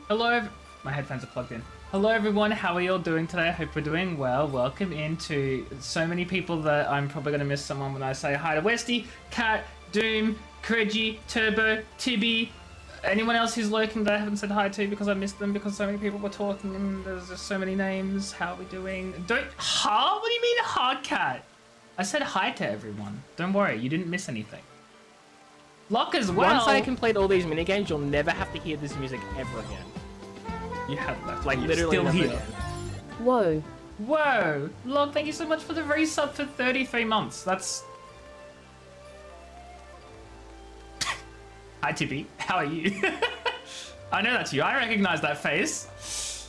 Hello, My headphones are plugged in. Hello everyone, how are you all doing today? I hope we're doing well. Welcome into so many people that I'm probably going to miss someone when I say hi to Westy, Kat, Doom, Craigie, Turbo, Tibby, anyone else who's lurking that I haven't said hi to because I missed them because so many people were talking and there's just so many names. How are we doing? What do you mean hard cat? I said hi to everyone. Don't worry, you didn't miss anything. Lock as well. Once I complete all these minigames, you'll never have to hear this music ever again. You have left, like Literally you're still here. again. Whoa. Whoa! Log, thank you so much for the resub for 33 months. That's... Hi, Tippy. How are you? I know that's you. I recognize that face.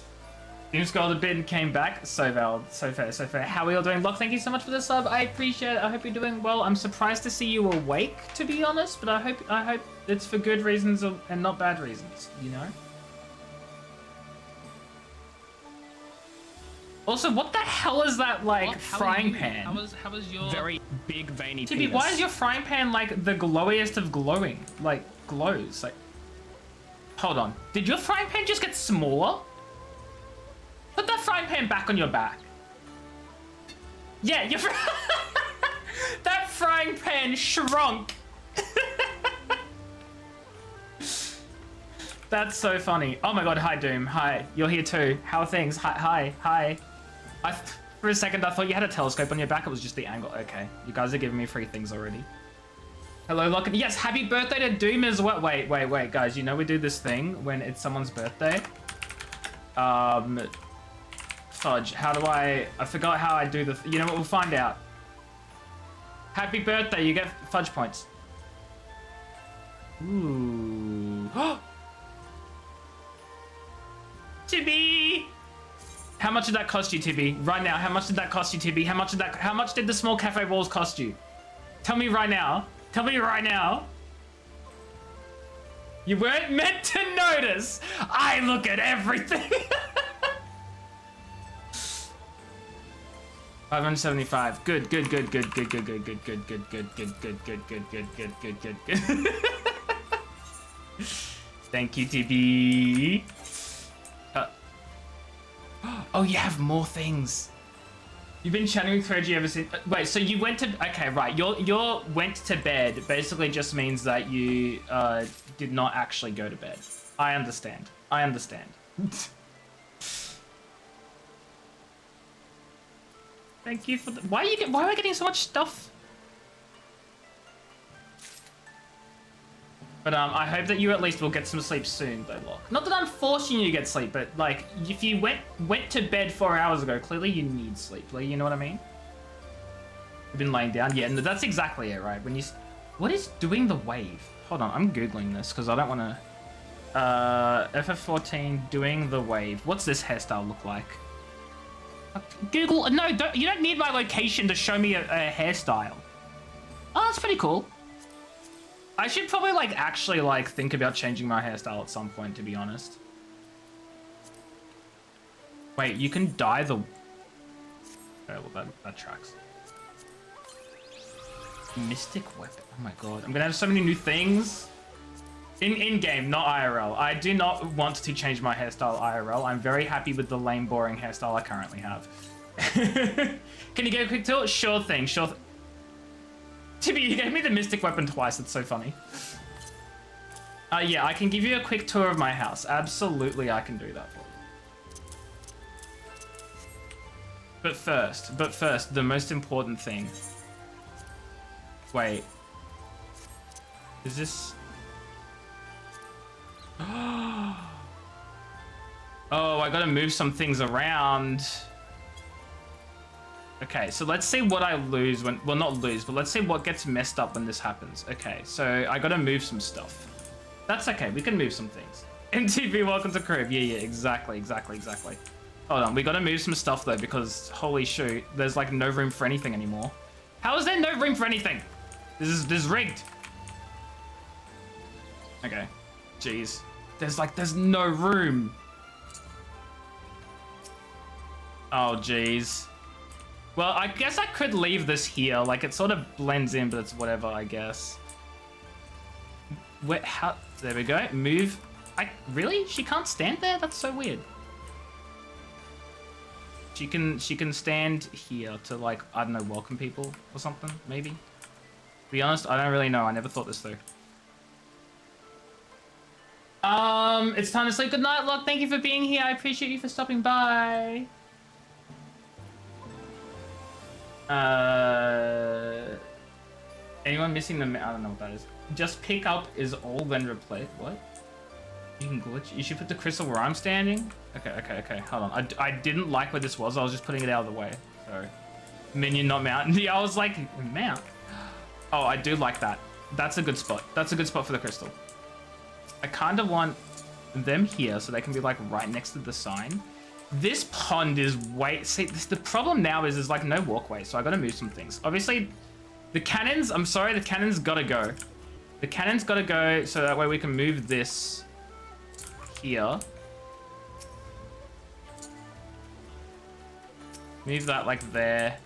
Doom scrolled a bit and came back. So valid. So fair, so fair. How are you all doing? Log, thank you so much for the sub. I appreciate it. I hope you're doing well. I'm surprised to see you awake, to be honest, but I hope it's for good reasons and not bad reasons, you know? Also, what the hell is that, like, frying pan? How was your very big veiny Tippy, penis? why is your frying pan, like, the glowiest of glowing? Like, glows, like... Hold on. Did your frying pan just get smaller? Put that frying pan back on your back. Yeah, your that frying pan shrunk. That's so funny. Oh my god, hi Doom. Hi, you're here too. How are things? Hi. For a second, I thought you had a telescope on your back. It was just the angle. Okay, you guys are giving me free things already. Hello, Locken. Yes, happy birthday to Doom as well. Wait, guys. You know we do this thing when it's someone's birthday. Fudge. How do I forgot how I do the... You know what? We'll find out. Happy birthday. You get fudge points. Ooh. Tibby! How much did that cost you, Tibby? Right now, how much did that cost you, Tibby? How much did the small cafe walls cost you? Tell me right now. Tell me right now. You weren't meant to notice. I look at everything. 575. Good. Thank you, TB. Oh, you have more things. You've been chatting with Reggie ever since. Wait, so you went to... Okay, right. Your went to bed basically just means that you did not actually go to bed. I understand. Thank you for the... Why am I getting so much stuff? But I hope that you at least will get some sleep soon, though, Locke. Not that I'm forcing you to get sleep, but like, if you went to bed 4 hours ago, clearly you need sleep. Like, you know what I mean? You've been laying down. Yeah, no, that's exactly it, right? When you... What is doing the wave? Hold on, I'm googling this because I don't want to... FF14 doing the wave. What's this hairstyle look like? Google... No, you don't need my location to show me a hairstyle. Oh, that's pretty cool. I should probably, like, actually, like, think about changing my hairstyle at some point, to be honest. Wait, you can dye the... Okay, well, that tracks. Mystic weapon. Oh my god. I'm gonna have so many new things. In-game, not IRL. I do not want to change my hairstyle IRL. I'm very happy with the lame, boring hairstyle I currently have. Can you get a quick tour? Sure thing, Tibby, you gave me the mystic weapon twice. That's so funny. Yeah, I can give you a quick tour of my house. Absolutely, I can do that for you. But first, the most important thing. Wait. Is this... Oh, I gotta move some things around. Okay, so let's see what I lose when... Well, not lose, but let's see what gets messed up when this happens. Okay, so I gotta move some stuff. That's okay, we can move some things. MTV, welcome to crib. Yeah, exactly. Hold on, we gotta move some stuff though, because holy shoot, there's like no room for anything anymore. How is there no room for anything? This is rigged. Okay, jeez. There's no room. Oh, jeez. Well, I guess I could leave this here. Like, it sort of blends in, but it's whatever, I guess. How? There we go. Move Really? She can't stand there? That's so weird. She can stand here to like, I don't know, welcome people or something, maybe. To be honest, I don't really know. I never thought this through. It's time to sleep. Good night, Locke. Thank you for being here. I appreciate you for stopping by. Anyone missing the... I don't know what that is. Just pick up is all, then replace... What? You can glitch. You should put the crystal where I'm standing. Okay. Hold on. I didn't like where this was. I was just putting it out of the way. Sorry. Minion, not mount. Yeah, I was like, mount. Oh, I do like that. That's a good spot. That's a good spot for the crystal. I kind of want them here so they can be like right next to the sign. This pond is way... See, the problem now is there's like no walkway, so I gotta move some things. Obviously, the cannons... I'm sorry, the cannons gotta go. The cannons gotta go so that way we can move this here. Move that like there.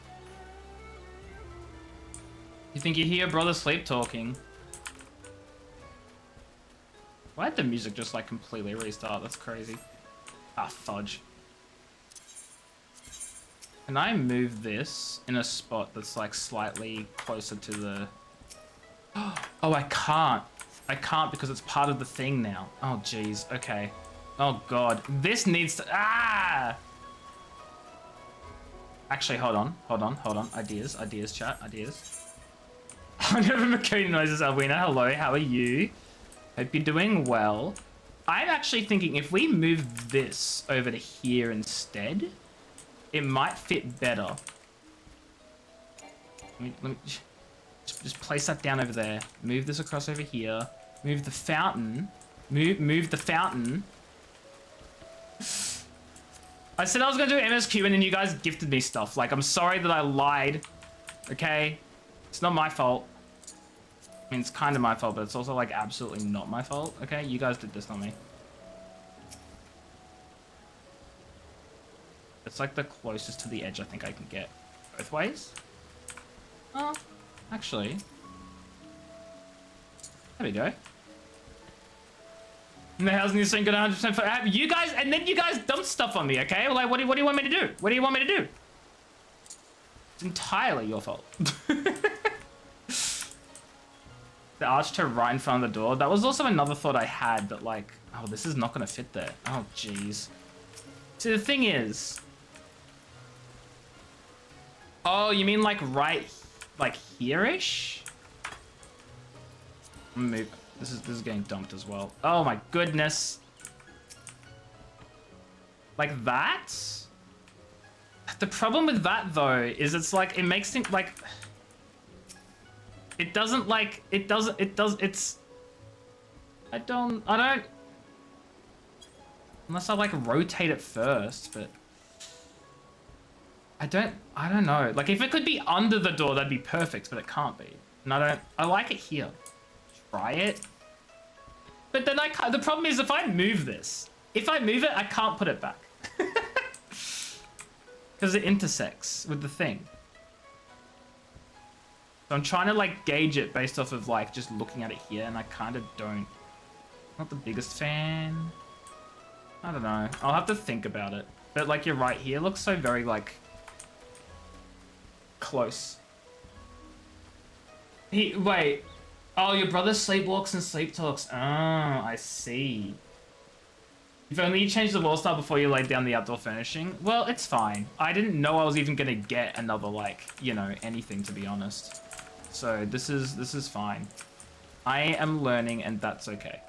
You think you hear brother sleep talking? Why did the music just like completely restart? That's crazy. Ah, fudge. Can I move this in a spot that's like slightly closer to the... Oh, I can't. I can't because it's part of the thing now. Oh, jeez. Okay. Oh, God. This needs to... Ah! Actually, hold on. Ideas, chat, ideas. Whenever McCoon noises, Alwina, hello, how are you? Hope you're doing well. I'm actually thinking if we move this over to here instead, it might fit better. Let me just place that down over there. Move this across over here. Move the fountain. Move the fountain. I said I was gonna do MSQ and then you guys gifted me stuff. Like, I'm sorry that I lied. Okay? It's not my fault. I mean, it's kind of my fault, but it's also, like, absolutely not my fault. Okay? You guys did this, not me. It's, like, the closest to the edge I think I can get. Both ways? Oh, actually. There we go. And the housing is saying good 100% for you guys, and then you guys dump stuff on me, okay? Like, what do you want me to do? What do you want me to do? It's entirely your fault. The arch to right in front of the door. That was also another thought I had, that like, oh, this is not gonna fit there. Oh, jeez. See, the thing is... Oh, you mean like right, like here-ish? Move. This is getting dumped as well. Oh my goodness. Like that? The problem with that though is it's like, it makes things like... It doesn't like, it's... I don't... Unless I like rotate it first, but... I don't know. Like if it could be under the door, that'd be perfect, but it can't be. And I like it here. Try it. But then the problem is if I move this, if I move it, I can't put it back. Because it intersects with the thing. So I'm trying to like gauge it based off of like just looking at it here, and I kind of don't. Not the biggest fan. I don't know. I'll have to think about it. But like you're right, here looks so very like close. Wait. Oh, your brother sleepwalks and sleep talks. Oh, I see. If only you changed the wall style before you laid down the outdoor furnishing. Well, it's fine. I didn't know I was even gonna get another like, you know, anything to be honest. So this is fine. I am learning and that's okay.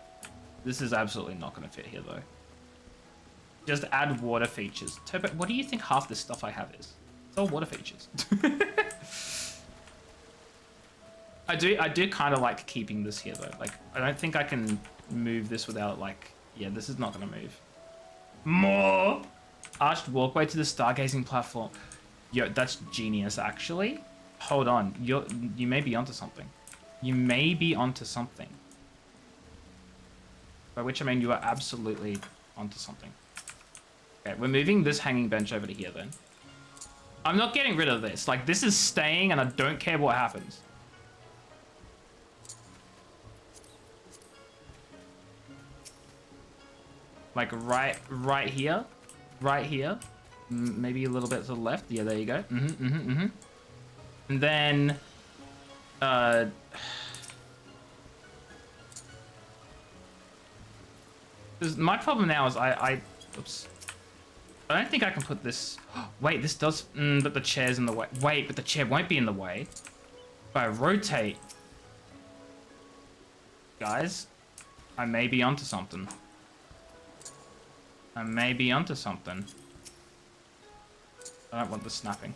This is absolutely not gonna fit here though. Just add water features. Turbo, what do you think half this stuff I have is? It's all water features. I do kind of like keeping this here though. Like, I don't think I can move this without like, yeah, this is not gonna move. More arched walkway to the stargazing platform. Yo, that's genius actually. Hold on, you may be onto something. You may be onto something. By which I mean you are absolutely onto something. Okay, we're moving this hanging bench over to here then. I'm not getting rid of this. Like, this is staying and I don't care what happens. Like right here. Right here. Maybe a little bit to the left. Yeah, there you go. And then, my problem now is oops. I don't think I can put this. Wait, this does. But the chair's in the way. Wait, but the chair won't be in the way. If I rotate, guys, I may be onto something. I may be onto something. I don't want the snapping.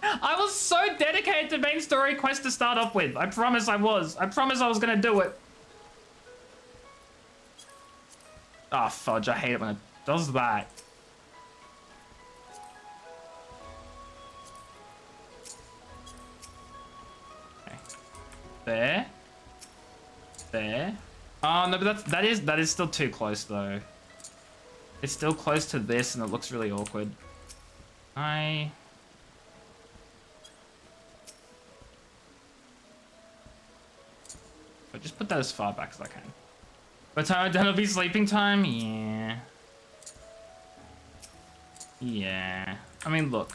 I was so dedicated to main story quest to start off with. I promise I was. I promise I was gonna do it. Ah, oh, fudge. I hate it when it does that. Okay. There. There. Oh, no, but that is still too close, though. It's still close to this, and it looks really awkward. I'll just put that as far back as I can. By the time I'm done, it'll be sleeping time? Yeah. Yeah. I mean, look.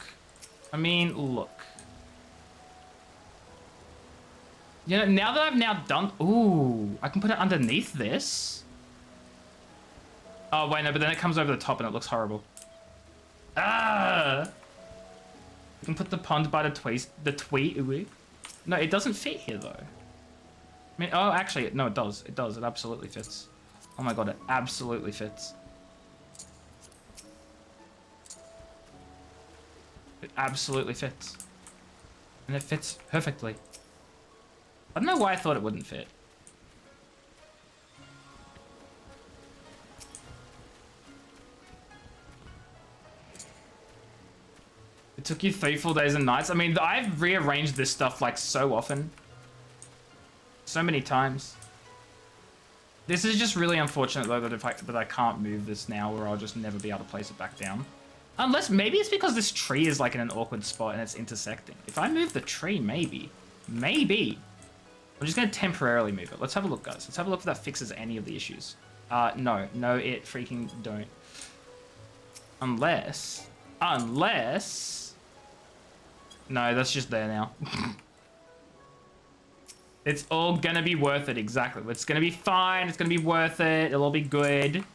You know, now that I've now done... Ooh, I can put it underneath this. Oh, wait, no, but then it comes over the top and it looks horrible. Ah! You can put the pond by the tweet. No, it doesn't fit here, though. I mean, oh, actually, no, it does. It does. It absolutely fits. Oh my god, it absolutely fits. It absolutely fits. And it fits perfectly. I don't know why I thought it wouldn't fit. It took you 3 full days and nights. I mean, I've rearranged this stuff like so often. So many times. This is just really unfortunate though that I can't move this now, or I'll just never be able to place it back down. Unless maybe it's because this tree is like in an awkward spot and it's intersecting. If I move the tree, maybe. I'm just gonna temporarily move it. Let's have a look, guys. Let's have a look if that fixes any of the issues. No, it freaking don't. Unless, no, that's just there now. It's all gonna be worth it, exactly. It's gonna be fine, it's gonna be worth it, it'll all be good.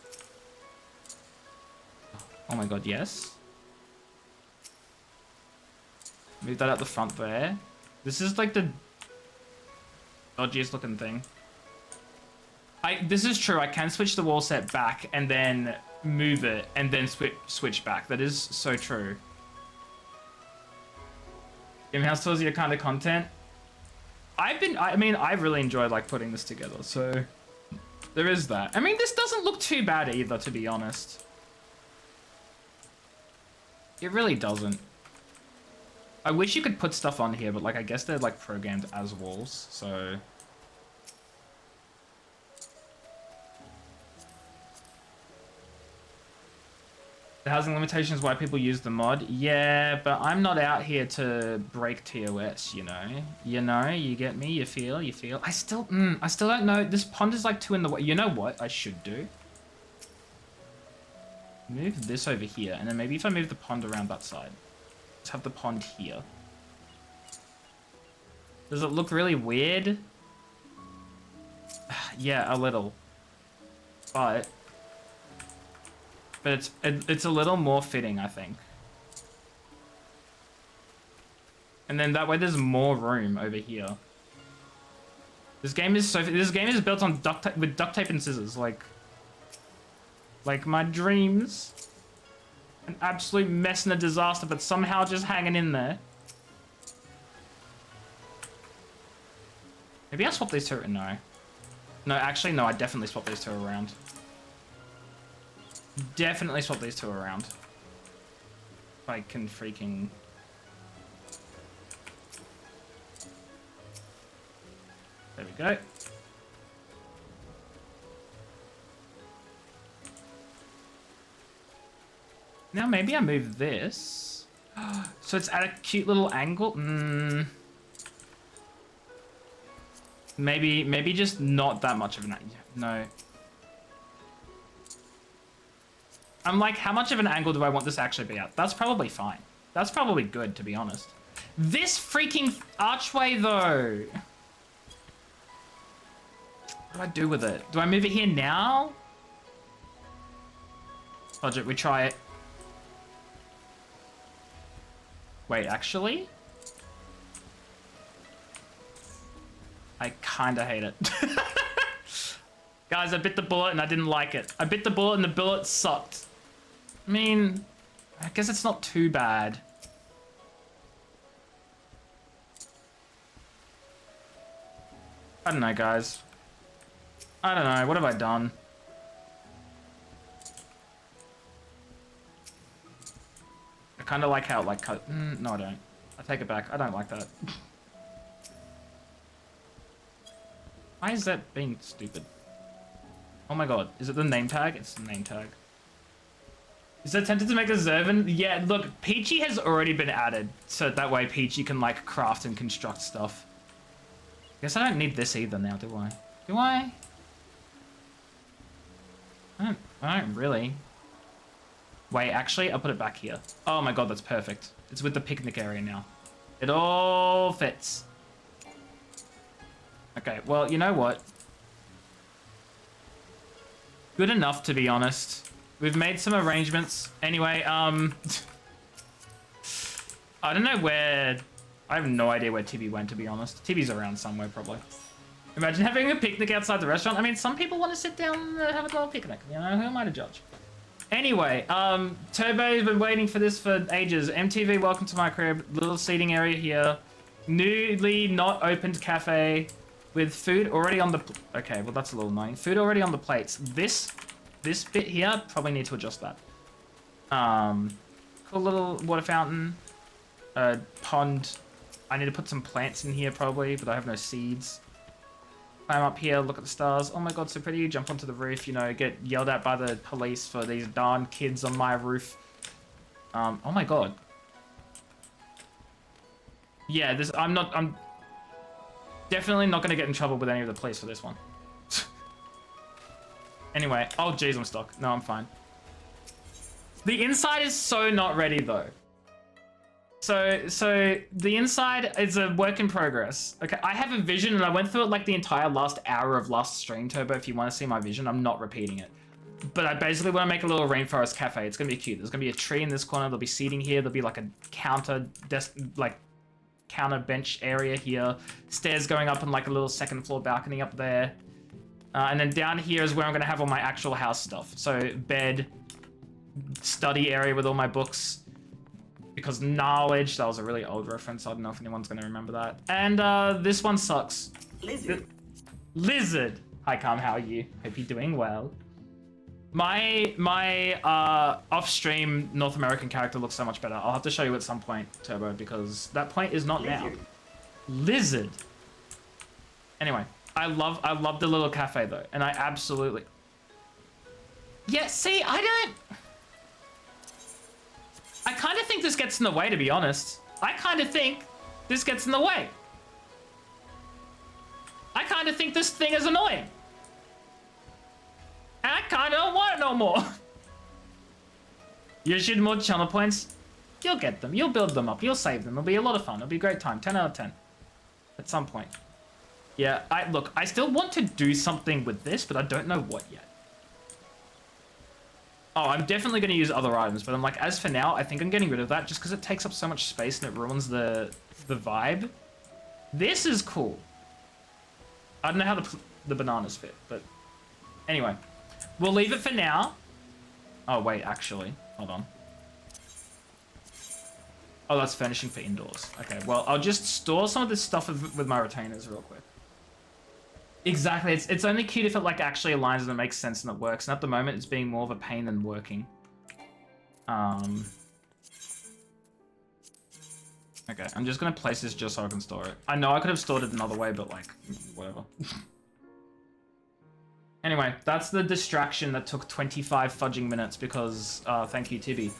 Oh my god, yes. Move that out the front there. This is like the dodgiest looking thing. This is true, I can switch the wall set back and then move it and then switch back. That is so true. Game House tours your kind of content. I mean, I really enjoyed like putting this together, so there is that. I mean, this doesn't look too bad either, to be honest. It really doesn't. I wish you could put stuff on here, but like, I guess they're like programmed as walls, so. The housing limitations is why people use the mod. Yeah, but I'm not out here to break TOS, you know? You get me? You feel? I still don't know. This pond is like too in the way. You know what I should do? Move this over here, and then maybe if I move the pond around that side. Let's have the pond here. Does it look really weird? Yeah, a little. But it's a little more fitting, I think. And then that way there's more room over here. This game is built on with duct tape and scissors, like my dreams. An absolute mess and a disaster, but somehow just hanging in there. Maybe I'll swap these two. No, actually, no. I definitely swap these two around. Definitely swap these two around. If I can freaking... There we go. Now maybe I move this. So it's at a cute little angle. Maybe just not that much of an... No. I'm like, how much of an angle do I want this to actually be at? That's probably fine. That's probably good, to be honest. This freaking archway, though. What do I do with it? Do I move it here now? Budget, we try it. Wait, actually? I kinda hate it. Guys, I bit the bullet and I didn't like it. I bit the bullet and the bullet sucked. I mean, I guess it's not too bad. I don't know, guys. I don't know. What have I done? I kind of like how it like cut. No, I don't. I take it back. I don't like that. Why is that being stupid? Oh my god. Is it the name tag? It's the name tag. Is it tempted to make a Zervan? Yeah, look, Peachy has already been added. So that way Peachy can like craft and construct stuff. Guess I don't need this either now, do I? Do I? I don't really. Wait, actually, I'll put it back here. Oh my god, that's perfect. It's with the picnic area now. It all fits. Okay, well, you know what? Good enough, to be honest. We've made some arrangements. Anyway, I don't know where... I have no idea where Tibby went, to be honest. Tibby's around somewhere, probably. Imagine having a picnic outside the restaurant. I mean, some people want to sit down and have a little picnic. You know, who am I to judge? Anyway, Turbo's been waiting for this for ages. MTV, welcome to my crib. Little seating area here. Newly not opened cafe with food already on the... Okay, well, that's a little annoying. Food already on the plates. This bit here, probably need to adjust that. Cool little water fountain. Pond. I need to put some plants in here, probably, but I have no seeds. Climb up here, look at the stars. Oh my god, so pretty. Jump onto the roof, you know, get yelled at by the police for these darn kids on my roof. Oh my god. Yeah, I'm definitely not gonna get in trouble with any of the police for this one. Anyway, oh jeez, I'm stuck. No, I'm fine. The inside is so not ready though. So the inside is a work in progress. Okay, I have a vision and I went through it like the entire last hour of last stream, Turbo. If you want to see my vision, I'm not repeating it. But I basically want to make a little rainforest cafe. It's going to be cute. There's going to be a tree in this corner. There'll be seating here. There'll be like a counter desk, like counter bench area here. Stairs going up and like a little second floor balcony up there. And then down here is where I'm going to have all my actual house stuff. So bed, study area with all my books. Because knowledge, that was a really old reference. I don't know if anyone's going to remember that. And this one sucks. Lizard. Lizard. Hi, Calm, how are you? Hope you're doing well. My off-stream North American character looks so much better. I'll have to show you at some point, Turbo, because that point is not now. Lizard. Anyway, I love the little cafe though, and I absolutely... Yeah, see, I kind of think this gets in the way, to be honest. I kind of think this gets in the way. I kind of think this thing is annoying. And I kind of don't want it no more. You should more channel points. You'll get them. You'll build them up. You'll save them. It'll be a lot of fun. It'll be a great time. 10 out of 10. At some point. Yeah, look, I still want to do something with this, but I don't know what yet. Oh, I'm definitely going to use other items, but I'm like, as for now, I think I'm getting rid of that just because it takes up so much space and it ruins the vibe. This is cool. I don't know how the bananas fit, but anyway. We'll leave it for now. Oh, wait, actually. Hold on. Oh, that's furnishing for indoors. Okay, well, I'll just store some of this stuff with my retainers real quick. Exactly. It's only cute if it like actually aligns and it makes sense and it works. And at the moment, it's being more of a pain than working. Okay, I'm just gonna place this just so I can store it. I know I could have stored it another way, but like, whatever. Anyway, that's the distraction that took 25 fudging minutes because, thank you, Tibby.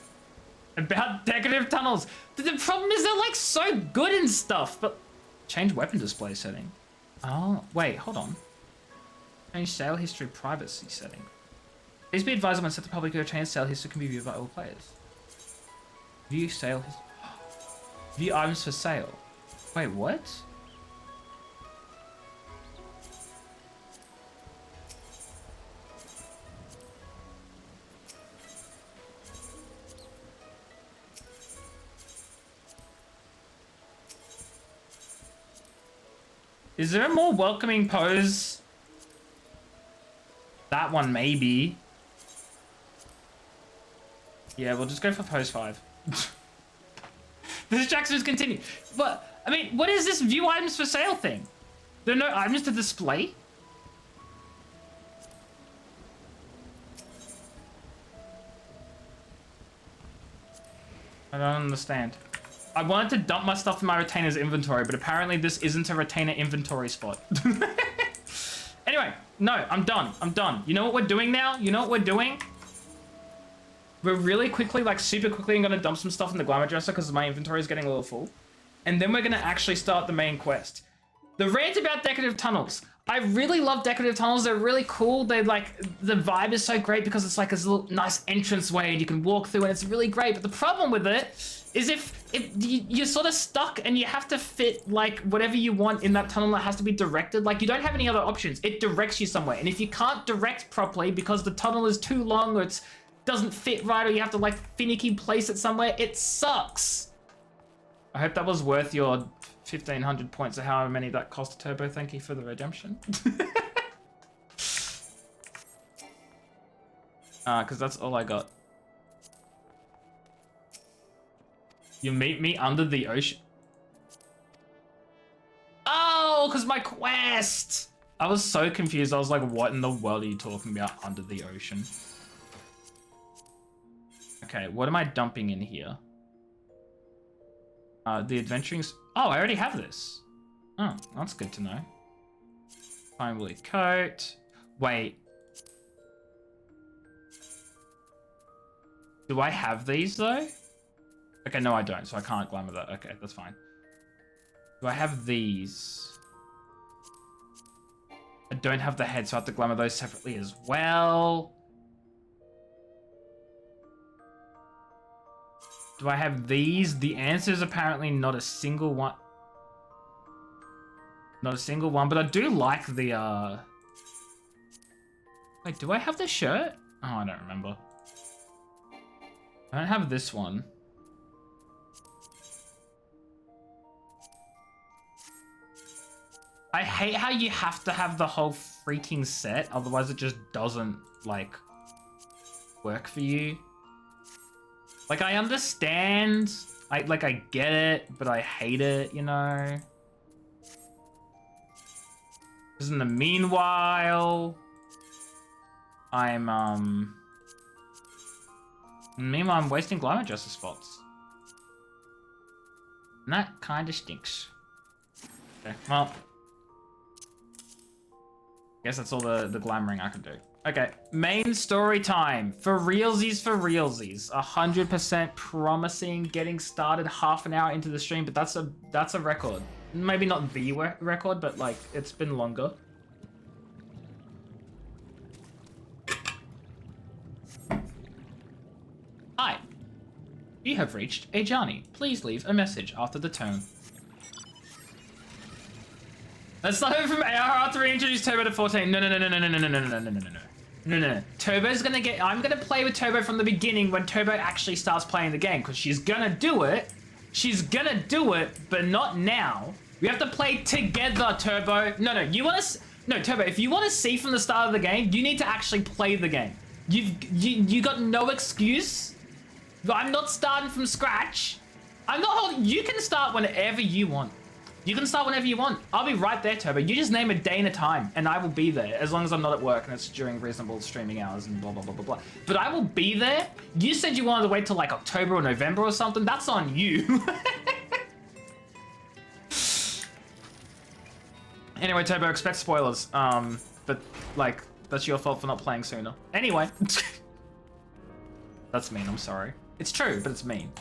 About decorative tunnels. The problem is they're like so good and stuff, but change weapon display setting. Oh, wait, hold on. Change sale history privacy setting. Please be advised when set to public your change sale history can be viewed by all players. View sale history. View items for sale. Wait, what? Is there a more welcoming pose? That one, maybe. Yeah, we'll just go for pose 5. The distractions continue. But, I mean, what is this view items for sale thing? There are no items to display? I don't understand. I wanted to dump my stuff in my retainer's inventory, but apparently this isn't a retainer inventory spot. Anyway, no, I'm done. I'm done. You know what we're doing now? You know what we're doing? We're really quickly, like super quickly, I'm gonna dump some stuff in the glamour dresser because my inventory is getting a little full. And then we're gonna actually start the main quest. The rant about decorative tunnels. I really love decorative tunnels. They're really cool. They're like, the vibe is so great because it's like this little nice entranceway and you can walk through and it's really great. But the problem with it is if you're sort of stuck and you have to fit like whatever you want in that tunnel that has to be directed, like you don't have any other options. It directs you somewhere. And if you can't direct properly because the tunnel is too long or it doesn't fit right or you have to like finicky place it somewhere, it sucks. I hope that was worth your 1,500 points or however many that cost Turbo. Thank you for the redemption. Because that's all I got. You meet me under the ocean. Oh, because my quest. I was so confused. I was like, what in the world are you talking about under the ocean? Okay, what am I dumping in here? The adventuring... Oh, I already have this. Oh, that's good to know. Fine woolly coat. Wait. Do I have these, though? Okay, no, I don't, so I can't glamour that. Okay, that's fine. Do I have these? I don't have the head, so I have to glamour those separately as well. Do I have these? The answer is apparently not a single one. Not a single one, but I do like the, Wait, do I have the shirt? Oh, I don't remember. I don't have this one. I hate how you have to have the whole freaking set, otherwise it just doesn't, like, work for you. Like, I understand, I get it, but I hate it, you know? Because in the meanwhile, I'm wasting glamour dresser spots. And that kind of stinks. Okay, well. Guess that's all the glamoring I can do. Okay, main story time. For realsies, for realsies. 100% promising, getting started half an hour into the stream, but that's a record. Maybe not the record, but like, it's been longer. Hi. You have reached Ajani. Please leave a message after the tone. Let's start from ARR to reintroduce Turbo to 14. No. Turbo's gonna get... I'm gonna play with Turbo from the beginning when Turbo actually starts playing the game, because she's gonna do it. She's gonna do it, but not now. We have to play together, Turbo. No, you wanna... No, Turbo, if you want to see from the start of the game, you need to actually play the game. You got no excuse. I'm not starting from scratch. I'm not holding... You can start whenever you want. You can start whenever you want. I'll be right there, Turbo. You just name a day and a time, and I will be there, as long as I'm not at work and it's during reasonable streaming hours and blah, blah, blah, blah, blah. But I will be there. You said you wanted to wait till like October or November or something. That's on you. Anyway, Turbo, expect spoilers. But like, that's your fault for not playing sooner. Anyway. That's mean, I'm sorry. It's true, but it's mean.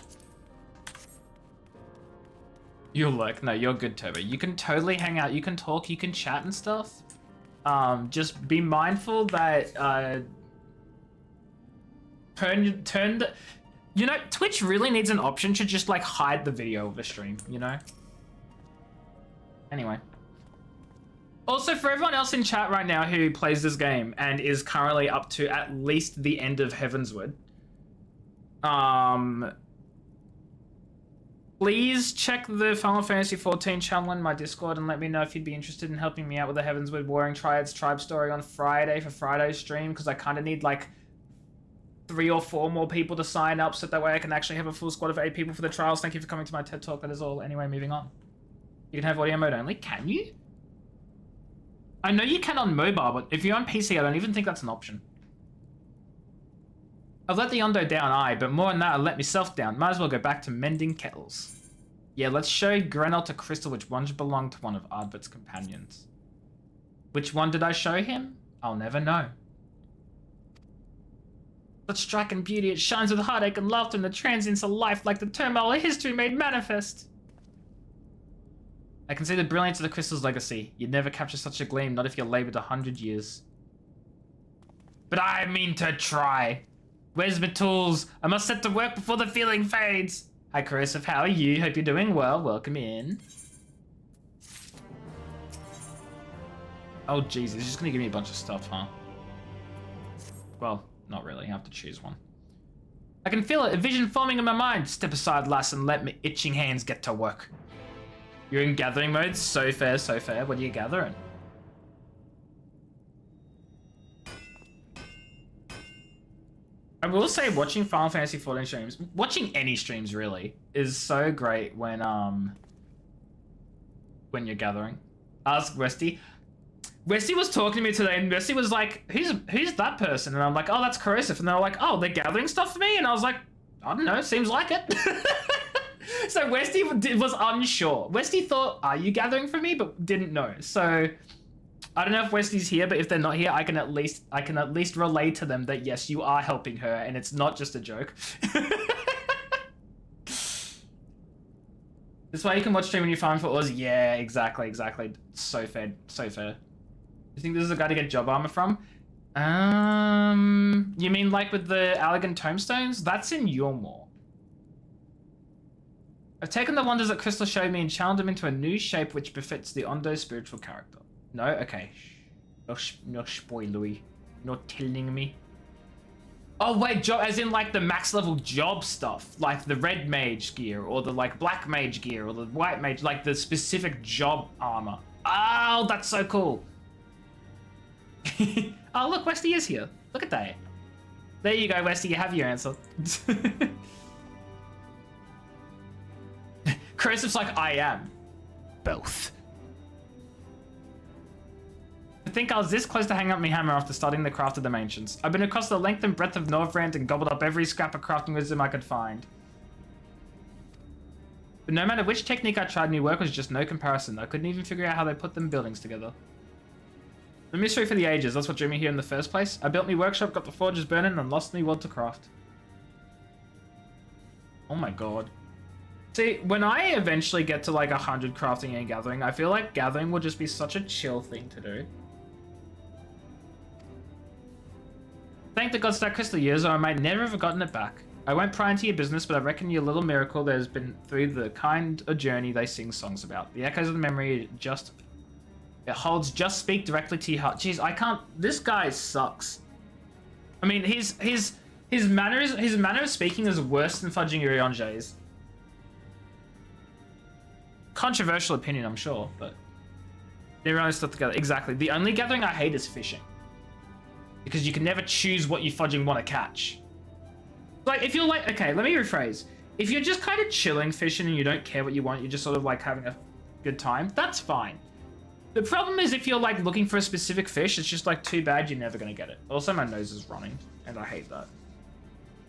You'll lurk. No, you're good, Turbo. You can totally hang out. You can talk. You can chat and stuff. Just be mindful that turn the. You know, Twitch really needs an option to just like hide the video of a stream. You know. Anyway. Also, for everyone else in chat right now who plays this game and is currently up to at least the end of Heavensward, please check the Final Fantasy XIV channel in my Discord and let me know if you'd be interested in helping me out with the Heavensward Warring Triads tribe story on Friday for Friday's stream, because I kind of need like 3 or 4 more people to sign up so that way I can actually have a full squad of 8 people for the trials. Thank you for coming to my TED Talk. That is all. Anyway, moving on. You can have audio mode only. Can you? I know you can on mobile, but if you're on PC, I don't even think that's an option. I've let the Ondo down, aye, but more than that, I let myself down. Might as well go back to mending kettles. Yeah, let's show Grenell to Crystal which ones belong to one of Ardbet's companions. Which one did I show him? I'll never know. Such striking beauty, it shines with heartache and laughter in the transience of life like the turmoil of history made manifest. I can see the brilliance of the crystal's legacy. You'd never capture such a gleam, not if you labored 100 years. But I mean to try. Where's my tools? I must set to work before the feeling fades. Hi, Corrosive, how are you? Hope you're doing well. Welcome in. Oh, jeez, he's just gonna give me a bunch of stuff, huh? Well, not really. I have to choose one. I can feel it, a vision forming in my mind. Step aside, lass, and let my itching hands get to work. You're in gathering mode? So fair, so fair. What are you gathering? I will say watching Final Fantasy XIV streams, watching any streams really, is so great when you're gathering. Ask Westy. Westy was talking to me today and Westy was like, who's that person? And I'm like, oh, that's Corrosive. And they're like, oh, they're gathering stuff for me? And I was like, I don't know, seems like it. So Westy was unsure. Westy thought, are you gathering for me? But didn't know. So I don't know if Westy's here, but if they're not here, I can at least relay to them that yes, you are helping her and it's not just a joke. That's why you can watch stream when you farm for ores. Yeah, exactly. So fair, so fair. You think this is a guy to get job armor from? You mean like with the elegant tombstones? That's in Yormore. I've taken the wonders that Crystal showed me and channeled them into a new shape which befits the Ondo's spiritual character. No? Okay. No spoilery. Not telling me. Oh wait, job as in like the max level job stuff. Like the red mage gear or the like black mage gear or the white mage, like the specific job armor. Oh, that's so cool. Oh look, Westy is here. Look at that. There you go, Westy, you have your answer. Corrosive's like, I am. Both. I think I was this close to hanging up my hammer after starting the craft of Dimensions. I've been across the length and breadth of Northrend and gobbled up every scrap of crafting wisdom I could find. But no matter which technique I tried, new work was just no comparison. I couldn't even figure out how they put them buildings together. The mystery for the ages, that's what drew me here in the first place. I built me workshop, got the forges burning, and lost me world to craft. Oh my god. See, when I eventually get to like 100 crafting and gathering, I feel like gathering will just be such a chill thing to do. Thank the gods that crystal years, or I might never have gotten it back. I won't pry into your business, but I reckon your little miracle there's been through the kind of journey they sing songs about. The echoes of the memory it holds just speak directly to your heart. Jeez, I can't. This guy sucks. I mean, his manner of speaking is worse than fudging Uriange's. Controversial opinion, I'm sure, but everyone stuff together. Exactly. The only gathering I hate is fishing, because you can never choose what you fudging want to catch. Like, if you're like, okay, let me rephrase. If you're just kind of chilling fishing and you don't care what you want, you're just sort of like having a good time, that's fine. The problem is if you're like looking for a specific fish, it's just like too bad you're never going to get it. Also, my nose is running, and I hate that.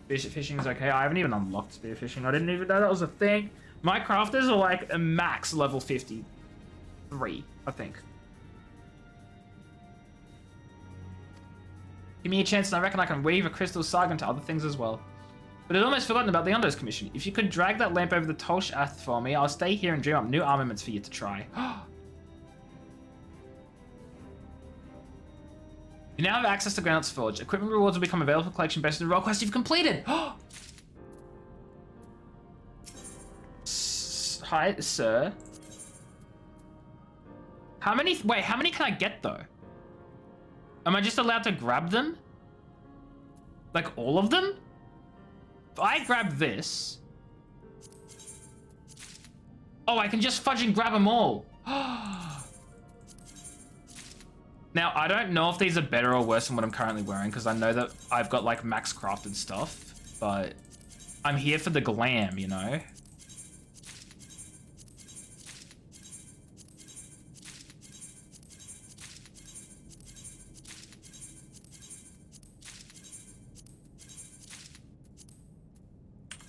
Fishing is okay. I haven't even unlocked spearfishing. I didn't even know that was a thing. My crafters are like a max level 53, I think. Give me a chance and I reckon I can weave a crystal saga into other things as well. But I'd almost forgotten about the Undo's commission. If you could drag that lamp over the Tolsh Ath for me, I'll stay here and dream up new armaments for you to try. You now have access to Granite's Forge. Equipment rewards will become available for collection based on the role quest you've completed. Hi, sir. How many can I get, though? Am I just allowed to grab them? Like, all of them? If I grab this... Oh, I can just fudging grab them all. Now, I don't know if these are better or worse than what I'm currently wearing, because I know that I've got, like, max crafted stuff, but I'm here for the glam, you know?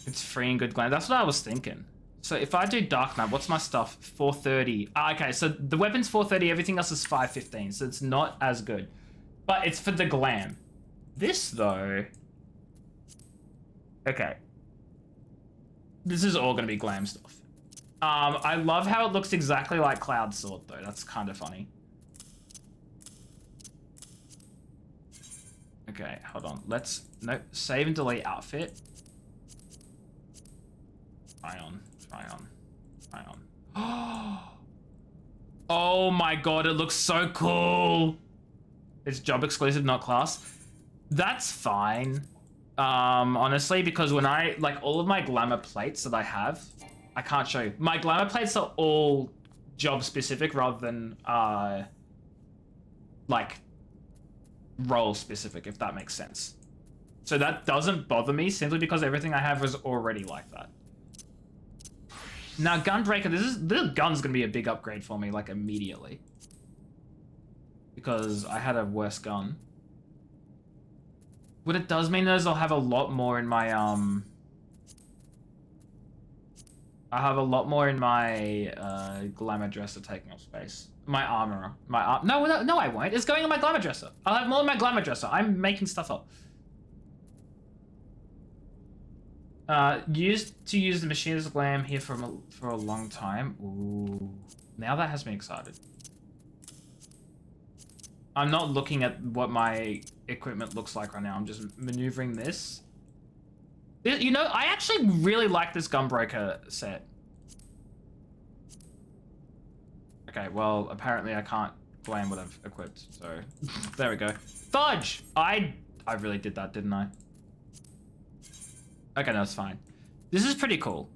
It's free and good glam. That's what I was thinking. So if I do Dark Knight, what's my stuff? 430. Okay, so the weapon's 430, everything else is 515, so it's not as good. But it's for the glam. This, though... Okay. This is all going to be glam stuff. I love how it looks exactly like Cloud Sword, though. That's kind of funny. Okay, hold on. Let's... Nope. Save and delete outfit. Try on. Oh my god, it looks so cool. It's job exclusive, not class. That's fine. Honestly, because when I, like, all of my glamour plates that I have, I can't show you. My glamour plates are all job specific rather than, like, role specific, if that makes sense. So that doesn't bother me simply because everything I have is already like that. Now, Gunbreaker, this gun's gonna be a big upgrade for me, like, immediately. Because I had a worse gun. What it does mean is I'll have a lot more in my, I have a lot more in my, glamour dresser taking up space. My armorer. No, I won't. It's going on my glamour dresser. I'll have more in my glamour dresser. I'm making stuff up. Used to use the machine as glam here for a long time. Ooh, now that has me excited. I'm not looking at what my equipment looks like right now. I'm just maneuvering this. You know, I actually really like this Gunbreaker set. Okay, well, apparently I can't glam what I've equipped, so there we go. Fudge! I really did that, didn't I? Okay, no, it's fine. This is pretty cool.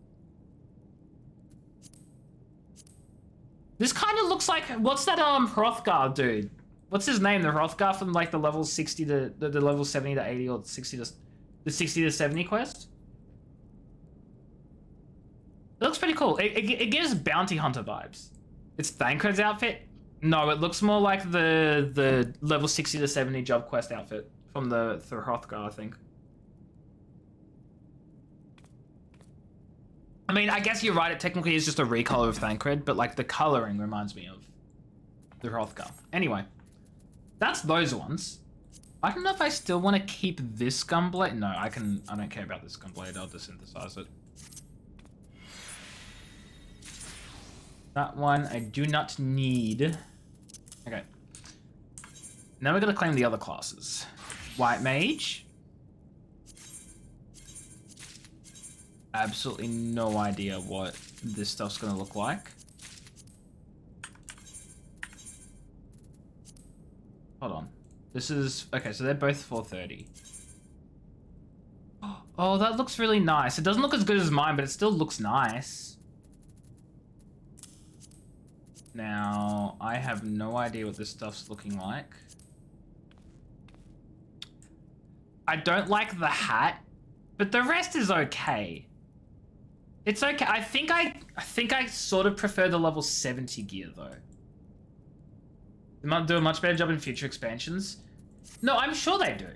This kind of looks like, what's that Hrothgar dude? What's his name? The Hrothgar from like the level 60 to the level 70 to 80 or 60 to the 60 to 70 quest. It looks pretty cool. It gives bounty hunter vibes. It's Thancred's outfit. No, it looks more like the level 60 to 70 job quest outfit from the Hrothgar, I think. I mean, I guess you're right, it technically is just a recolor of Thancred, but like the coloring reminds me of the Hrothgar. Anyway, that's those ones. I don't know if I still want to keep this gunblade. No, I don't care about this gunblade, I'll just synthesize it. That one I do not need. Okay. Now we're gonna claim the other classes. White Mage. Absolutely no idea what this stuff's gonna look like. Hold on. This is... Okay, so they're both 430. Oh, that looks really nice. It doesn't look as good as mine, but it still looks nice. Now, I have no idea what this stuff's looking like. I don't like the hat, but the rest is okay. It's okay. I think I sort of prefer the level 70 gear though. They might do a much better job in future expansions. No, I'm sure they do.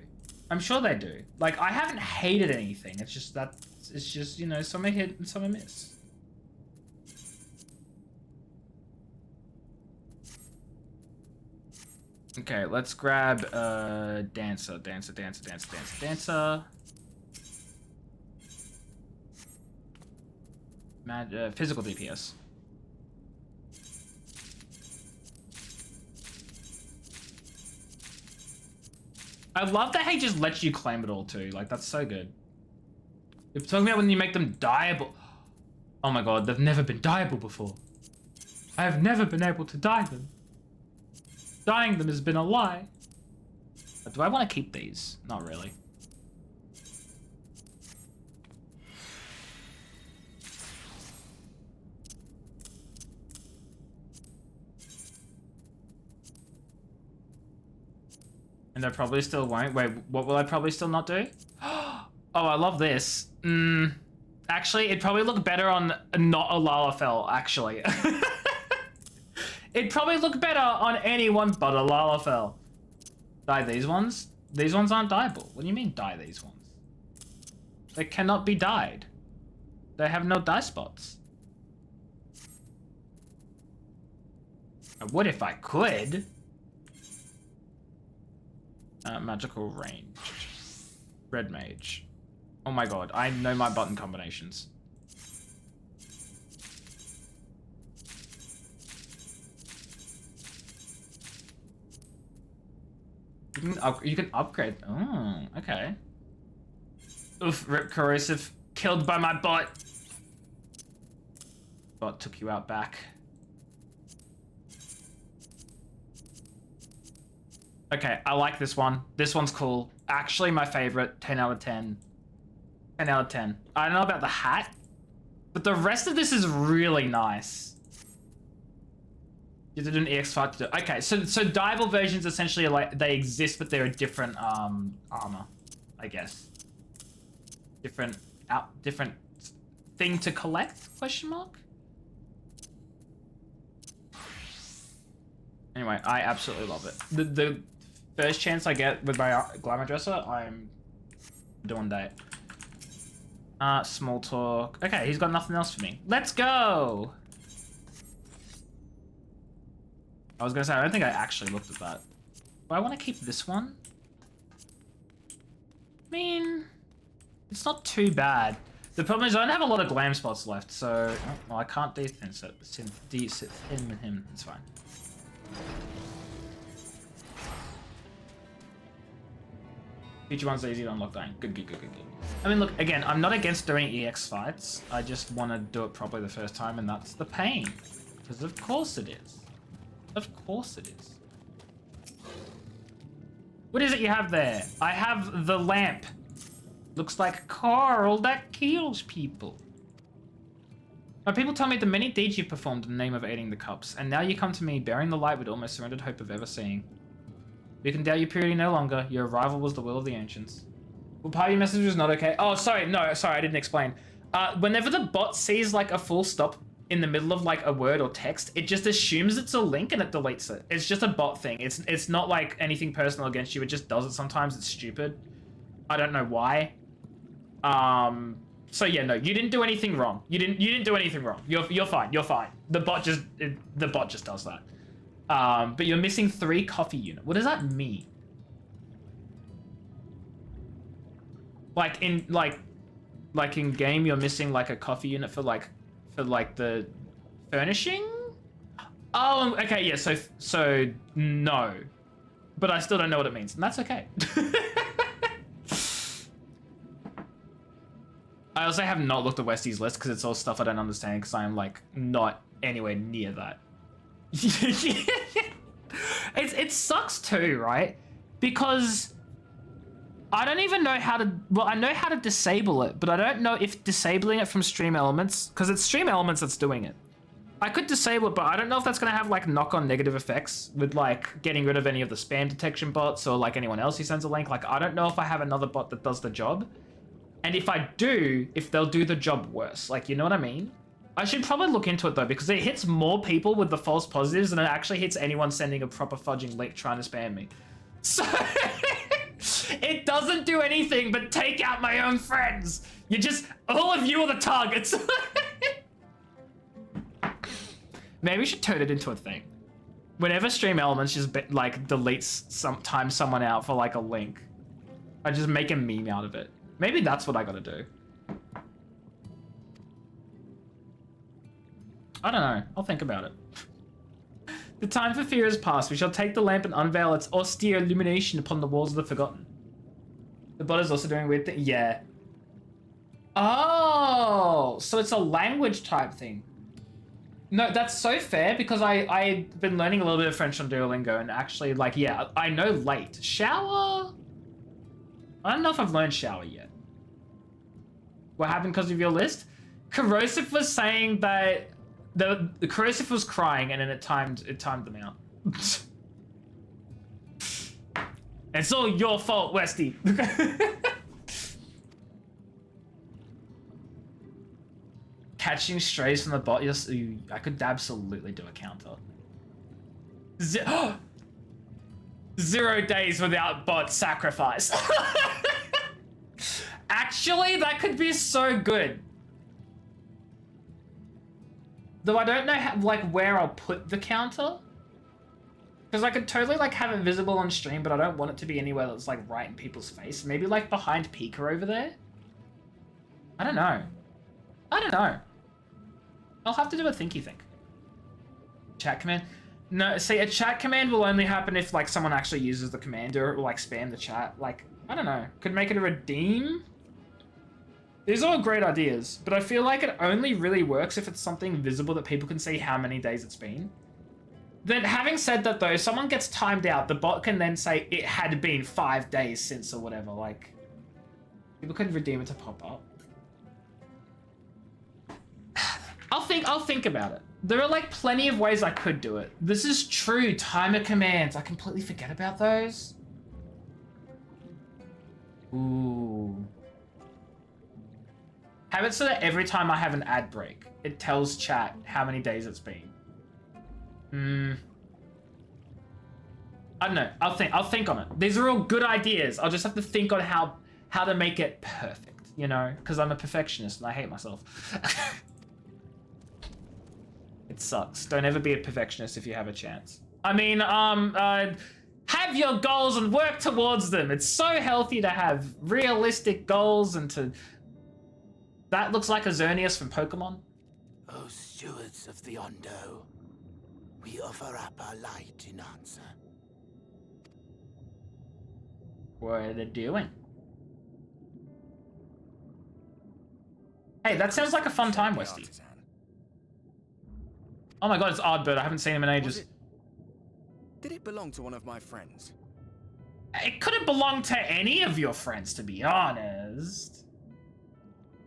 I'm sure they do. Like, I haven't hated anything. It's just that it's just, you know, some I hit and some I miss. Okay, let's grab Dancer. physical DPS. I love that he just lets you claim it all too. Like, that's so good. You're talking about when you make them dieable. Oh my god, they've never been dieable before. I have never been able to dye them. Dyeing them has been a lie. But do I want to keep these? Not really. And I probably still won't. Wait, what will I probably still not do? Oh, I love this. Actually, it'd probably look better on not a Lalafell, actually. It'd probably look better on anyone but a Lalafell. Dye these ones? These ones aren't dyeable. What do you mean dye these ones? They cannot be dyed. They have no dye spots. I would if I could. Magical range. Red mage. Oh my god, I know my button combinations. You can upgrade. Oh, okay. Oof, rip corrosive. Killed by my bot. Bot took you out back. Okay, I like this one. This one's cool. Actually, my favorite. 10 out of 10. 10 out of 10. I don't know about the hat, but the rest of this is really nice. You have to do an EX5 to do. Okay, so dyeable versions essentially are like they exist, but they're a different armor, I guess. Different thing to collect? Question mark. Anyway, I absolutely love it. The first chance I get with my glamour dresser, I'm doing that. Small talk. Okay, he's got nothing else for me. Let's go! I was gonna say, I don't think I actually looked at that. But I want to keep this one. I mean, it's not too bad. The problem is I don't have a lot of glam spots left, so... Oh, well, I can't de-synth it. De-synth him with him. It's fine. Future ones are easy to unlock dying. Good. I mean, look, again, I'm not against doing EX fights. I just want to do it properly the first time, and that's the pain. Because of course it is. Of course it is. What is it you have there? I have the lamp. Looks like coral that kills people. My people tell me the many deeds you've performed in the name of aiding the cups, and now you come to me bearing the light with almost surrendered hope of ever seeing. You can doubt your purity no longer. Your arrival was the will of the ancients. Well, part of your message was not okay. Oh, sorry. No, sorry, I didn't explain. Whenever the bot sees like a full stop in the middle of like a word or text, it just assumes it's a link and it deletes it. It's just a bot thing. It's not like anything personal against you. It just does it sometimes. It's stupid. I don't know why. So yeah, no, you didn't do anything wrong. You didn't do anything wrong. You're fine. You're fine. The bot just does that. But you're missing 3 coffee units. What does that mean? Like in game, you're missing like a coffee unit for the furnishing. Oh, okay, yeah. So no, but I still don't know what it means, and that's okay. I also have not looked at Westy's list because it's all stuff I don't understand because I'm like not anywhere near that. It sucks too, right? Because I don't even know how to... Well, I know how to disable it, but I don't know if disabling it from Stream Elements... Because it's Stream Elements that's doing it. I could disable it, but I don't know if that's going to have, like, knock-on negative effects with, like, getting rid of any of the spam detection bots or, like, anyone else who sends a link. Like, I don't know if I have another bot that does the job. And if I do, if they'll do the job worse. Like, you know what I mean? I should probably look into it, though, because it hits more people with the false positives than it actually hits anyone sending a proper fudging link trying to spam me. So... It doesn't do anything but take out my own friends. You just... All of you are the targets. Maybe we should turn it into a thing. Whenever Stream Elements just, like, deletes someone out for, like, a link, I just make a meme out of it. Maybe that's what I gotta do. I don't know. I'll think about it. The time for fear is past. We shall take the lamp and unveil its austere illumination upon the walls of the Forgotten. The bot is also doing weird things. Yeah. Oh, so it's a language type thing. No, that's so fair because I've been learning a little bit of French on Duolingo and actually, like, yeah, I know late. Shower? I don't know if I've learned shower yet. What happened because of your list? Corrosive was saying that the Corrosive was crying and then it timed them out. It's all your fault, Westy. Catching strays from the bot, yes, I could absolutely do a counter. 0 days without bot sacrifice. Actually, that could be so good. Though I don't know how, like, where I'll put the counter. Because I could totally, like, have it visible on stream, but I don't want it to be anywhere that's, like, right in people's face. Maybe, like, behind Pika over there? I don't know. I don't know. I'll have to do a thinky think. Chat command? No, see, a chat command will only happen if, like, someone actually uses the command or, like, spam the chat. Like, I don't know. Could make it a redeem? These are all great ideas, but I feel like it only really works if it's something visible that people can see how many days it's been. Then, having said that, though, if someone gets timed out, the bot can then say it had been 5 days since or whatever. Like, people could redeem it to pop up. I'll think about it. There are, like, plenty of ways I could do it. This is true. Timer commands. I completely forget about those. Ooh. Have it so that every time I have an ad break, it tells chat how many days it's been. I don't know. I'll think on it. These are all good ideas. I'll just have to think on how to make it perfect, you know? Because I'm a perfectionist and I hate myself. It sucks. Don't ever be a perfectionist if you have a chance. I mean, have your goals and work towards them. It's so healthy to have realistic goals and to... That looks like a Xerneas from Pokemon. O stewards of the Ondo, we offer up our light in answer. What are they doing? Hey, that sounds like a fun time, Westy. Oh my god, it's Oddbird. I haven't seen him in ages. Did it belong to one of my friends? It could have belonged to any of your friends, to be honest.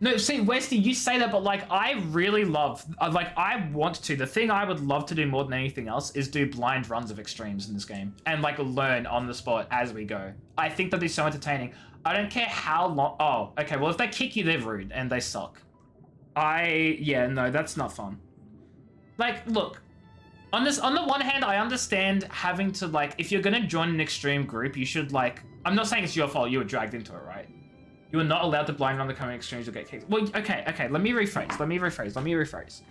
No, see, Westy, you say that, but, like, I really love... Like, I want to. The thing I would love to do more than anything else is do blind runs of extremes in this game. And, like, learn on the spot as we go. I think that'd be so entertaining. I don't care how long... Oh, okay, well, if they kick you, they're rude, and they suck. Yeah, no, that's not fun. Like, look... On the one hand, I understand having to, like... If you're gonna join an extreme group, you should, like... I'm not saying it's your fault, you were dragged into it, right? You are not allowed to blind run the coming extremes or get kicked. Well, okay, let me rephrase.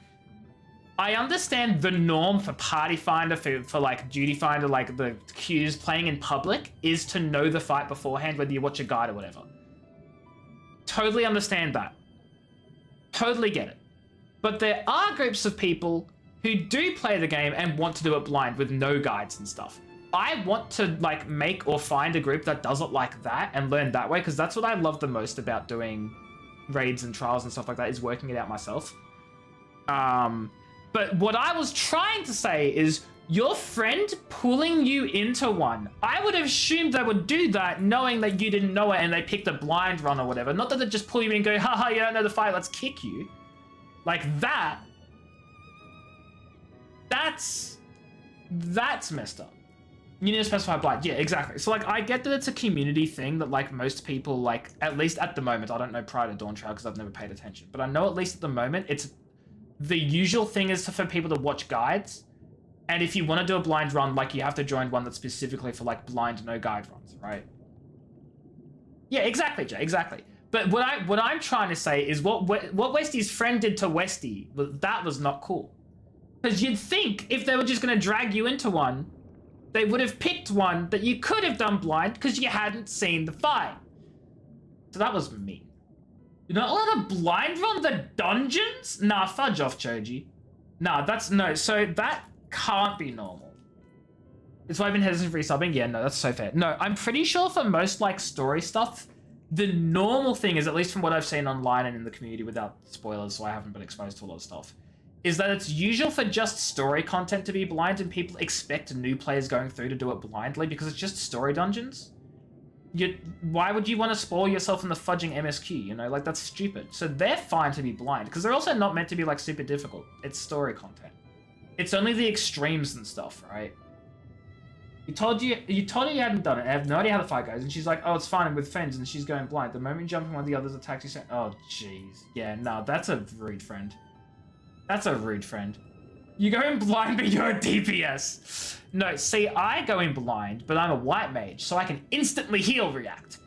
I understand the norm for Party Finder, for like Duty Finder, like the queues playing in public, is to know the fight beforehand, whether you watch a guide or whatever. Totally understand that. Totally get it. But there are groups of people who do play the game and want to do it blind with no guides and stuff. I want to, like, make or find a group that does it like that and learn that way, because that's what I love the most about doing raids and trials and stuff like that, is working it out myself. But what I was trying to say is, your friend pulling you into one, I would have assumed they would do that knowing that you didn't know it and they picked a blind run or whatever. Not that they just pull you in and go, haha, you don't know the fight, let's kick you. Like that. That's messed up. You need to specify blind. Yeah, exactly. So, like, I get that it's a community thing that, like, most people, like, at least at the moment, I don't know prior to Dawn Trail because I've never paid attention, but I know at least at the moment, it's the usual thing is for people to watch guides, and if you want to do a blind run, like, you have to join one that's specifically for, like, blind no guide runs, right? Yeah, exactly, Jay, exactly. But what I'm trying to say is what Westy's friend did to Westy, that was not cool. Because you'd think if they were just going to drag you into one, they would have picked one that you could have done blind because you hadn't seen the fight. So that was mean. You're not allowed to blind run the dungeons? Nah, fudge off, Choji. Nah, that's no. So that can't be normal. It's why I've been hesitant for resubbing. Yeah, no, that's so fair. No, I'm pretty sure for most like story stuff, the normal thing is, at least from what I've seen online and in the community without spoilers, so I haven't been exposed to a lot of stuff, is that it's usual for just story content to be blind, and people expect new players going through to do it blindly because it's just story dungeons. Why would you want to spoil yourself in the fudging MSQ, you know? Like, that's stupid. So they're fine to be blind, because they're also not meant to be, like, super difficult. It's story content. It's only the extremes and stuff, right? You told her you hadn't done it. I have no idea how the fight goes, and she's like, "Oh, it's fine. I'm with friends," and she's going blind. The moment you jump in, one of the others attacks you. Say, "Oh, jeez, yeah, no, that's a rude friend. That's a rude friend. You go in blind, but you're a DPS. No, see, I go in blind, but I'm a white mage, so I can instantly heal react."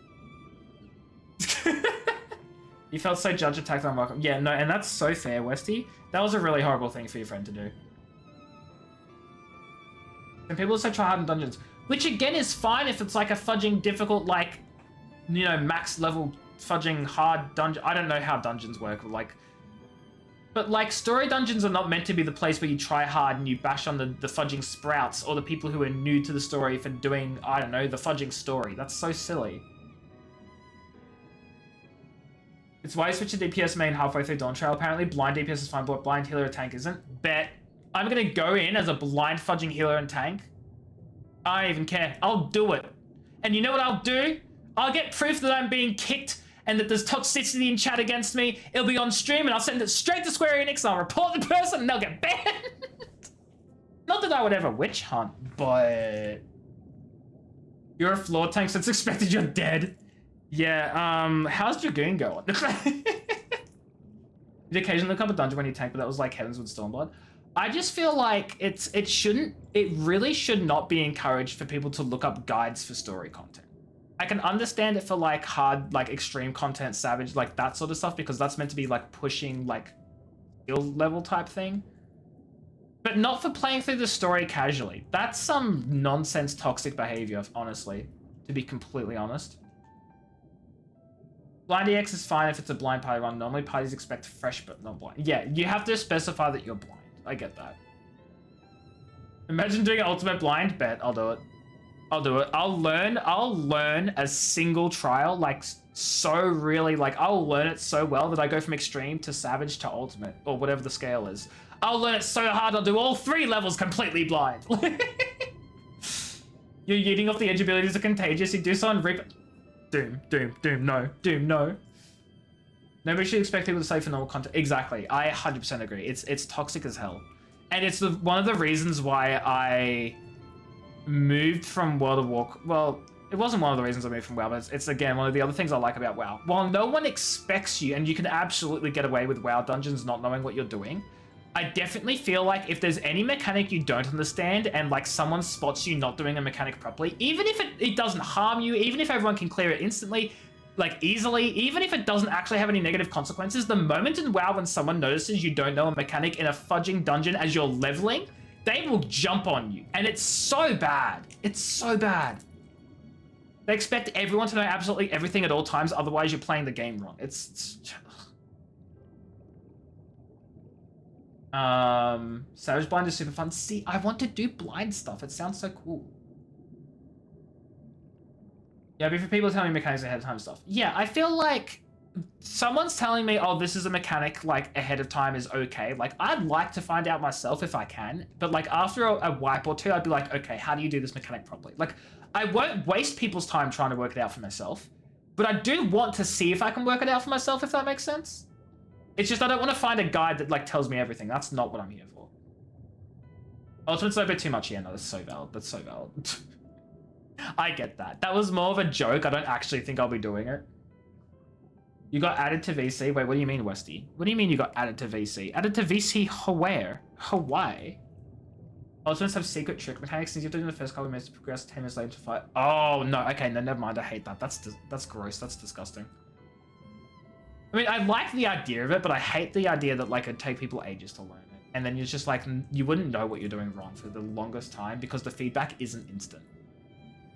You felt so judge attacked on welcome. Yeah, no, and that's so fair, Westy. That was a really horrible thing for your friend to do. And people also try hard in dungeons, which again is fine if it's like a fudging difficult, like, you know, max level fudging hard dungeon. I don't know how dungeons work, but like story dungeons are not meant to be the place where you try hard and you bash on the fudging sprouts or the people who are new to the story for doing, I don't know, the fudging story. That's so silly. It's why you switch to DPS main halfway through Dawn Trail. Apparently blind DPS is fine, but blind healer or tank isn't. Bet. I'm gonna go in as a blind fudging healer and tank. I don't even care. I'll do it. And you know what I'll do? I'll get proof that I'm being kicked and that there's toxicity in chat against me. It'll be on stream and I'll send it straight to Square Enix and I'll report the person and they'll get banned. Not that I would ever witch hunt, but... You're a floor tank, so it's expected you're dead. Yeah, how's Dragoon going? You occasionally look up a dungeon when you tank, but that was like Heavenswood Stormblood. I just feel like it really should not be encouraged for people to look up guides for story content. I can understand it for like hard, like extreme content, savage, like that sort of stuff, because that's meant to be like pushing like skill level type thing. But not for playing through the story casually. That's some nonsense toxic behavior, honestly, to be completely honest. Blind EX is fine if it's a blind party run. Normally parties expect fresh but not blind. Yeah, you have to specify that you're blind. I get that. Imagine doing an ultimate blind. Bet I'll do it. I'll do it. I'll learn a single trial, like so really, like I'll learn it so well that I go from extreme to savage to ultimate or whatever the scale is. I'll learn it so hard I'll do all 3 levels completely blind. You're yeeting off the edge abilities are contagious. You do so and rip. Doom, no. Nobody should expect people to say for normal content. Exactly. I 100% agree. It's toxic as hell. And it's one of the reasons why I moved from World of Warcraft. Well, it wasn't one of the reasons I moved from WoW, but it's again, one of the other things I like about WoW. While no one expects you, and you can absolutely get away with WoW dungeons not knowing what you're doing, I definitely feel like if there's any mechanic you don't understand and like someone spots you not doing a mechanic properly, even if it doesn't harm you, even if everyone can clear it instantly, like easily, even if it doesn't actually have any negative consequences, the moment in WoW when someone notices you don't know a mechanic in a fudging dungeon as you're leveling, they will jump on you. And it's so bad. It's so bad. They expect everyone to know absolutely everything at all times, otherwise you're playing the game wrong. Savage Blind is super fun. See, I want to do blind stuff. It sounds so cool. Yeah, but for people telling me mechanics ahead of time stuff. Yeah, I feel like someone's telling me, oh, this is a mechanic like ahead of time is okay. Like, I'd like to find out myself if I can, but like after a wipe or two, I'd be like, okay, how do you do this mechanic properly? Like, I won't waste people's time trying to work it out for myself, but I do want to see if I can work it out for myself, if that makes sense. It's just I don't want to find a guide that like tells me everything. That's not what I'm here for. Ultimate's a bit too much. Yeah, no, that's so valid. That's so valid. I get that. That was more of a joke. I don't actually think I'll be doing it. You got added to VC? Wait, what do you mean, Westy? What do you mean you got added to VC? Added to VC where? Hawaii? Ultimates have secret trick mechanics. Since you have to do the first couple of minutes to progress 10 minutes later to fight. Oh, no. Okay, no, never mind. I hate that. That's gross. That's disgusting. I mean, I like the idea of it, but I hate the idea that like it'd take people ages to learn it. And then you're just like, you wouldn't know what you're doing wrong for the longest time because the feedback isn't instant.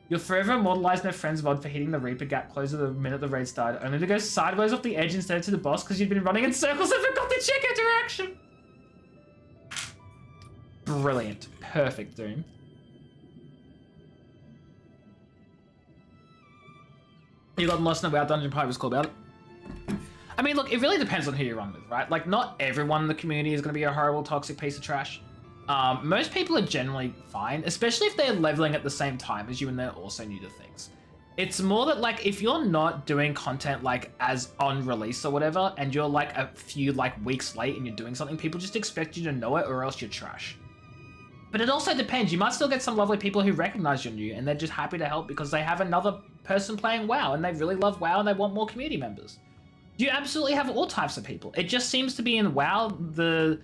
You'll forever immortalize no friends VOD for hitting the Reaper gap closer the minute the raid started, only to go sideways off the edge instead of to the boss because you'd been running in circles and forgot to check interaction. Brilliant. Perfect, Doom. You got lost in the WoW dungeon, probably was cool about it. I mean, look, it really depends on who you run with, right? Like, not everyone in the community is going to be a horrible, toxic piece of trash. Most people are generally fine, especially if they're leveling at the same time as you and they're also new to things. It's more that, like, if you're not doing content, like, as on release or whatever, and you're, like, a few, like, weeks late and you're doing something, people just expect you to know it or else you're trash. But it also depends. You might still get some lovely people who recognize you're new and they're just happy to help because they have another person playing WoW and they really love WoW and they want more community members. You absolutely have all types of people. It just seems to be in WoW, the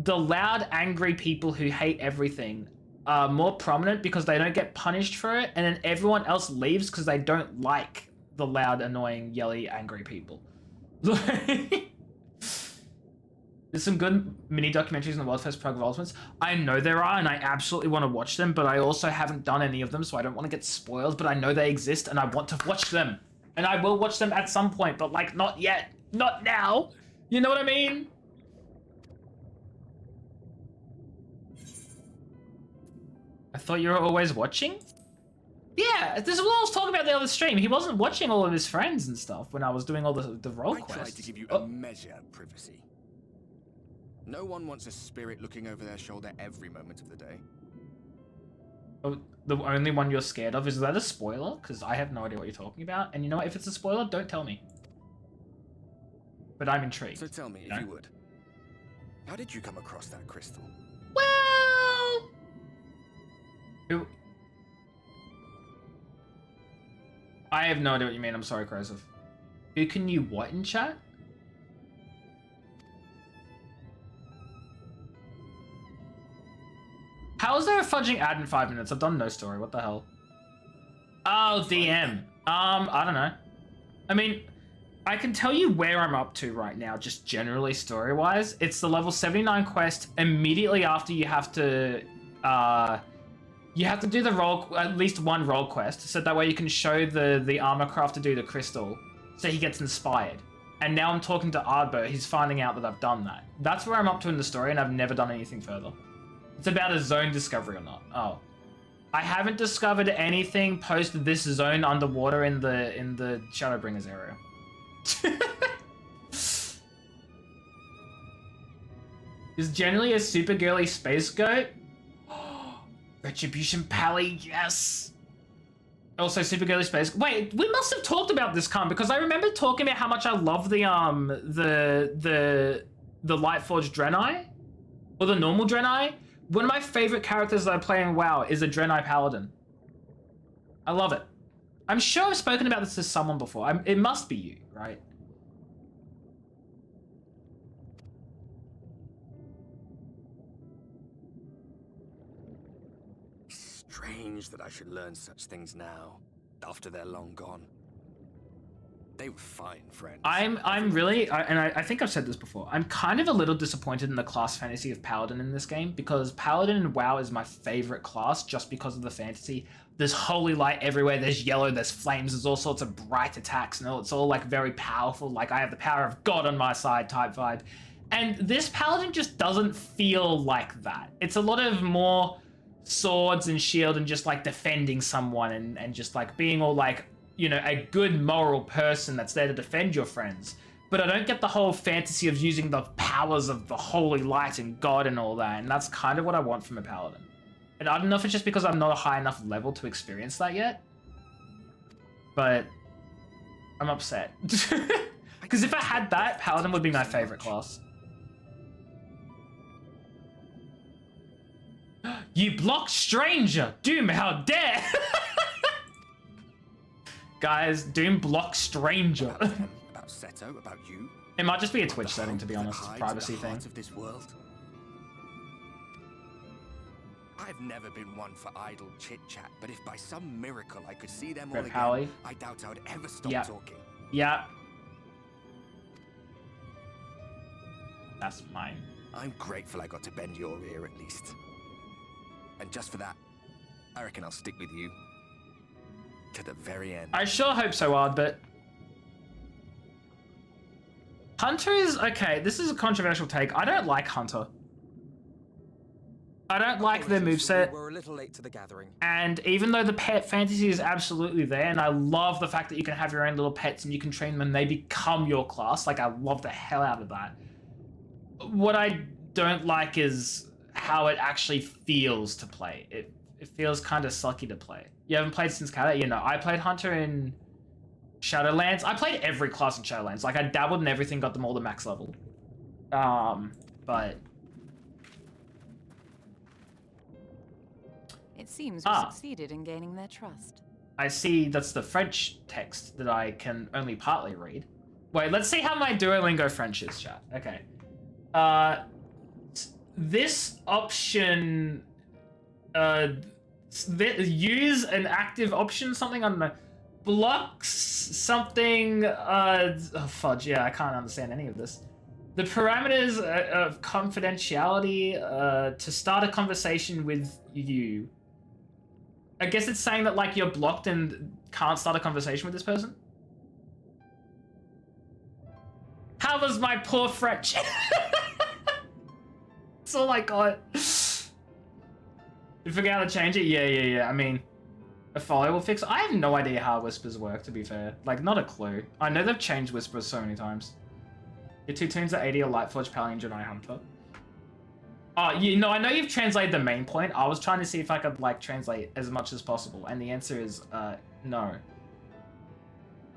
loud, angry people who hate everything are more prominent because they don't get punished for it, and then everyone else leaves because they don't like the loud, annoying, yelly, angry people. There's some good mini documentaries in the world's first pro developments. I know there are, and I absolutely want to watch them, but I also haven't done any of them, so I don't want to get spoiled, but I know they exist, and I want to watch them. And I will watch them at some point, but, like, not yet. Not now. You know what I mean? I thought you were always watching? Yeah, this is what I was talking about the other stream. He wasn't watching all of his friends and stuff when I was doing all the role quests. I tried to give you a measure of privacy. No one wants a spirit looking over their shoulder every moment of the day. Oh, the only one you're scared of? Is that a spoiler? Because I have no idea what you're talking about. And you know what? If it's a spoiler, don't tell me. But I'm intrigued. So tell me, if you would. How did you come across that crystal? Well... I have no idea what you mean. I'm sorry, Krosov. Who can you what in chat? How is there a fudging ad in 5 minutes? I've done no story. What the hell? Oh, DM. I don't know. I mean, I can tell you where I'm up to right now, just generally story-wise. It's the level 79 quest immediately after you have to do the role, at least one role quest, so that way you can show the armor craft to do the crystal, so he gets inspired. And now I'm talking to Ardbo, he's finding out that I've done that. That's where I'm up to in the story, and I've never done anything further. It's about a zone discovery or not. Oh. I haven't discovered anything post this zone underwater in the Shadowbringers area. Is generally a super girly space goat. Retribution Pally, yes. Also, super girly space. Wait, we must have talked about this, because I remember talking about how much I love the Lightforged Draenei, or the normal Draenei. One of my favorite characters that I play in WoW is a Draenei Paladin. I love it. I'm sure I've spoken about this to someone before. It must be you, right? Strange that I should learn such things now, after they're long gone. They were fine friends. I'm really, and I think I've said this before, I'm kind of a little disappointed in the class fantasy of Paladin in this game, because Paladin in WoW is my favorite class just because of the fantasy. There's holy light everywhere, there's yellow, there's flames, there's all sorts of bright attacks, and it's all like very powerful, like I have the power of God on my side type vibe. And this Paladin just doesn't feel like that. It's a lot of more swords and shield and just like defending someone and just like being all like, you know, a good moral person that's there to defend your friends. But I don't get the whole fantasy of using the powers of the holy light and God and all that, and that's kind of what I want from a Paladin. And I don't know if it's just because I'm not a high enough level to experience that yet, but I'm upset. Because if I had that, Paladin would be my favorite class. You blocked stranger! Doom, how dare! Guys, Doom blocks stranger. About Seto, about you. It might just be a Twitch setting, to be honest. Privacy thing. Of this world. I've never been one for idle chit-chat, but if by some miracle I could see them all again, I doubt I would ever stop talking. Yeah. That's mine. I'm grateful I got to bend your ear at least. And just for that, I reckon I'll stick with you. To the very end. I sure hope so, Ard, but... Hunter is... Okay, this is a controversial take. I don't like Hunter. I don't like their Apologies, we moveset. were a little late to the gathering. And even though the pet fantasy is absolutely there, and I love the fact that you can have your own little pets and you can train them and they become your class, like I love the hell out of that. What I don't like is how it actually feels to play. It feels kind of sucky to play. You haven't played since Kata? You know, I played Hunter in Shadowlands. I played every class in Shadowlands. Like I dabbled in everything, got them all to max level. But It seems we succeeded in gaining their trust. I see that's the French text that I can only partly read. Wait, let's see how my Duolingo French is, chat. Okay. This option, use an active option, something, I don't know, blocks something, oh fudge, yeah, I can't understand any of this. The parameters of confidentiality, to start a conversation with you. I guess it's saying that, like, you're blocked and can't start a conversation with this person? How was my poor French? That's all I got. You forget how to change it? Yeah. I mean, a follow will fix. I have no idea how whispers work, to be fair. Like, not a clue. I know they've changed whispers so many times. Your two tunes are 80 are Lightforge, Paladin, Jedi Hunter. Oh, you know, I know you've translated the main point. I was trying to see if I could, like, translate as much as possible, and the answer is, no.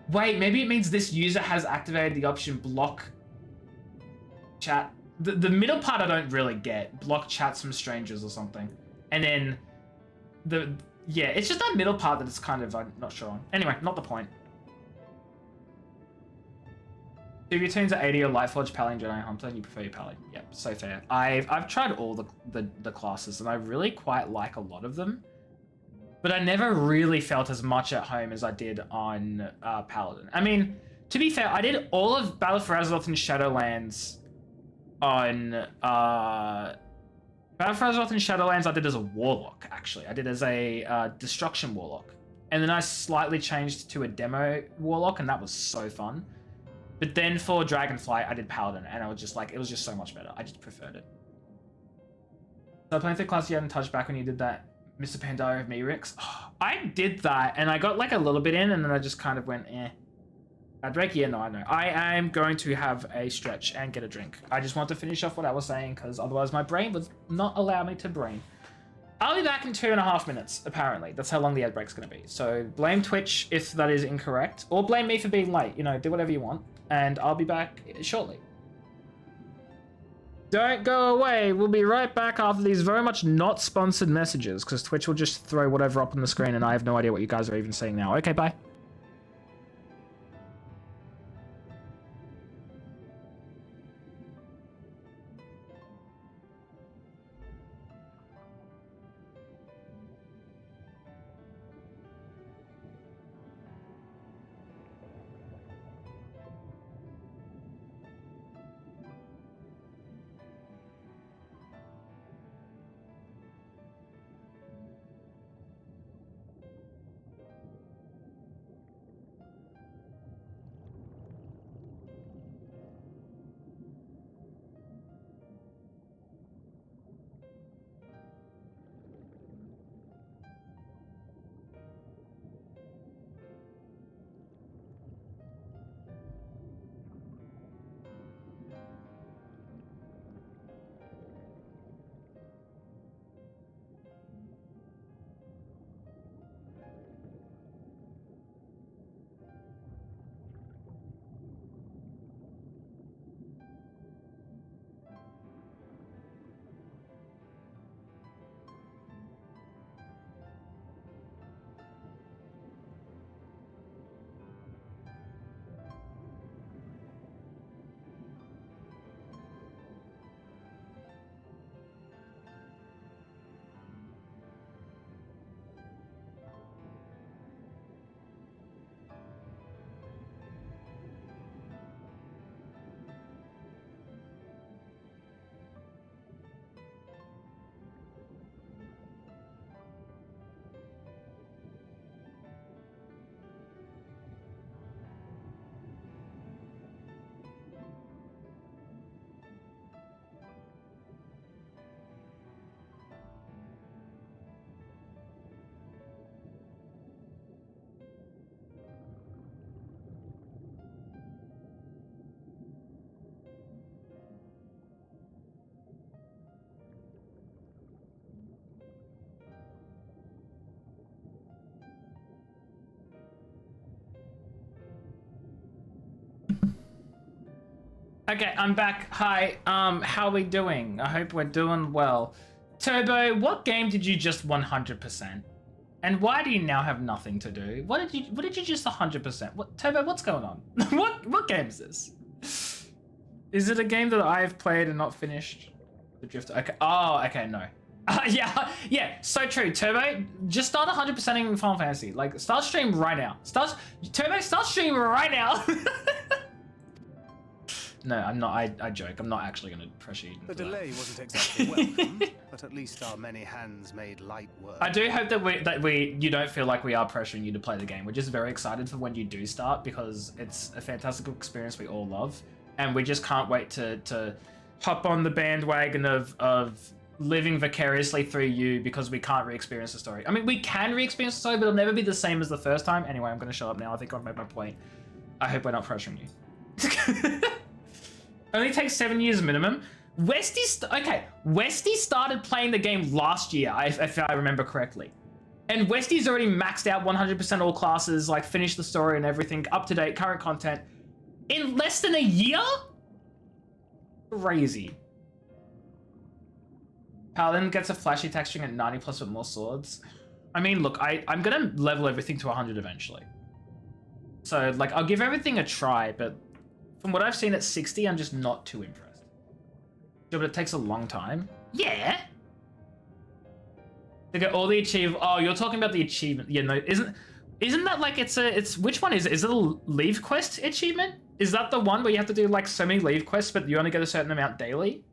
Wait, maybe it means this user has activated the option block chat. The middle part I don't really get. Block chats from strangers or something. And then yeah, it's just that middle part that it's kind of, I'm not sure on. Anyway, not the point. If your tunes are 80 or Lightforge, Paladin, Jedi Hunter, and you prefer your Paladin. Yep, so fair. I've tried all the classes, and I really quite like a lot of them. But I never really felt as much at home as I did on Paladin. I mean, to be fair, I did all of Battle for Azeroth and Shadowlands on Battle for Azeroth and Shadowlands. I did as a Warlock, actually. I did as a Destruction Warlock. And then I slightly changed to a Demo Warlock, and that was so fun. But then for Dragonflight, I did Paladin, and I was just like, it was just so much better. I just preferred it. So playing through class you hadn't touched back when you did that Mr. Pandora of me, Rix. Oh, I did that, and I got like a little bit in, and then I just kind of went, eh. Bad break? Yeah, no, I know. I am going to have a stretch and get a drink. I just want to finish off what I was saying, because otherwise my brain would not allow me to brain. I'll be back in 2.5 minutes, apparently. That's how long the ad break's going to be. So blame Twitch if that is incorrect, or blame me for being late. You know, do whatever you want, and I'll be back shortly. Don't go away. We'll be right back after these very much not sponsored messages, because Twitch will just throw whatever up on the screen, and I have no idea what you guys are even saying now. Okay, bye. Okay, I'm back. Hi. How we doing? I hope we're doing well. Turbo, what game did you just 100%? And why do you now have nothing to do? What did you just 100%? What, Turbo, what's going on? what game is this? Is it a game that I've played and not finished? The Drifter. Okay. Oh, okay, no. Yeah, so true. Turbo, just start 100%ing in Final Fantasy. Like, start stream right now. Turbo, start stream right now. No, I'm not. I joke. I'm not actually going to pressure you. The delay wasn't exactly welcome, but at least our many hands made light work. I do hope that you don't feel like we are pressuring you to play the game. We're just very excited for when you do start because it's a fantastic experience we all love, and we just can't wait to hop on the bandwagon of living vicariously through you because we can't re-experience the story. I mean, we can re-experience the story, but it'll never be the same as the first time. Anyway, I'm going to shut up now. I think I've made my point. I hope we're not pressuring you. Only takes 7 years minimum. Westy started playing the game last year, if I remember correctly. And Westy's already maxed out 100% all classes, like finished the story and everything, up to date, current content, in less than a year? Crazy. Paladin gets a flashy texturing at 90 plus with more swords. I mean, look, I'm gonna level everything to 100 eventually. So, like, I'll give everything a try, but from what I've seen at 60, I'm just not too impressed. Sure, but it takes a long time. Yeah. To get all the achieve. Oh, you're talking about the achievement. Yeah, no, isn't that like it's which one is it? Is it a leave quest achievement? Is that the one where you have to do like so many leave quests, but you only get a certain amount daily?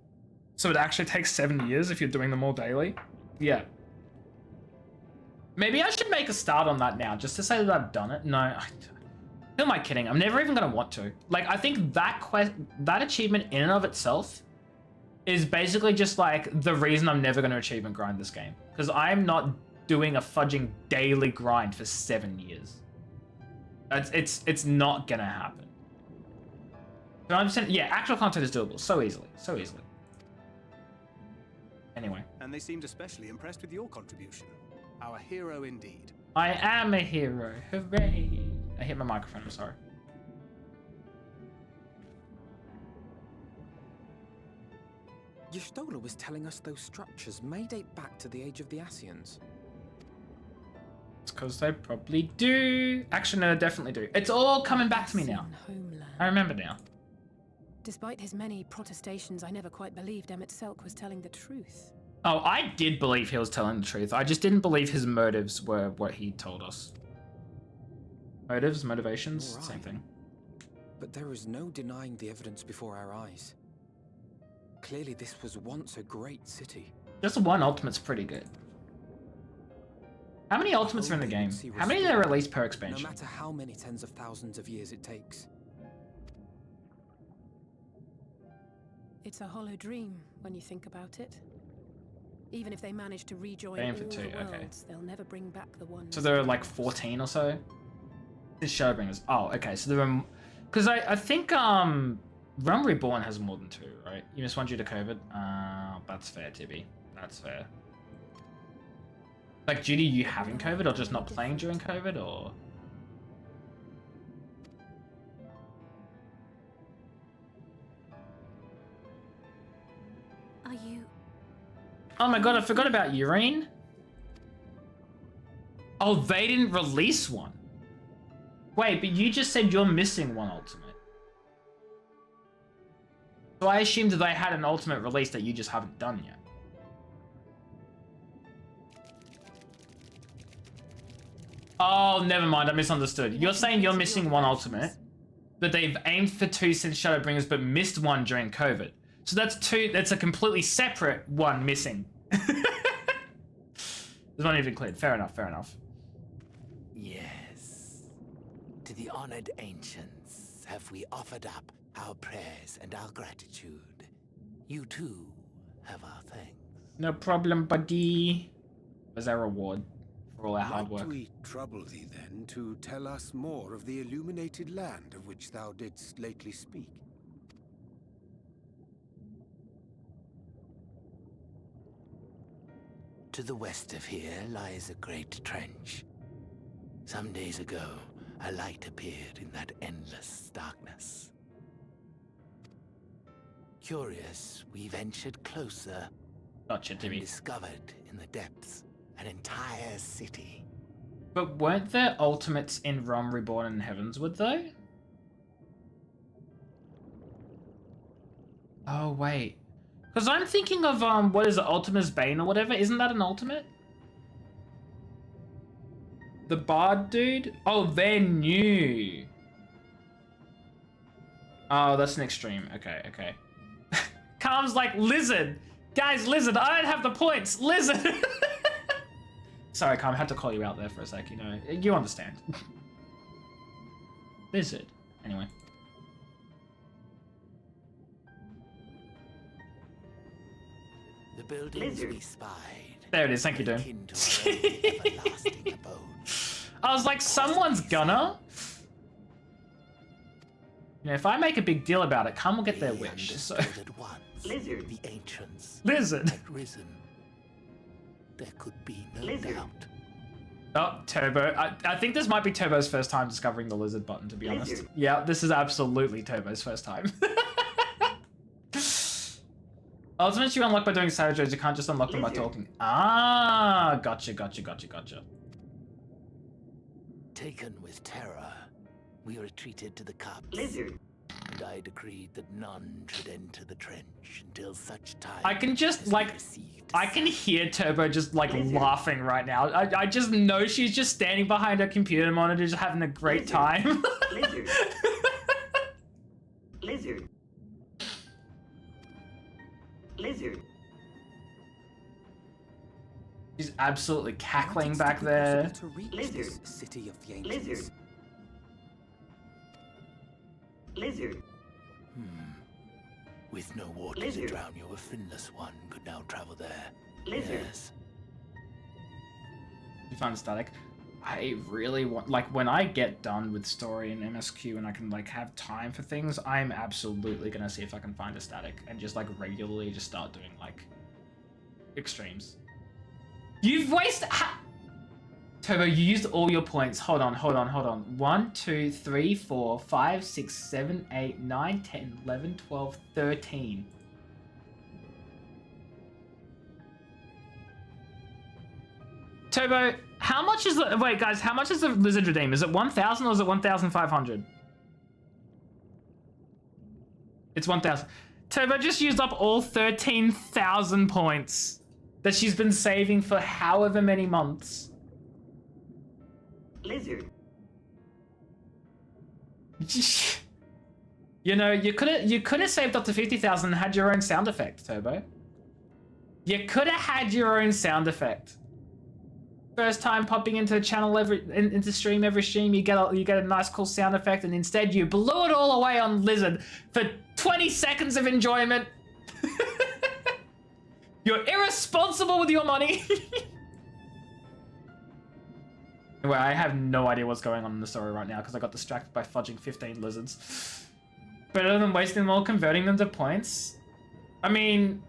So it actually takes 7 years if you're doing them all daily? Yeah. Maybe I should make a start on that now, just to say that I've done it. No, who am I kidding? I'm never even gonna want to. Like, I think that achievement in and of itself is basically just like the reason I'm never gonna achievement grind this game. Because I'm not doing a fudging daily grind for 7 years. It's not gonna happen. So I'm just, yeah, actual content is doable so easily, so easily. Anyway. And they seemed especially impressed with your contribution. Our hero indeed. I am a hero, hooray! I hit my microphone, I'm sorry. Y'shtola was telling us those structures may date back to the age of the Ascians. It's because they probably do. Actually, no, they definitely do. It's all coming back to me now. Homeland. I remember now. Despite his many protestations, I never quite believed Emmett Selk was telling the truth. Oh, I did believe he was telling the truth. I just didn't believe his motives were what he told us. Motives, motivations, Right. same thing. But there is no denying the evidence before our eyes. Clearly this was once a great city. Just one ultimate's pretty good. How many ultimates are in the game? How many are released per No expansion? matter how many tens of thousands of years it takes. It's a hollow dream when you think about it. Even if they manage to rejoin Aim all for the two, okay. worlds, they'll never bring back the one. So there are like 14 or so? This Shadowbringers. Oh, okay. So there are... Because I think Realm Reborn has more than 2, right? You missed one due to COVID? That's fair, Tibby. That's fair. Like, due to you having COVID or just not playing during COVID, or... Are you... Oh my god, I forgot about Urine. Oh, they didn't release one. Wait, but you just said you're missing one ultimate. So I assumed that they had an ultimate release that you just haven't done yet. Oh, never mind, I misunderstood. You're saying you're missing one ultimate, but they've aimed for 2 since Shadowbringers, but missed one during COVID. So that's 2, that's a completely separate one missing. There's not even cleared. Fair enough, fair enough. Yes. To the honored ancients have we offered up our prayers and our gratitude. You too have our thanks. No problem, buddy. Where's our reward for all our hard Might work? we trouble thee then to tell us more of the illuminated land of which thou didst lately speak? To the west of here lies a great trench. Some days ago, a light appeared in that endless darkness. curious, we ventured closer Gotcha, and Timmy. discovered in the depths an entire city. But weren't there ultimates in Realm Reborn and Heavensward, though? Oh, wait. Because I'm thinking of, what is it, Ultima's Bane or whatever? Isn't that an ultimate? The Bard dude? Oh, they're new. Oh, that's an extreme. Okay, okay. Calm's like, Lizard! Guys, Lizard, I don't have the points! Lizard! Sorry, Calm, I had to call you out there for a sec, you know. You understand. Lizard. Anyway. The buildings we spied. There it is, thank you, Doom. akin to our own everlasting abode. I was like, someone's gonna. You know, if I make a big deal about it, Calm will get their We wish. So. understood at once the ancients Lizard. had risen. There could be no doubt. Oh, Turbo. I think this might be Turbo's first time discovering the lizard button, to be honest. Yeah, this is absolutely Turbo's first time. Ultimates you unlock by doing savage raids, you can't just unlock them by talking. Ah, gotcha, gotcha, gotcha, gotcha. Taken with terror, we retreated to the cups. And I decreed that none should enter the trench until such time. I can just, as we like, received I can hear Turbo just, like, laughing right now. I just know she's just standing behind her computer monitor, just having a great time. Lizard. She's absolutely cackling back there. To reach this city of the ancients. With no water to drown you, a finless one could now travel there. Yes. You find static. I really want, like, when I get done with story and MSQ and I can, like, have time for things, I'm absolutely gonna see if I can find a static and just, like, regularly just start doing, like, extremes. You've wasted... Turbo, you used all your points. Hold on. 1, 2, 3, 4, 5, 6, 7, 8, 9, 10, 11, 12, 13. Turbo, how much is the... Wait, guys, how much is the Lizard Redeem? Is it 1,000 or is it 1,500? It's 1,000. Turbo just used up all 13,000 points that she's been saving for however many months. You know, you could have saved up to 50,000 and had your own sound effect, Turbo. You could have had your own sound effect. First time popping into a channel into stream every stream, you get a nice cool sound effect, and instead you blew it all away on Lizard for 20 seconds of enjoyment. You're irresponsible with your money. Anyway, I have no idea what's going on in the story right now because I got distracted by fudging 15 lizards. Better than wasting them all, converting them to points. I mean,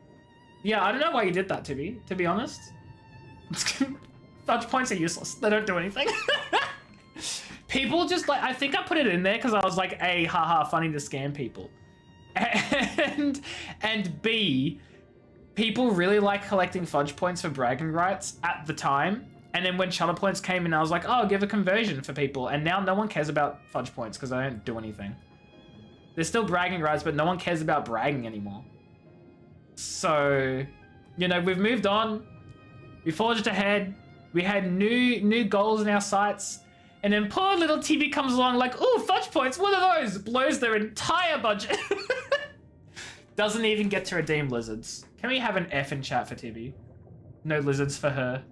yeah, I don't know why you did that, to be honest. Fudge points are useless. They don't do anything. People just, like, I think I put it in there because I was like, A, haha, funny to scam people. And B, people really like collecting fudge points for bragging rights at the time. And then when Shutter Points came in, I was like, oh, give a conversion for people. And now no one cares about fudge points because I don't do anything. There's still bragging rights, but no one cares about bragging anymore. So, you know, we've moved on. We forged ahead. We had new goals in our sights. And then poor little TV comes along like, ooh, fudge points, what are those? Blows their entire budget. Doesn't even get to redeem lizards. Can we have an F in chat for Tibby? No lizards for her.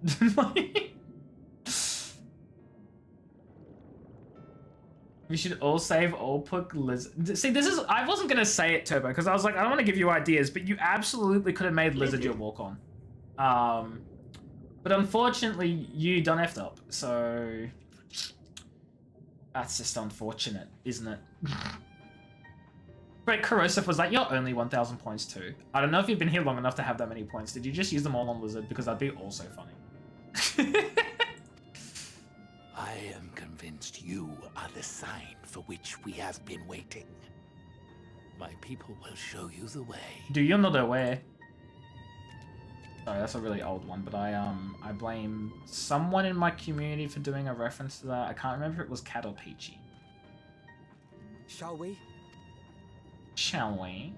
We should all save all put lizard. See, this is... I wasn't going to say it, Turbo, because I was like, I don't want to give you ideas, but you absolutely could have made lizard your walk-on. But unfortunately, you done effed up, so... That's just unfortunate, isn't it? But Corrosive was like, you're only 1,000 points too. I don't know if you've been here long enough to have that many points. Did you just use them all on Lizard? Because that'd be also funny. I am convinced you are the sign for which we have been waiting. My people will show you the way. Do you know the way? Sorry, that's a really old one, but I blame someone in my community for doing a reference to that. I can't remember if it was Cat or Peachy. Shall we? Shall we?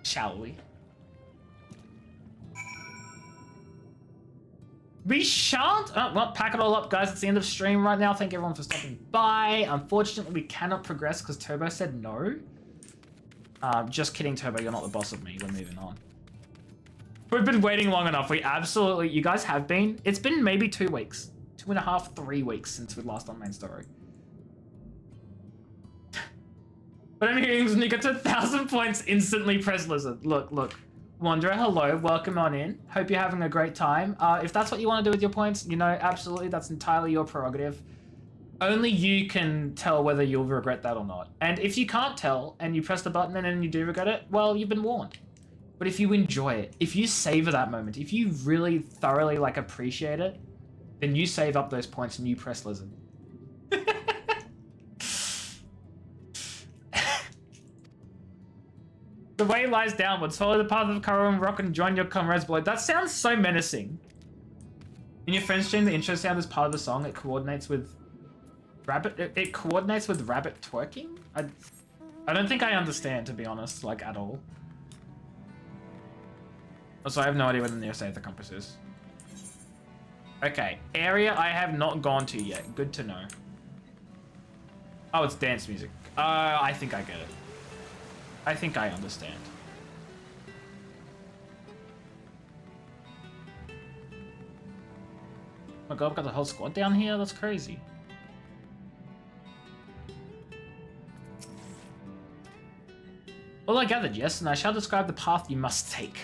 Shall we? We shan't! Oh, well, pack it all up, guys. It's the end of stream right now. Thank everyone for stopping by. Unfortunately, we cannot progress because Turbo said no. Just kidding, Turbo. You're not the boss of me. We're moving on. We've been waiting long enough. We absolutely... You guys have been. It's been maybe 2 weeks. 2.5, 3 weeks since we last on main story. But I'm hearing when you get to 1,000 points, instantly press lizard. Look. Wanderer, hello, welcome on in. Hope you're having a great time. If that's what you want to do with your points, you know, absolutely, that's entirely your prerogative. Only you can tell whether you'll regret that or not. And if you can't tell, and you press the button and then you do regret it, well, you've been warned. But if you enjoy it, if you savor that moment, if you really thoroughly, like, appreciate it, then you save up those points and you press lizard. The way lies downwards. Follow the path of Karo and Rock and join your comrades below. That sounds so menacing. In your friend's stream, the intro sound is part of the song. It coordinates with rabbit. It coordinates with rabbit twerking. I don't think I understand, to be honest, like at all. Also, I have no idea where the nearest Aether Compass is. Okay, area I have not gone to yet. Good to know. Oh, it's dance music. I think I get it. I think I understand. Oh my god, I've got the whole squad down here? That's crazy. All I gathered, yes, and I shall describe the path you must take.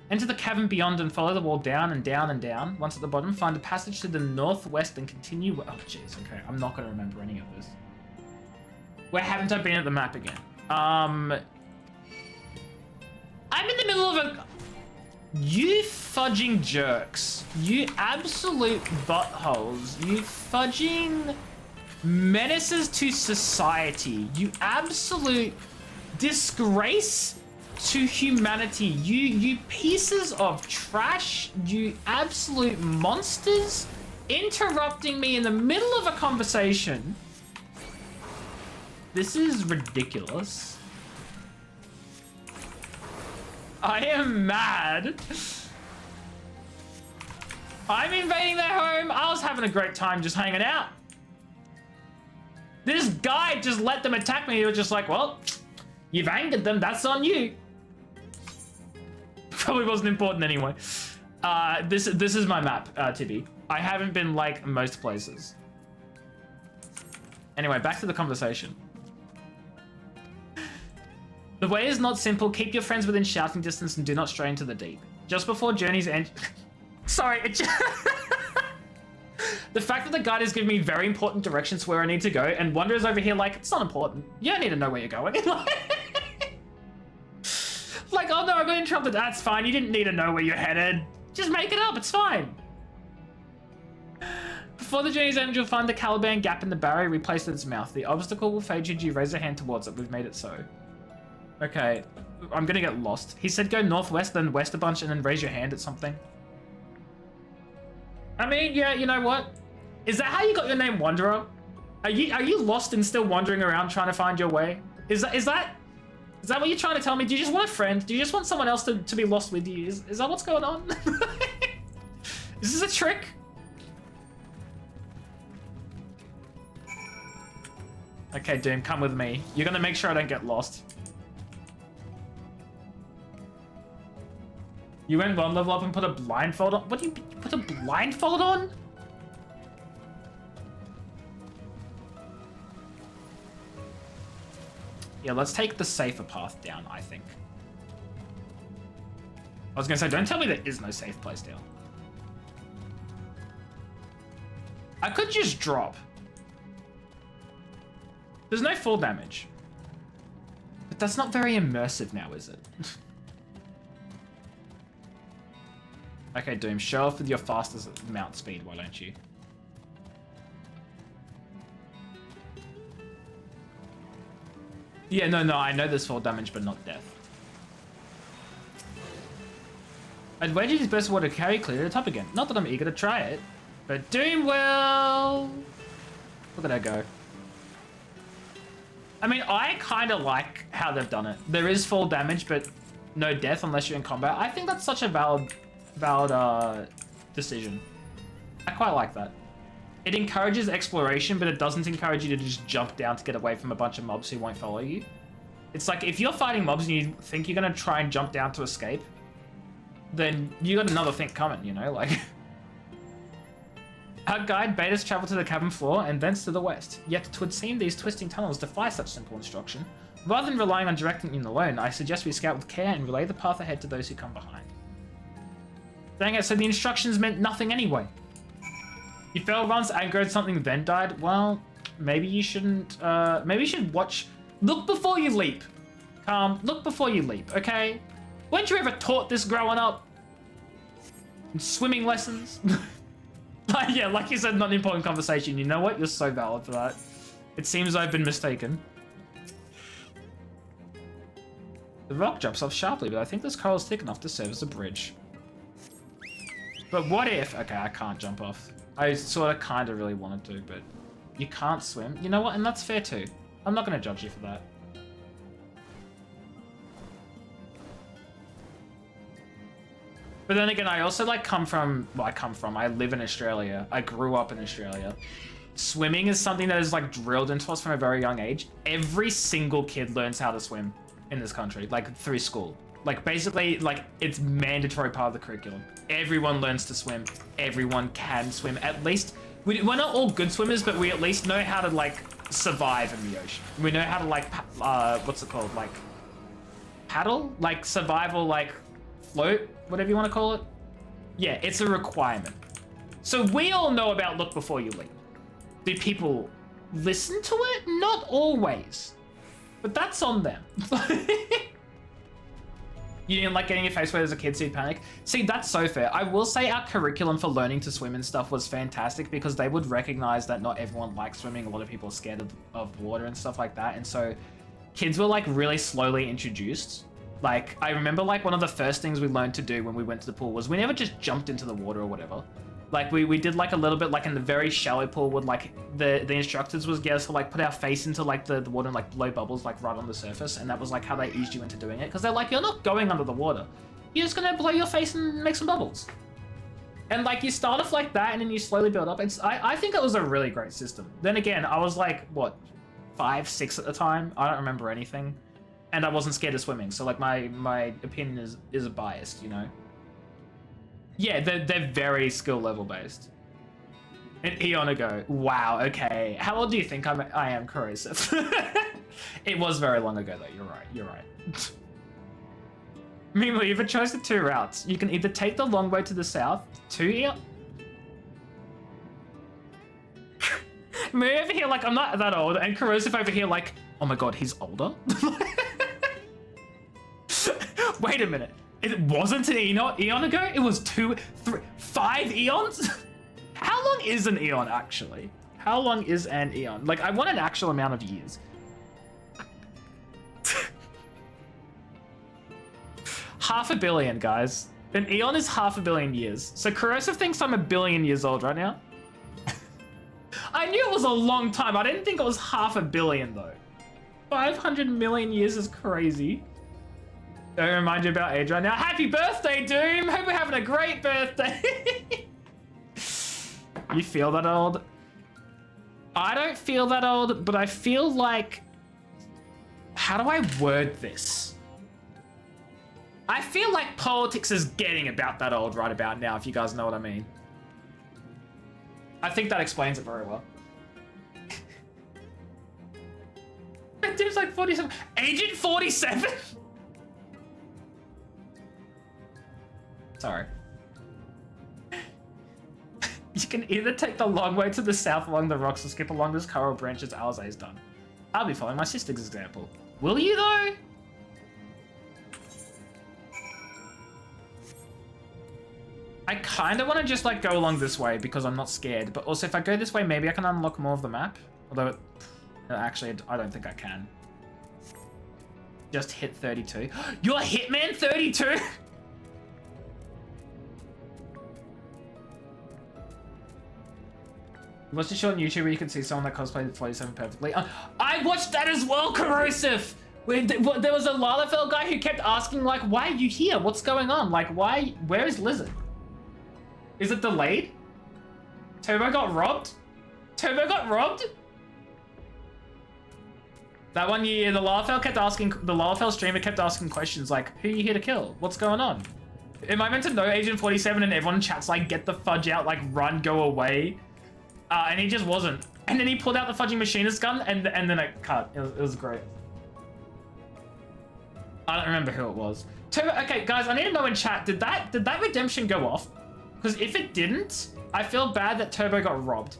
Enter the cavern beyond and follow the wall down and down and down. Once at the bottom, find a passage to the northwest and continue... Oh, jeez, okay. I'm not going to remember any of this. Where haven't I been at the map again? I'm in the middle of a... You fudging jerks. You absolute buttholes. You fudging menaces to society. You absolute disgrace to humanity. You pieces of trash. You absolute monsters. Interrupting me in the middle of a conversation. This is ridiculous. I am mad. I'm invading their home. I was having a great time just hanging out. This guy just let them attack me. He was just like, well, you've angered them. That's on you. Probably wasn't important anyway. This is my map, Tibby. I haven't been like most places. Anyway, back to the conversation. The way is not simple. Keep your friends within shouting distance and do not stray into the deep. Just before journey's end... Sorry, the fact that the guide is giving me very important directions where I need to go, and Wanderer's over here like, it's not important. You don't need to know where you're going. Like, oh no, I got interrupted. That's fine. You didn't need to know where you're headed. Just make it up. It's fine. Before the journey's end, you'll find the Caliban gap in the barrier replaced at its mouth. The obstacle will fade should you raise a hand towards it. We've made it so. Okay, I'm gonna get lost. He said go northwest, then west a bunch, and then raise your hand at something. I mean, yeah, you know what? Is that how you got your name, Wanderer? Are you lost and still wandering around trying to find your way? Is that what you're trying to tell me? Do you just want a friend? Do you just want someone else to be lost with you? Is that what's going on? Is this a trick? Okay, Doom, come with me. You're gonna make sure I don't get lost. You went one level up and put a blindfold on? What do you put a blindfold on? Yeah, let's take the safer path down, I think. I was gonna say, don't tell me there is no safe place down. I could just drop. There's no fall damage. But that's not very immersive now, is it? Okay, Doom, show off with your fastest mount speed, why don't you? Yeah, no, I know there's fall damage, but not death. I'd wager his best water carry clear to the top again. Not that I'm eager to try it, but doing well. Look at her go. I mean, I kind of like how they've done it. There is fall damage, but no death unless you're in combat. I think that's such a valid decision. I quite like that. It encourages exploration, but it doesn't encourage you to just jump down to get away from a bunch of mobs who won't follow you. It's like, if you're fighting mobs and you think you're going to try and jump down to escape, then you got another thing coming, you know? Like, our guide bade us travel to the cabin floor and thence to the west. Yet 'twould seem these twisting tunnels defy such simple instruction. Rather than relying on directing you alone, I suggest we scout with care and relay the path ahead to those who come behind. Dang it, so the instructions meant nothing anyway. You fell once, aggroed something, then died? Well, maybe you shouldn't, maybe you should watch. Look before you leap. Calm, look before you leap, okay? Weren't you ever taught this growing up? In swimming lessons? Yeah, like you said, not an important conversation. You know what? You're so valid for that. It seems I've been mistaken. The rock jumps off sharply, but I think this coral is thick enough to serve as a bridge. But what if... Okay, I can't jump off. I sort of kind of really wanted to, but you can't swim. You know what? And that's fair too. I'm not going to judge you for that. But then again, I also like I live in Australia. I grew up in Australia. Swimming is something that is like drilled into us from a very young age. Every single kid learns how to swim in this country, like through school. Like basically, like it's mandatory part of the curriculum. Everyone learns to swim. Everyone can swim. At least, we're not all good swimmers, but we at least know how to like survive in the ocean. We know how to like, what's it called? Like paddle? Like survival, like float? Whatever you want to call it. Yeah, it's a requirement. So we all know about look before you leap. Do people listen to it? Not always. But that's on them. You didn't like getting your face wet as a kid, so you panic? See, that's so fair. I will say our curriculum for learning to swim and stuff was fantastic because they would recognize that not everyone likes swimming. A lot of people are scared of water and stuff like that. And so kids were like really slowly introduced. Like, I remember like one of the first things we learned to do when we went to the pool was we never just jumped into the water or whatever. Like we did like a little bit like in the very shallow pool would like the instructors was get us to like put our face into like the water and like blow bubbles like right on the surface, and that was like how they eased you into doing it because they're like, you're not going under the water, you're just gonna blow your face and make some bubbles. And like you start off like that and then you slowly build up. I think it was a really great system. Then again, I was like what 5, 6 at the time. I don't remember anything. And I wasn't scared of swimming, so like my opinion is biased, you know? Yeah, they're very skill level based. An eon ago. Wow, okay. How old do you think I am, corrosive? It was very long ago though, you're right. Meanwhile, you've chosen 2 routes. You can either take the long way to the south, 2 eon... Me over here like I'm not that old, and corrosive over here like, oh my god, he's older? Wait a minute. It wasn't an eon ago? It was 2, 3, 5 eons? How long is an eon, actually? How long is an eon? Like, I want an actual amount of years. Half a billion, guys. An eon is half a billion years. So corrosive thinks I'm 1 billion years old right now. I knew it was a long time. I didn't think it was half a billion, though. 500 million years is crazy. Don't remind you about age right now. Happy birthday, Doom! Hope we're having a great birthday! You feel that old? I don't feel that old, but I feel like... How do I word this? I feel like politics is getting about that old right about now, if you guys know what I mean. I think that explains it very well. Doom's like 47. Agent 47? Sorry. You can either take the long way to the south along the rocks or skip along this coral branch as Alzay's done. I'll be following my sister's example. Will you though? I kind of want to just like go along this way because I'm not scared, but also if I go this way, maybe I can unlock more of the map. Although, actually, I don't think I can. Just hit 32. You're Hitman 32? Watched a show on YouTube where you can see someone that cosplayed 47 perfectly. I watched that as well, Corrosive! There was a Lalafell guy who kept asking, like, why are you here? What's going on? Like, why? Where is Lizard? Is it delayed? Turbo got robbed? Turbo got robbed? That one year, the Lalafell streamer kept asking questions like, who are you here to kill? What's going on? Am I meant to know Agent 47? And everyone chats like, get the fudge out, like, run, go away. And he just wasn't. And then he pulled out the fudging machinist gun, and then it cut. It was great. I don't remember who it was. Turbo, okay, guys, I need to know in chat, did that redemption go off? Because if it didn't, I feel bad that Turbo got robbed.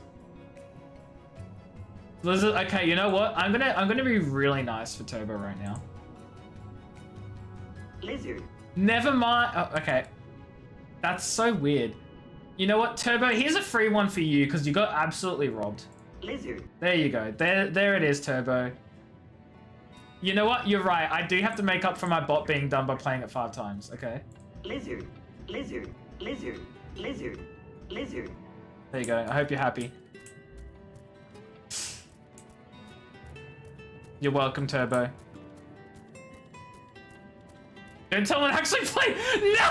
Lizard, okay, you know what? I'm gonna be really nice for Turbo right now. Lizard. Never mind. Oh, okay. That's so weird. You know what, Turbo? Here's a free one for you because you got absolutely robbed. Lizard. There you go. There it is, Turbo. You know what? You're right. I do have to make up for my bot being done by playing it 5 times. Okay. Lizard. Lizard. Lizard. Lizard. Lizard. There you go. I hope you're happy. You're welcome, Turbo. Don't tell me to actually play. No!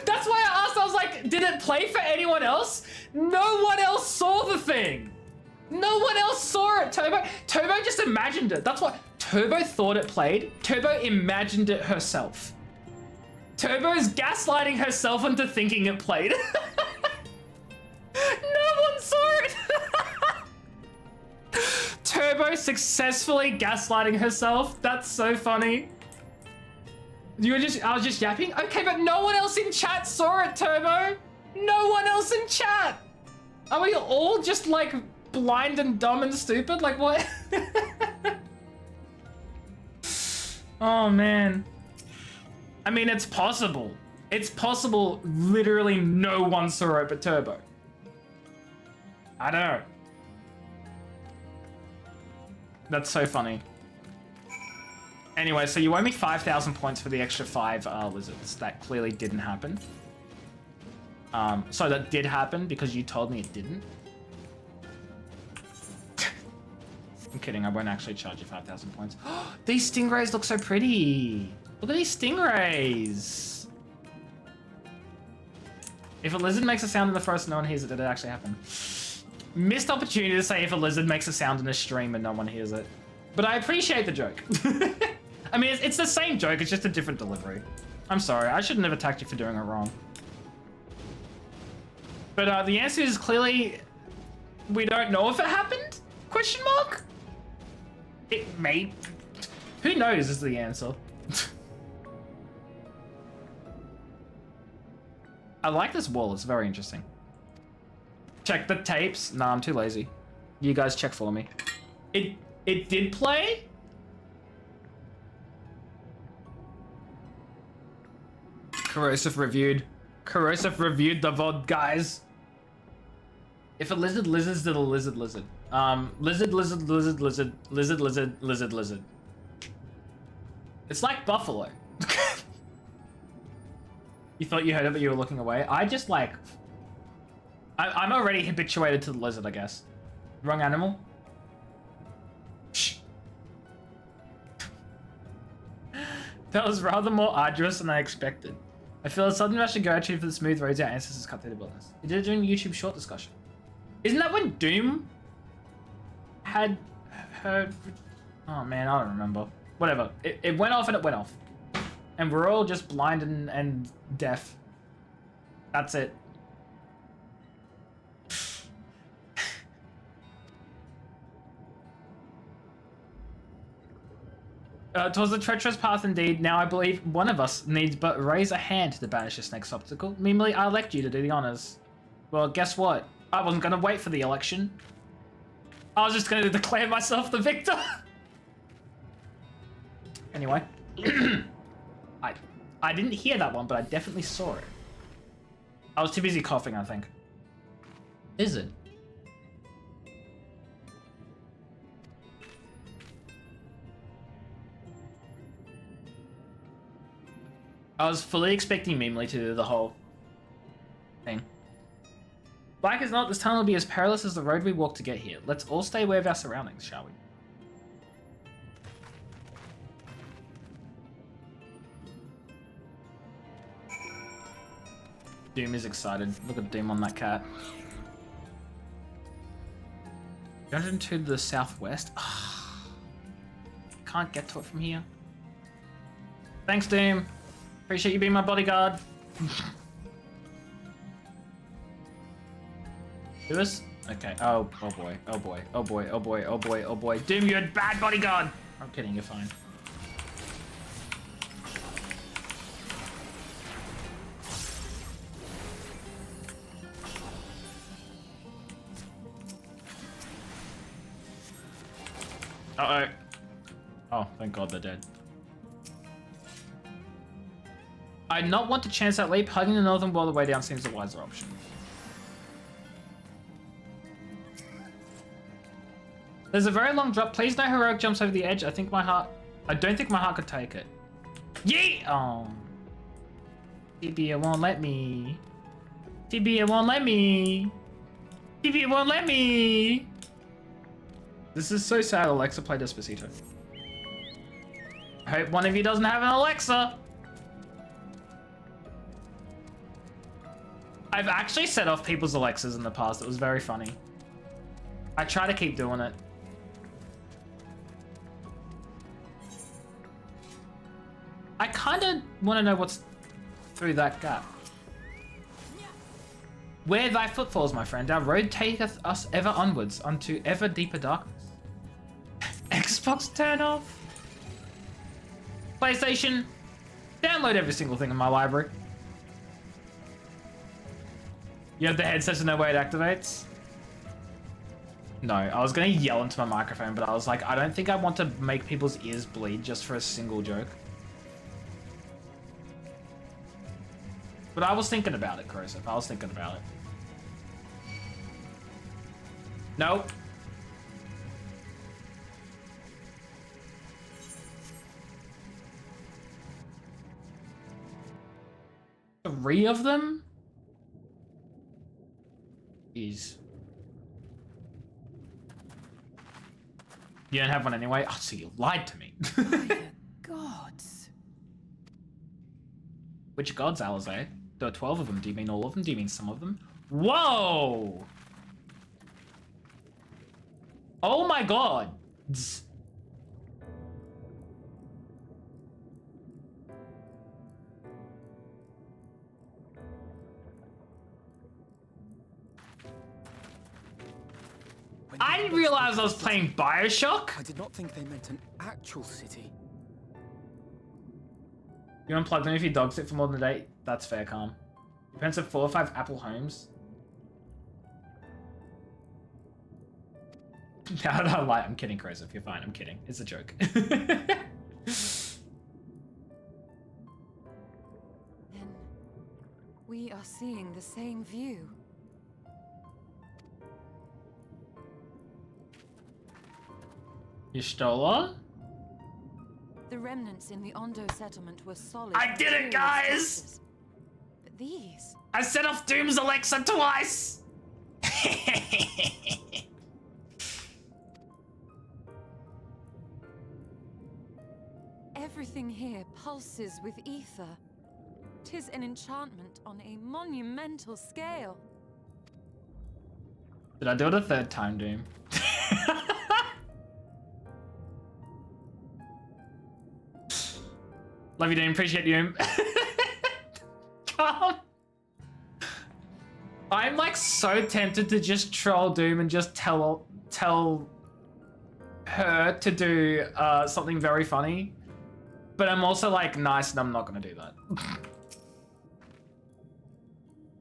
That's why I asked. I was like, did it play for anyone else? No one else saw the thing. No one else saw it, Turbo. Turbo just imagined it. That's what Turbo thought it played. Turbo imagined it herself. Turbo's gaslighting herself into thinking it played. No one saw it. Turbo successfully gaslighting herself. That's so funny. I was just yapping? Okay, but no one else in chat saw it, Turbo. No one else in chat. Are we all just like blind and dumb and stupid? Like what? Oh man. I mean, it's possible. It's possible literally no one saw it but Turbo. I don't know. That's so funny. Anyway, so you owe me 5,000 points for the extra 5 lizards. That clearly didn't happen. So that did happen because you told me it didn't. I'm kidding, I won't actually charge you 5,000 points. These stingrays look so pretty. Look at these stingrays. If a lizard makes a sound in the forest, no one hears it. Did it actually happen? Missed opportunity to say if a lizard makes a sound in a stream and no one hears it. But I appreciate the joke. I mean, it's the same joke, it's just a different delivery. I'm sorry, I shouldn't have attacked you for doing it wrong. But the answer is clearly, we don't know if it happened? Question mark? It may. Who knows is the answer. I like this wall, it's very interesting. Check the tapes. Nah, I'm too lazy. You guys check for me. It did play? Corrosive reviewed the VOD, guys. If a lizard lizards, then a lizard. Lizard. It's like buffalo. You thought you heard it, but you were looking away. I just like... I'm already habituated to the lizard, I guess. Wrong animal? Shh. That was rather more arduous than I expected. I feel a sudden rush of gratitude for the smooth roads our ancestors cut through the wilderness. You did it during YouTube short discussion. Isn't that when Doom had heard... Oh man, I don't remember. Whatever. It went off and it went off. And we're all just blind and deaf. That's it. Twas the treacherous path indeed. Now I believe one of us needs but raise a hand to banish this next obstacle. Meanwhile, I elect you to do the honors. Well, guess what? I wasn't going to wait for the election. I was just going to declare myself the victor. Anyway. I didn't hear that one, but I definitely saw it. I was too busy coughing, I think. Is it? I was fully expecting Mimely to do the whole thing. Like as not, this tunnel will be as perilous as the road we walked to get here. Let's all stay aware of our surroundings, shall we? Doom is excited. Look at Doom on that cat. 302 to the southwest. Can't get to it from here. Thanks, Doom. Appreciate you being my bodyguard. Do this? Okay. Oh boy. Oh boy. Oh boy. Oh boy. Oh boy. Oh boy. Doom, you're a bad bodyguard. I'm kidding. You're fine. Uh-oh. Oh, thank God they're dead. I'd not want to chance that leap. Hugging the northern wall the way down seems the wiser option. There's a very long drop. Please no heroic jumps over the edge. I don't think my heart could take it. Yee! Oh. TB, won't let me. TB, won't let me. TB, won't let me. This is so sad. Alexa, play Despacito. I hope one of you doesn't have an Alexa. I've actually set off people's Alexas in the past. It was very funny. I try to keep doing it. I kind of want to know what's through that gap. Where thy footfalls, my friend, our road taketh us ever onwards unto ever deeper darkness. Xbox turn off. PlayStation, download every single thing in my library. You have the headset to know where it activates? No, I was going to yell into my microphone, but I was like, I don't think I want to make people's ears bleed just for a single joke. But I was thinking about it, Corrosive. I was thinking about it. Nope. Three of them? Jeez. You don't have one anyway? Oh, so you lied to me. By the gods. Which gods, Alize? There are 12 of them. Do you mean all of them? Do you mean some of them? Whoa! Oh my god! I didn't realize I was playing Bioshock. I did not think they meant an actual city. You unplugged them if your dog sit for more than a day? That's fair, Calm. Your parents have 4 or 5 Apple homes? No, I'm kidding, Corrosive. You're fine. I'm kidding. It's a joke. Then we are seeing the same view. You stole her? The remnants in the Ondo settlement were solid. I did it, guys! Structures. But these... I set off Doom's Alexa twice! Everything here pulses with ether. 'Tis an enchantment on a monumental scale. Did I do it a third time, Doom? Love you, Doom. Appreciate you. Come. I'm like so tempted to just troll Doom and just tell her to do something very funny. But I'm also like nice and I'm not gonna do that.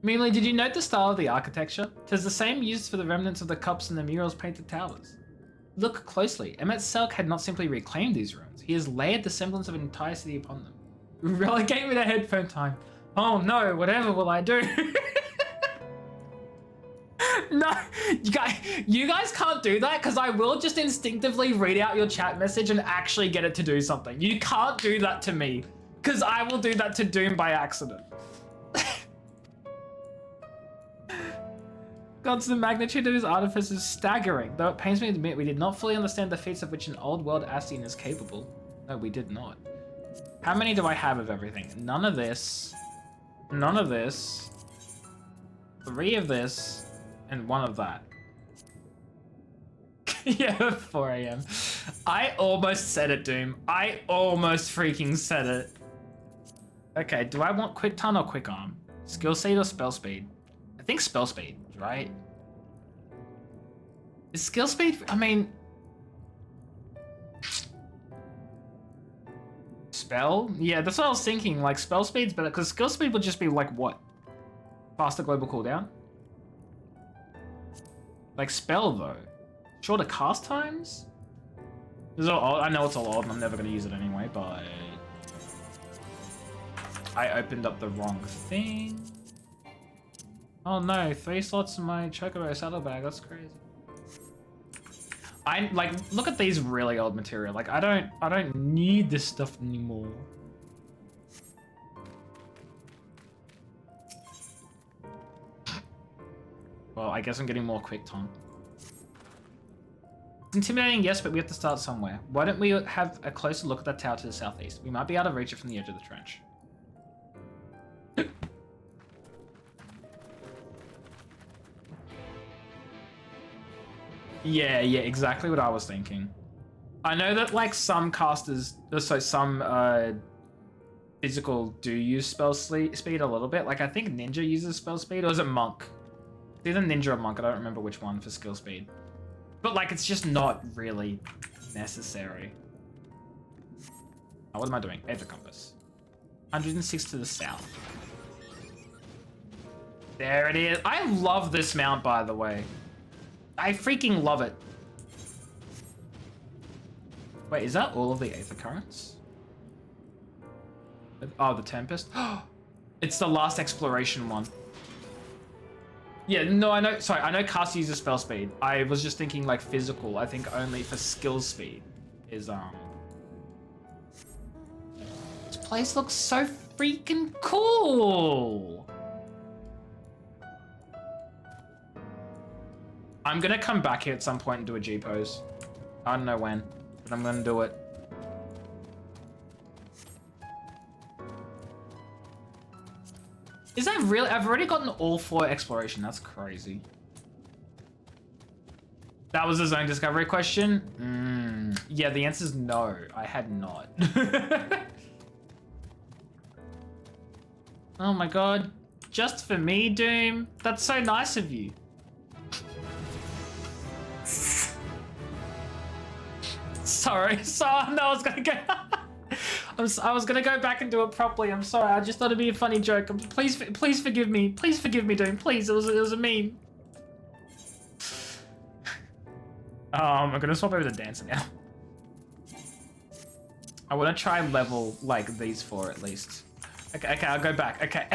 Meanly, did you note the style of the architecture? 'Tis the same used for the remnants of the cups and the murals painted towers. Look closely. Emmet Selk had not simply reclaimed these ruins. He has layered the semblance of an entire city upon them. Relegate me to headphone time. Oh no, whatever will I do? No, you guys can't do that because I will just instinctively read out your chat message and actually get it to do something. You can't do that to me Because I will do that to Doom by accident. God's the magnitude of his artifice is staggering, though it pains me to admit we did not fully understand the feats of which an old world Ascian is capable. No, we did not. How many do I have of everything? None of this. None of this. 3 of this. And 1 of that. Yeah, 4 AM. I almost said it, Doom. I almost freaking said it. Okay, do I want quick ton or quick arm? Skill speed or spell speed? I think spell speed, right? Is skill speed? I mean... Spell? Yeah, that's what I was thinking. Like, spell speed's better, because skill speed would just be like, what? Faster global cooldown? Like, spell, though. Shorter cast times? This is all odd. I know it's all odd, and I'm never going to use it anyway, but... I opened up the wrong thing. Oh no, 3 slots in my Chocobo saddlebag. That's crazy. I like look at these really old material. Like I don't need this stuff anymore. Well, I guess I'm getting more quick time. It's intimidating, yes, but we have to start somewhere. Why don't we have a closer look at that tower to the southeast? We might be able to reach it from the edge of the trench. Yeah, exactly what I was thinking. I know that like some casters, so some physical do use spell speed a little bit. Like I think Ninja uses spell speed, or is it Monk? It's either Ninja or Monk, I don't remember which one for skill speed. But like it's just not really necessary. Oh, what am I doing? Aether Compass. 106 to the south. There it is. I love this mount, by the way. I freaking love it. Wait, is that all of the Aether Currents? Oh, the Tempest? It's the last exploration one. Yeah, no, I know. Sorry, I know cast uses spell speed. I was just thinking like physical. I think only for skill speed is This place looks so freaking cool. I'm gonna come back here at some point and do a G pose. I don't know when, but I'm gonna do it. Is that really? I've already gotten all 4 exploration. That's crazy. That was a zone discovery question? Yeah, the answer is no. I had not. Oh my god. Just for me, Doom? That's so nice of you. Sorry, no, I was gonna go. I was gonna go back and do it properly. I'm sorry. I just thought it'd be a funny joke. Please forgive me. Please forgive me, Doom. Please, it was a meme. I'm gonna swap over to Dancer now. I want to try level like these 4 at least. Okay, I'll go back. Okay.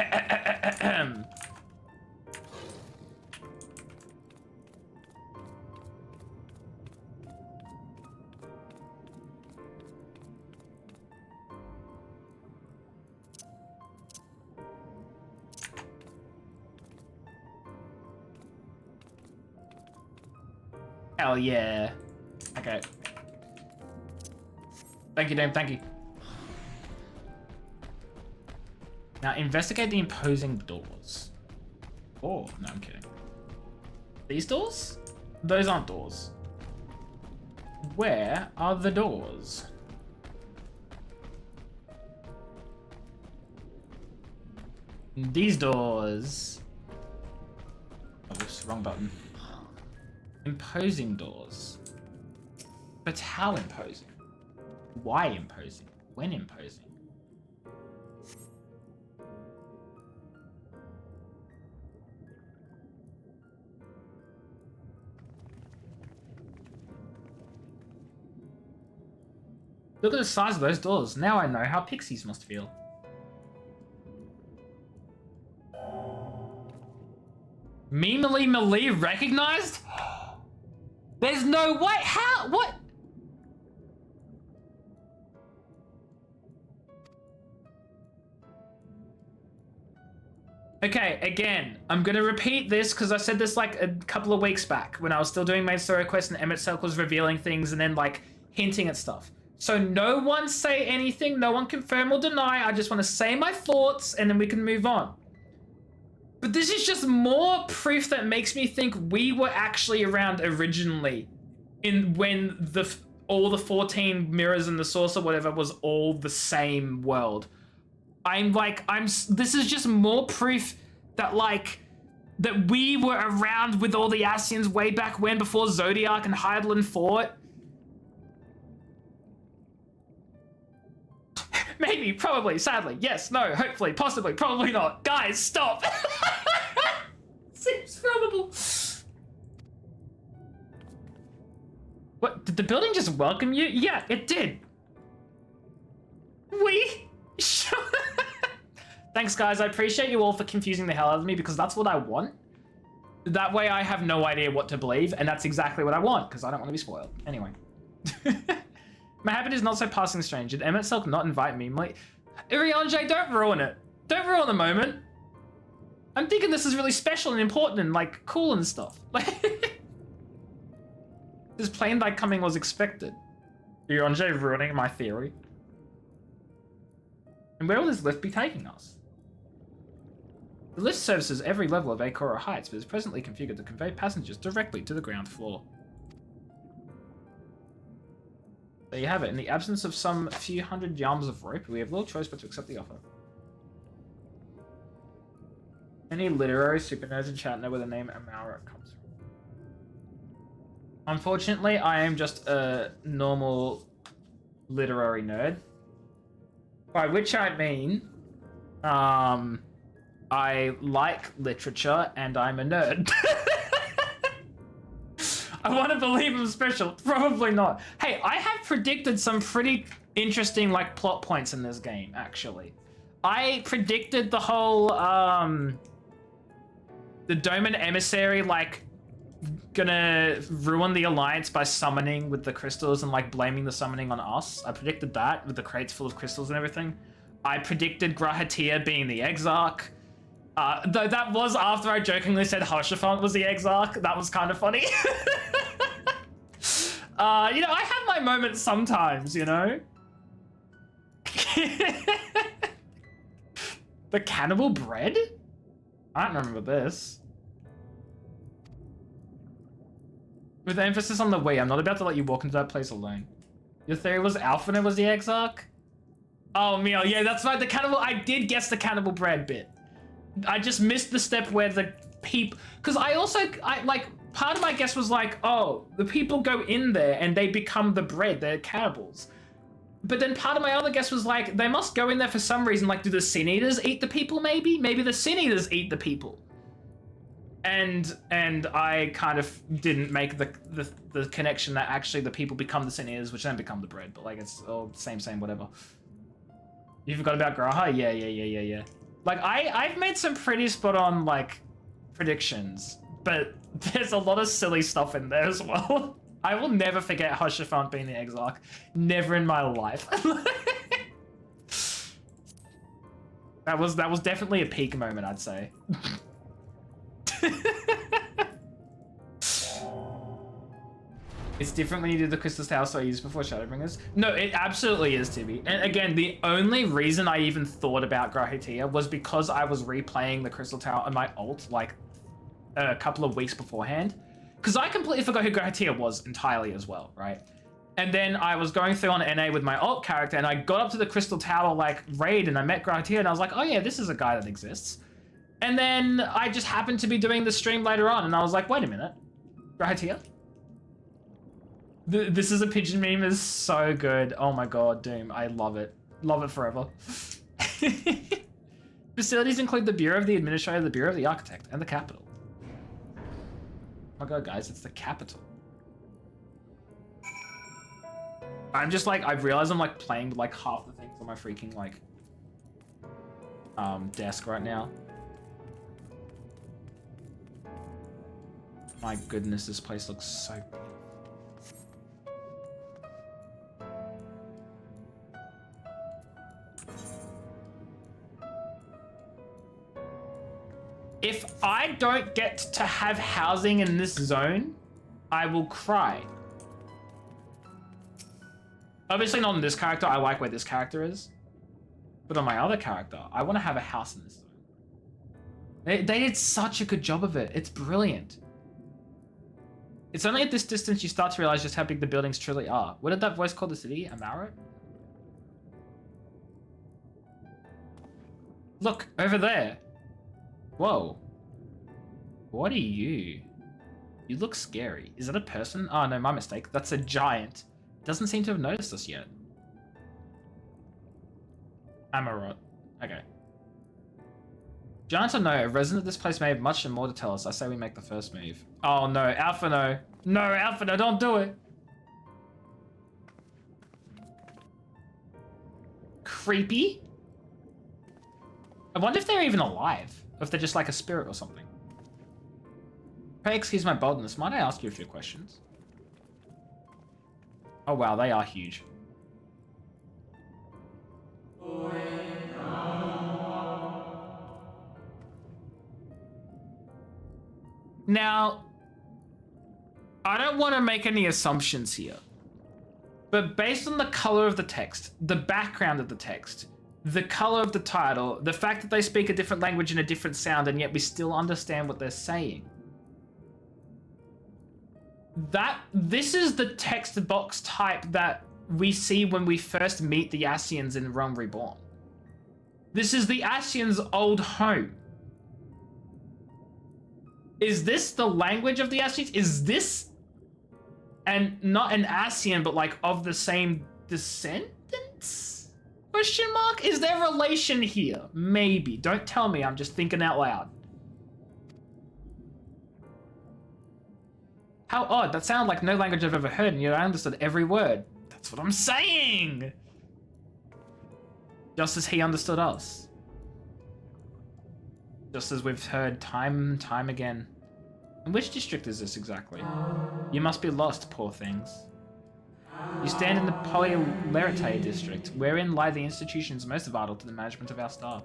Hell yeah. Okay. Thank you, Dame. Thank you. Now, investigate the imposing doors. Oh, no, I'm kidding. These doors? Those aren't doors. Where are the doors? These doors. Oh, oops, wrong button. Imposing doors. But how imposing? Why imposing? When imposing? Look at the size of those doors. Now I know how pixies must feel. Memely Melee recognized? There's no way. How? What? Okay, again, I'm gonna repeat this because I said this like a couple of weeks back when I was still doing main story quests and MSQ was revealing things and then like hinting at stuff. So no one say anything, no one confirm or deny. I just want to say my thoughts and then we can move on. But this is just more proof that makes me think we were actually around originally when all the 14 mirrors and the source or whatever was all the same world. This is just more proof that that we were around with all the Ascians way back when, before Zodiac and Hydaelyn fought. Maybe, probably, sadly, yes, no, hopefully, possibly, probably not. Guys, stop. Seems probable. What, did the building just welcome you? Yeah, it did. Thanks, guys. I appreciate you all for confusing the hell out of me because that's what I want. That way I have no idea what to believe, and that's exactly what I want because I don't want to be spoiled. Anyway. My habit is not so passing strange. Did Emmett Silk not invite me? Irianjay, don't ruin it. Don't ruin the moment. I'm thinking this is really special and important and like cool and stuff. This plane like coming was expected. Irianjay ruining my theory. And where will this lift be taking us? The lift services every level of Akora Heights, but is presently configured to convey passengers directly to the ground floor. There you have it. In the absence of some few hundred yards of rope, we have little choice but to accept the offer. Any literary super nerds in chat know where the name Amara comes from. Unfortunately, I am just a normal literary nerd. By which I mean, I like literature and I'm a nerd. I want to believe I'm special. Probably not. Hey, I have predicted some pretty interesting like plot points in this game, actually. I predicted the whole, the Doman emissary like gonna ruin the alliance by summoning with the crystals and like blaming the summoning on us. I predicted that with the crates full of crystals and everything. I predicted Grahatia being the Exarch. Though that was after I jokingly said Hoshafant was the Exarch. That was kind of funny. You know, I have my moments sometimes, you know? The cannibal bread? I don't remember this. With emphasis on the we, I'm not about to let you walk into that place alone. Your theory was Alphina was the Exarch? Oh, Mio, yeah, that's right, the cannibal, I did guess the cannibal bread bit. I just missed the step where the people, because I like, part of my guess was like, oh, the people go in there and they become the bread, they're cannibals. But then part of my other guess was like, they must go in there for some reason, like, do the Sin Eaters eat the people maybe? Maybe the Sin Eaters eat the people. And I kind of didn't make the connection that actually the people become the Sin Eaters, which then become the bread, but like, it's all same, whatever. You forgot about Graha? Yeah. Like, I've made some pretty spot-on, like, predictions, but there's a lot of silly stuff in there as well. I will never forget Hoshafant being the Exarch. Never in my life. That was definitely a peak moment, I'd say. It's different when you do the Crystal Tower so I used before Shadowbringers. No, it absolutely is, Tibby. And again, the only reason I even thought about Grahatia was because I was replaying the Crystal Tower on my alt like a couple of weeks beforehand. Because I completely forgot who Grahatia was entirely as well, right? And then I was going through on NA with my alt character and I got up to the Crystal Tower like raid and I met Grahatia and I was like, oh yeah, this is a guy that exists. And then I just happened to be doing the stream later on and I was like, wait a minute, Grahatia? This is a pigeon meme is so good. Oh my god, Doom, I love it. Love it forever. Facilities include the Bureau of the Administrator, the Bureau of the Architect, and the Capital. Oh my god, guys, it's the Capital. I'm just like, I've realized I'm like playing with like half the things on my freaking like desk right now. My goodness, this place looks so beautiful. If I don't get to have housing in this zone, I will cry. Obviously not on this character, I like where this character is. But on my other character, I want to have a house in this zone. They did such a good job of it. It's brilliant. It's only at this distance you start to realize just how big the buildings truly are. What did that voice call the city? Amaro? Look, over there. Whoa. What are you? You look scary. Is that a person? Oh no, my mistake. That's a giant. Doesn't seem to have noticed us yet. Amarot. Okay. Giants or no, a resident of this place may have much and more to tell us. I say we make the first move. Oh no, Alpha no. No, Alpha no, don't do it. Creepy. I wonder if they're even alive. Or if they're just like a spirit or something. Pray excuse my boldness. Might I ask you a few questions? Oh wow, they are huge. Now, I don't want to make any assumptions here, but based on the color of the text, the background of the text, the color of the title, the fact that they speak a different language and a different sound, and yet we still understand what they're saying, this is the text box type that we see when we first meet the Ascians in Realm Reborn. This is the Ascians' old home. Is this the language of the Ascians? Is this, and not an Ascian, but like of the same descendants? Question mark? Is there relation here? Maybe. Don't tell me, I'm just thinking out loud. How odd, that sounded like no language I've ever heard, and yet I understood every word. That's what I'm saying! Just as he understood us. Just as we've heard time and time again. And which district is this exactly? You must be lost, poor things. You stand in the Polylerite district, wherein lie the institutions most vital to the management of our star.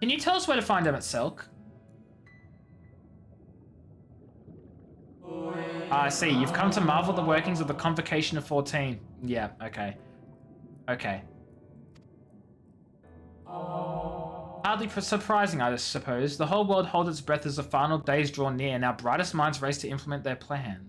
Can you tell us where to find Emet-Selch? I see. You've come to marvel at the workings of the Convocation of 14. Yeah, okay. Okay. Hardly surprising, I suppose. The whole world holds its breath as the final days draw near, and our brightest minds race to implement their plans.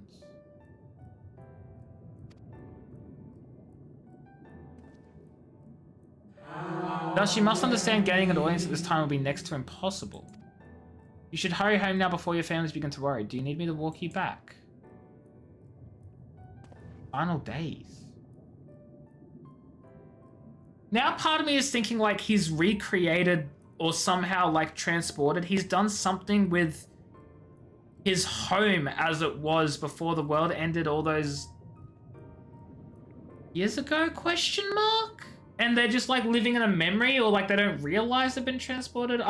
Thus, you must understand gaining an audience at this time will be next to impossible. You should hurry home now before your families begin to worry. Do you need me to walk you back? Final days. Now part of me is thinking like he's recreated or somehow like transported. He's done something with his home as it was before the world ended all those years ago, question mark? And they're just like living in a memory, or like they don't realize they've been transported.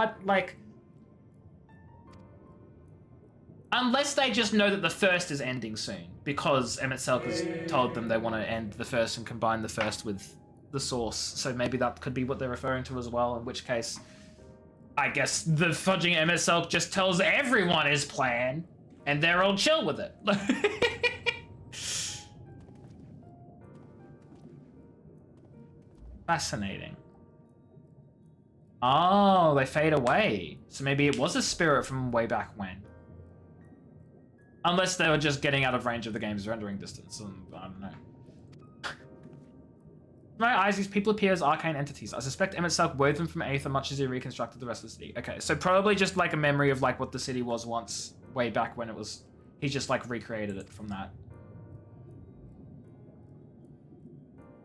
Unless they just know that the first is ending soon, because Emet-Selch has told them they want to end the first and combine the first with the source. So maybe that could be what they're referring to as well, in which case, I guess the fudging Emet-Selch just tells everyone his plan, and they're all chill with it. Fascinating. Oh, they fade away. So maybe it was a spirit from way back when. Unless they were just getting out of range of the game's rendering distance. I don't know. In my eyes, these people appear as arcane entities. I suspect Emet-Selch wove them from Aether much as he reconstructed the rest of the city. Okay, so probably just like a memory of like what the city was once, way back when it was. He just like recreated it from that.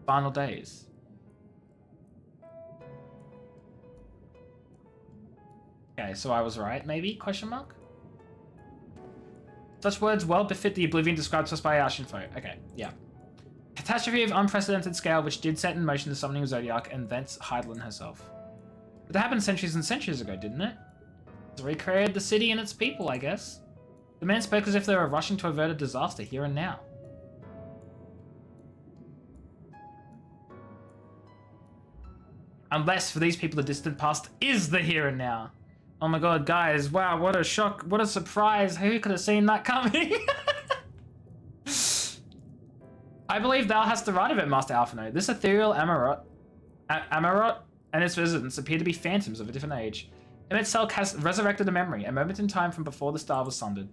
Final days. Okay, so I was right, maybe? Question mark? Such words well befit the oblivion described to us by Ashinfo. Okay, yeah. Catastrophe of unprecedented scale which did set in motion the summoning of Zodiac and thence Heidelin herself. But that happened centuries and centuries ago, didn't it? It's recreated the city and its people, I guess. The man spoke as if they were rushing to avert a disaster here and now. Unless for these people the distant past is the here and now. Oh my god, guys, wow, what a shock, what a surprise. Who could have seen that coming? I believe thou hast the right of it, Master Alphino. This ethereal Amarot and its residents appear to be phantoms of a different age. Emetselk has resurrected a memory, a moment in time from before the star was sundered.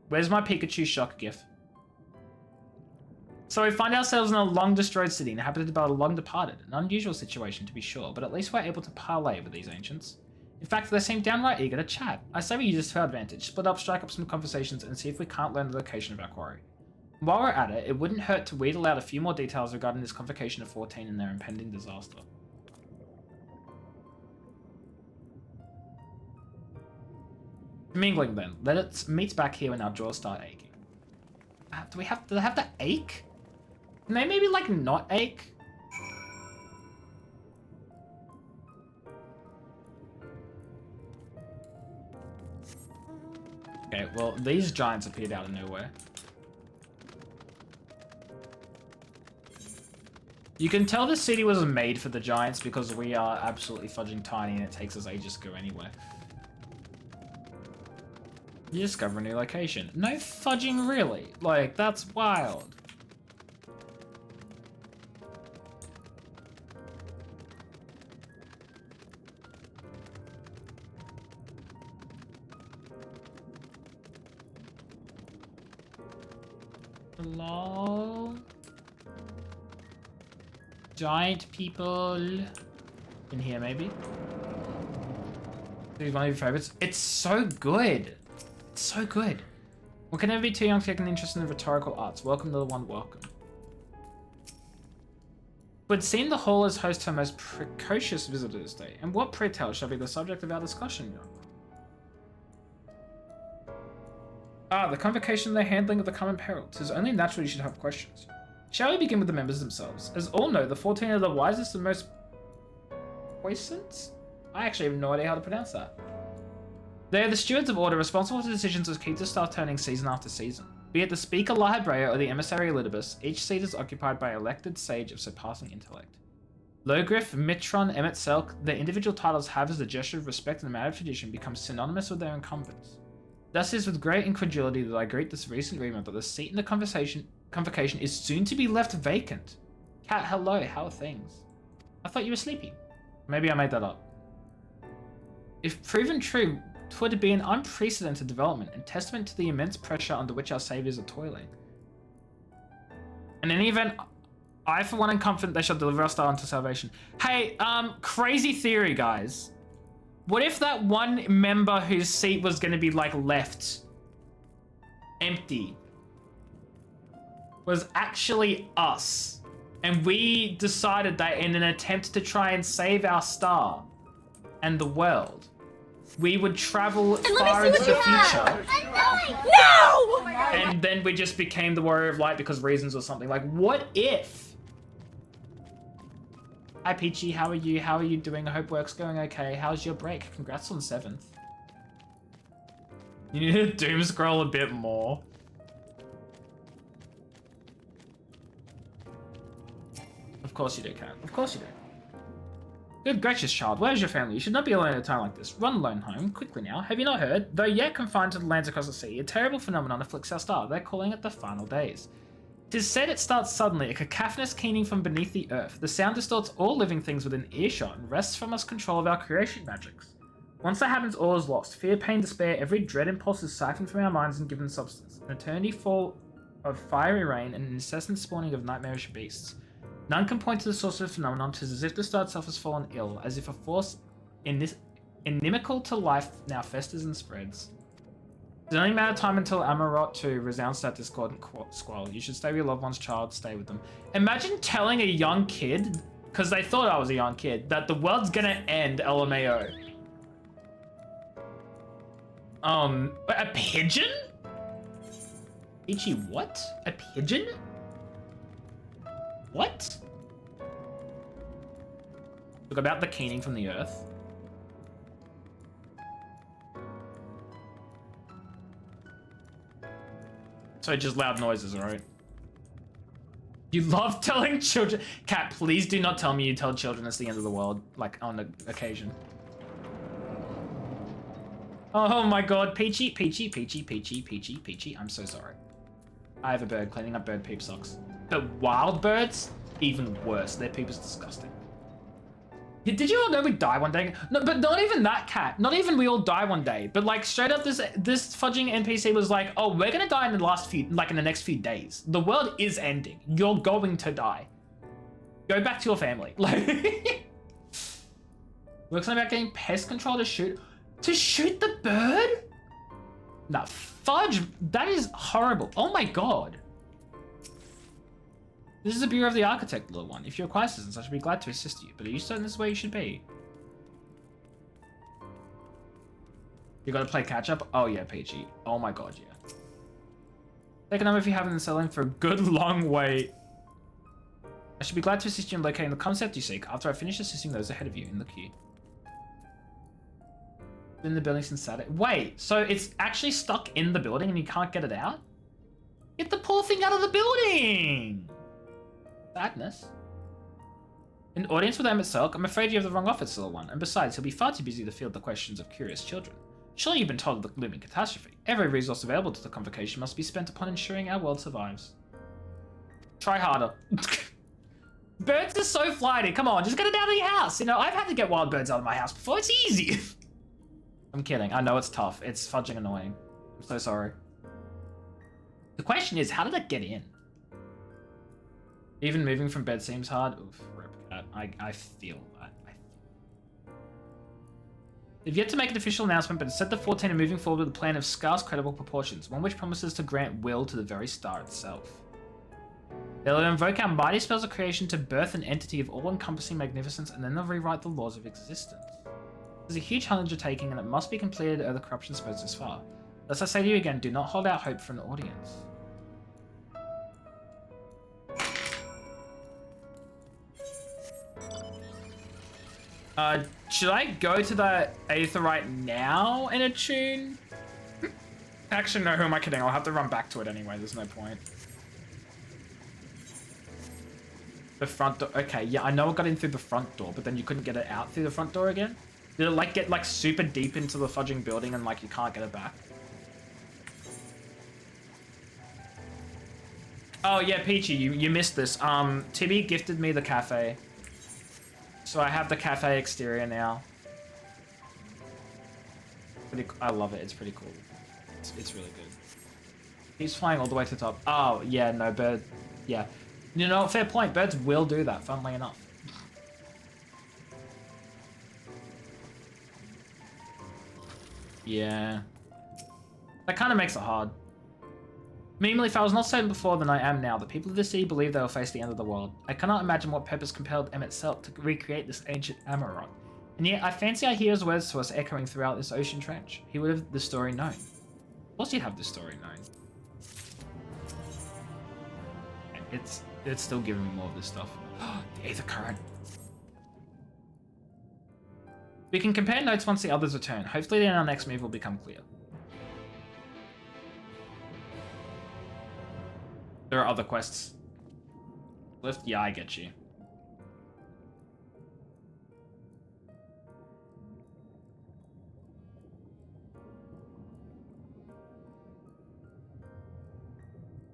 Where's my Pikachu shock gif? So we find ourselves in a long-destroyed city inhabited by the long-departed. An unusual situation, to be sure, but at least we're able to parley with these ancients. In fact, they seem downright eager to chat. I say we use this to our advantage, split up, strike up some conversations, and see if we can't learn the location of our quarry. While we're at it, it wouldn't hurt to wheedle out a few more details regarding this convocation of 14 and their impending disaster. Mingling then. Let's meet back here when our jaws start aching. Do they have to ache? Can they maybe, like, not ache? Okay, well, these giants appeared out of nowhere. You can tell this city was made for the giants because we are absolutely fudging tiny and it takes us ages to go anywhere. You discover a new location. No fudging really. Like, that's wild. Hello? Giant people. In here, maybe? This is one of your favorites. It's so good. It's so good. One can never be too young to take an interest in the rhetorical arts. Welcome to the one welcome. It would seem the hall is host to our most precocious visitors today. And what, pray tell, shall be the subject of our discussion, young one? The convocation and the handling of the common peril. 'Tis only natural you should have questions. Shall we begin with the members themselves? As all know, the 14 are the wisest and most puissant? I actually have no idea how to pronounce that. They are the stewards of order, responsible for decisions which keep the staff turning season after season. Be it the Speaker Lahibrea or the Emissary Elidibus, each seat is occupied by an elected sage of surpassing intellect. Logriff, Mitron, Emetselk, their individual titles have as a gesture of respect and a matter of tradition become synonymous with their incumbents. Thus it is with great incredulity that I greet this recent rumor that the seat in the convocation is soon to be left vacant. Cat, hello, how are things? I thought you were sleeping. Maybe I made that up. If proven true, 'twould be an unprecedented development and testament to the immense pressure under which our saviors are toiling. In any event, I for one am confident they shall deliver our star unto salvation. Hey, crazy theory, guys. What if that one member whose seat was going to be, like, left empty was actually us? And we decided that in an attempt to try and save our star and the world, we would travel far into the future. No! And then we just became the Warrior of Light because reasons or something. Like, what if? Hi, Peachy. How are you? How are you doing? I hope work's going okay. How's your break? Congrats on 7th. You need to doom scroll a bit more. Of course you do, Cat. Of course you do. Good gracious, child. Where's your family? You should not be alone at a time like this. Run alone home. Quickly now. Have you not heard? Though yet confined to the lands across the sea, a terrible phenomenon afflicts our star. They're calling it the final days. 'Tis said it starts suddenly, a cacophonous keening from beneath the earth. The sound distorts all living things within earshot and wrests from us control of our creation magics. Once that happens, all is lost. Fear, pain, despair, every dread impulse is siphoned from our minds and given substance. An eternity full of fiery rain and an incessant spawning of nightmarish beasts. None can point to the source of the phenomenon. 'Tis as if the star itself has fallen ill, as if a force inimical to life now festers and spreads. It's only a matter of time until Amarot 2 resounds that discordant squall. You should stay with your loved one's child, stay with them. Imagine telling a young kid, because they thought I was a young kid, that the world's gonna end, LMAO. A pigeon? Ichi, what? A pigeon? What? Look, about the keening from the earth. So just loud noises, alright? You love telling children. Cat, please do not tell me you tell children it's the end of the world, like on the occasion. Oh my god, Peachy, Peachy, Peachy, Peachy, Peachy, Peachy. I'm so sorry. I have a bird. Cleaning up bird poop sucks. But wild birds, even worse. Their poop is disgusting. Did you all know we die one day? No, but not even that, Cat. Not even we all die one day. But like straight up, this fudging NPC was like, "Oh, we're gonna die in the next few days. The world is ending. You're going to die. Go back to your family." Like, works on about getting pest control to shoot the bird. Nah, fudge. That is horrible. Oh my god. This is the Bureau of the Architect, little one. If you require assistance, I should be glad to assist you. But are you certain this is where you should be? You gotta play catch up? Oh yeah, Peachy. Oh my god, yeah. Take a number if you haven't been selling for a good long wait. I should be glad to assist you in locating the concept you seek after I finish assisting those ahead of you in the queue. In the building since Saturday. Wait, so it's actually stuck in the building and you can't get it out? Get the poor thing out of the building! Sadness. An audience with MSQ? I'm afraid you have the wrong office, little one. And besides, he'll be far too busy to field the questions of curious children. Surely you've been told of the looming catastrophe. Every resource available to the convocation must be spent upon ensuring our world survives. Try harder. Birds are so flighty. Come on, just get it out of your house. You know, I've had to get wild birds out of my house before. It's easy. I'm kidding. I know it's tough. It's fudging annoying. I'm so sorry. The question is, how did it get in? Even moving from bed seems hard. Oof, rip cat. I feel that. They've yet to make an official announcement, but it said the 14 are moving forward with a plan of scarce, credible proportions, one which promises to grant will to the very star itself. They'll invoke our mighty spells of creation to birth an entity of all-encompassing magnificence, and then they'll rewrite the laws of existence. There's a huge undertaking, and it must be completed ere the corruption spreads this far. Thus I say to you again, do not hold out hope for an audience. Should I go to the Aether right now and attune? Actually, no, who am I kidding? I'll have to run back to it anyway, there's no point. The front door, okay, yeah, I know it got in through the front door, but then you couldn't get it out through the front door again? Did it like get like super deep into the fudging building and like you can't get it back? Oh yeah, Peachy, you missed this. Tibby gifted me the cafe. So I have the cafe exterior now. I love it, it's pretty cool. It's really good. He's flying all the way to the top. Oh, yeah, no, bird. Yeah. You know, fair point. Birds will do that, funnily enough. Yeah. That kind of makes it hard. Meanwhile, if I was not certain before than I am now, the people of the city believe they will face the end of the world. I cannot imagine what purpose compelled Emet to recreate this ancient Amarok. And yet, I fancy I hear his words to us echoing throughout this ocean trench. He would have the story known. Of course he'd have the story known. It's still giving me more of this stuff. The Aether Current. We can compare notes once the others return. Hopefully then our next move will become clear. There are other quests. Lift? Yeah, I get you.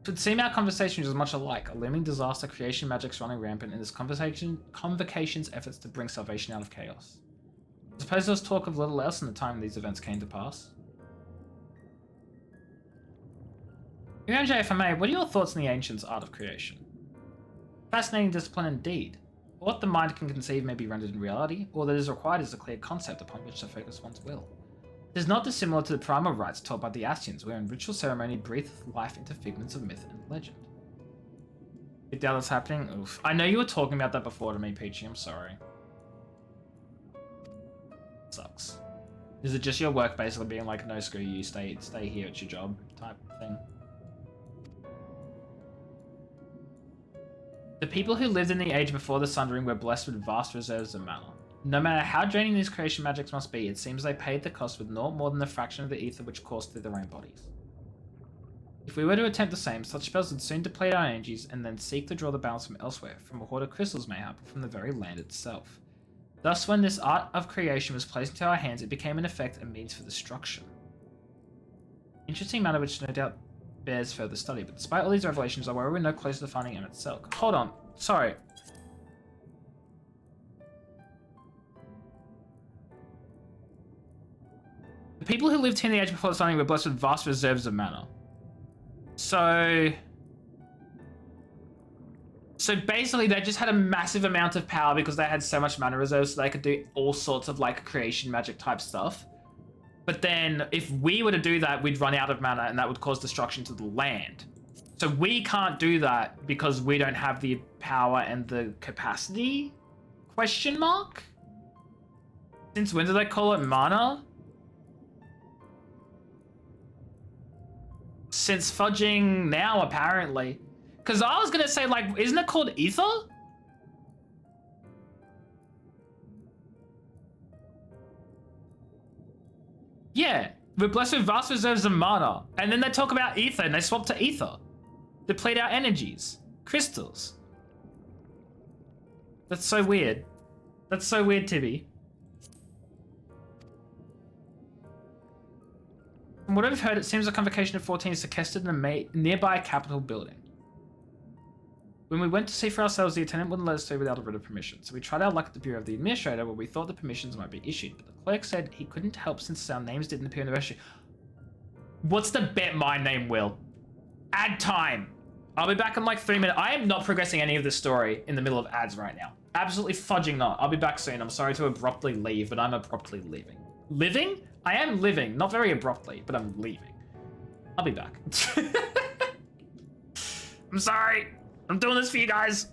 It would seem our conversations was much alike. A looming disaster, creation magic's running rampant, and this convocation's efforts to bring salvation out of chaos. I suppose there was talk of little else in the time these events came to pass. MJ, if I may, what are your thoughts on the Ancients' art of creation? Fascinating discipline indeed. What the mind can conceive may be rendered in reality, all that is required is a clear concept upon which to focus one's will. It is not dissimilar to the primal rites taught by the Ascians, wherein ritual ceremony breatheth life into figments of myth and legend. You doubt that's happening? Oof. I know you were talking about that before to me, Peachy, I'm sorry. Sucks. Is it just your work basically being like, no, screw you, stay here, it's your job type thing? The people who lived in the age before the Sundering were blessed with vast reserves of mana. No matter how draining these creation magics must be, it seems they paid the cost with naught more than a fraction of the ether which coursed through their own bodies. If we were to attempt the same, such spells would soon deplete our energies and then seek to draw the balance from elsewhere, from a hoard of crystals mayhap, or from the very land itself. Thus, when this art of creation was placed into our hands, it became in effect a means for destruction. Interesting matter which no doubt bears further study, but despite all these revelations, I worry we're no closer to finding Emmet Selk. Hold on, sorry. The people who lived here in the age before the starting were blessed with vast reserves of mana. So basically they just had a massive amount of power because they had so much mana reserves, so they could do all sorts of like creation magic type stuff. But then if we were to do that, we'd run out of mana and that would cause destruction to the land. So we can't do that because we don't have the power and the capacity? Question mark? Since when do they call it mana? Since fudging now, apparently. Because I was gonna say, like, isn't it called ether? Yeah, we're blessed with vast reserves of mana. And then they talk about ether and they swap to ether. Deplete our energies. Crystals. That's so weird. That's so weird, Tibby. From what I've heard, it seems the Convocation of 14 is sequestered in a nearby Capitol building. When we went to see for ourselves, the attendant wouldn't let us stay without a written permission, so we tried our luck at the Bureau of the Administrator, where we thought the permissions might be issued, but the clerk said he couldn't help since our names didn't appear in the registry. What's the bet my name will? Ad time! I'll be back in like 3 minutes. I am not progressing any of this story in the middle of ads right now. Absolutely fudging not. I'll be back soon. I'm sorry to abruptly leave, but I'm abruptly leaving. Living? I am living. Not very abruptly, but I'm leaving. I'll be back. I'm sorry. I'm doing this for you guys.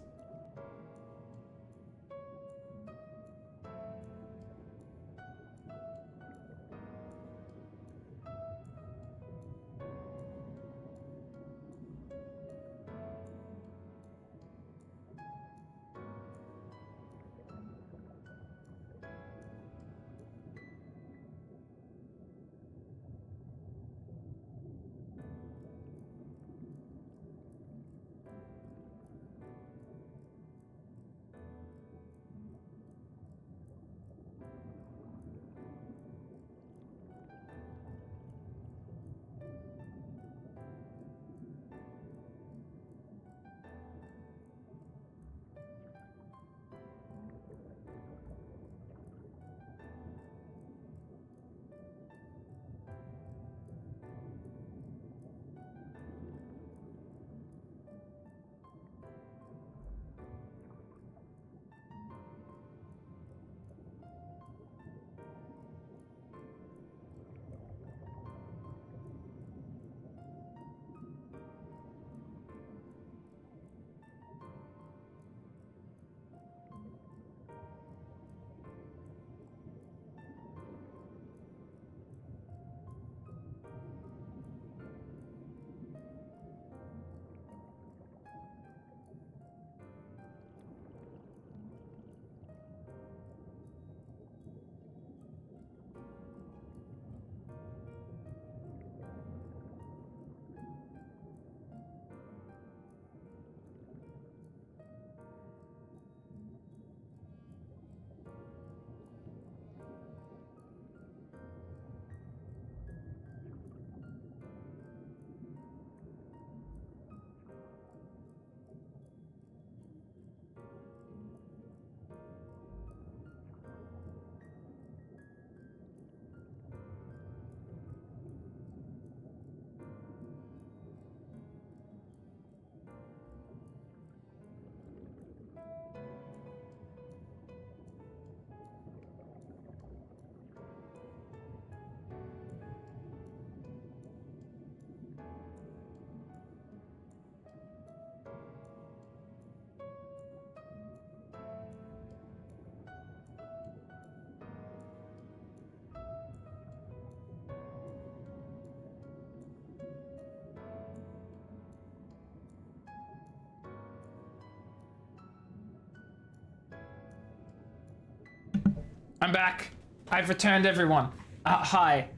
I'm back. I've returned, everyone. Hi.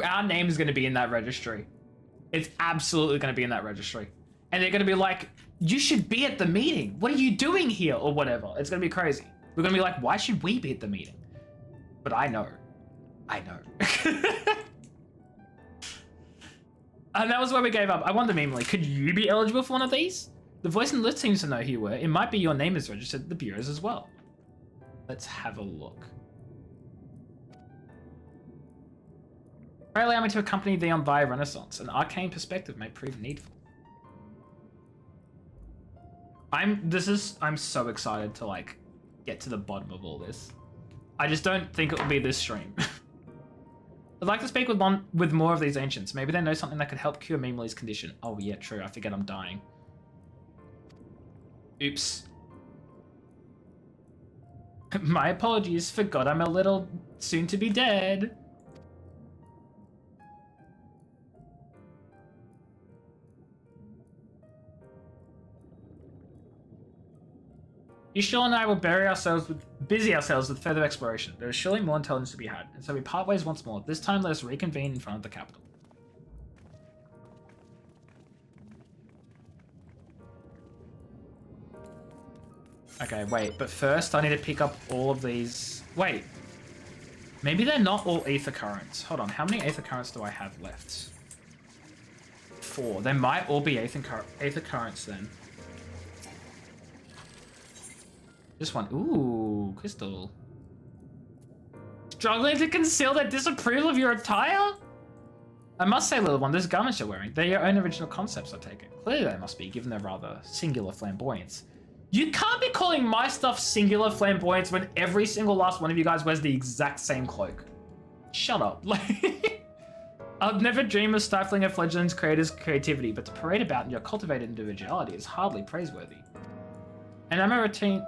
Our name is going to be in that registry. It's absolutely going to be in that registry. And they're going to be like, you should be at the meeting. What are you doing here? Or whatever. It's going to be crazy. We're going to be like, why should we be at the meeting? But I know. I know. And that was where we gave up. I wonder, Mimely, could you be eligible for one of these? The voice in the list seems to know who you were. It might be your name is registered at the bureaus as well. Let's have a look. Pray allow me to accompany thee on thy renaissance. An arcane perspective may prove needful. I'm so excited to like get to the bottom of all this. I just don't think it will be this stream. I'd like to speak with more of these ancients. Maybe they know something that could help cure Mimely's condition. Oh yeah, true. I forget I'm dying. Oops. My apologies. Forgot I'm a little soon to be dead. Ishil and I will busy ourselves with further exploration. There is surely more intelligence to be had, and so we part ways once more. This time let us reconvene in front of the capital. Okay, wait, but first I need to pick up all of these... Wait. Maybe they're not all ether currents. Hold on, how many ether currents do I have left? 4. They might all be ether currents then. This one. Ooh, crystal. Struggling to conceal their disapproval of your attire? I must say, little one, those garments you're wearing, they're your own original concepts, I take it. Clearly they must be, given their rather singular flamboyance. You can't be calling my stuff singular flamboyance when every single last one of you guys wears the exact same cloak. Shut up. Like, I'd never dream of stifling a fledgling's creator's creativity, but to parade about in your cultivated individuality is hardly praiseworthy. An Amaretine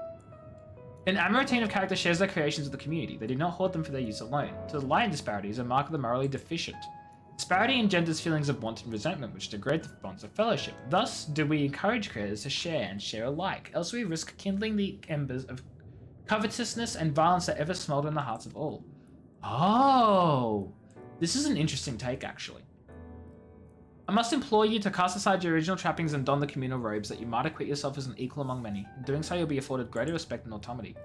of character shares their creations with the community. They do not hoard them for their use alone. To the light disparity is a mark of the morally deficient. Disparity engenders feelings of want and resentment, which degrade the bonds of fellowship. Thus, do we encourage creators to share and share alike, else we risk kindling the embers of covetousness and violence that ever smolder in the hearts of all. Oh, this is an interesting take, actually. I must implore you to cast aside your original trappings and don the communal robes, that you might acquit yourself as an equal among many. In doing so, you'll be afforded greater respect and autonomy.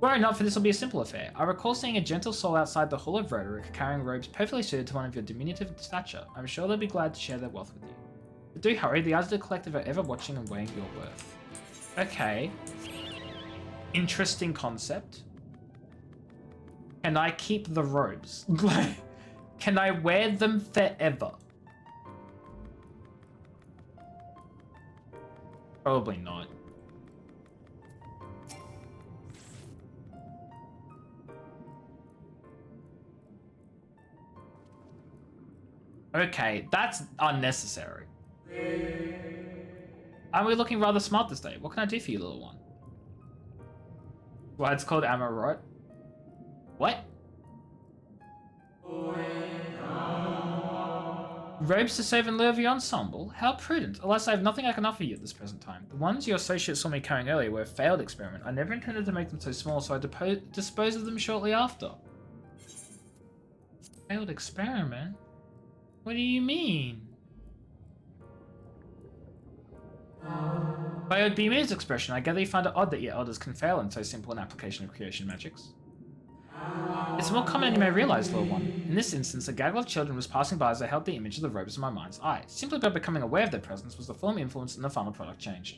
Were it not, for this will be a simple affair. I recall seeing a gentle soul outside the Hall of Roderick, carrying robes perfectly suited to one of your diminutive stature. I'm sure they'll be glad to share their wealth with you. But do hurry, the eyes of the collective are ever watching and weighing your worth. Okay. Interesting concept. Can I keep the robes? Can I wear them forever? Probably not. Okay, that's unnecessary. Aren't we looking rather smart this day? What can I do for you, little one? Well, it's called Amarot. What? Robes to serve in lieu of your ensemble? How prudent. Alas, I have nothing I can offer you at this present time. The ones your associates saw me carrying earlier were a failed experiment. I never intended to make them so small, so I disposed of them shortly after. Failed experiment? What do you mean? By Odbimi's expression, I gather you find it odd that your elders can fail in so simple an application of creation magics. It's more common than you may realize, little one. In this instance, a gaggle of children was passing by as I held the image of the robes in my mind's eye. Simply by becoming aware of their presence was the form influence and the final product changed.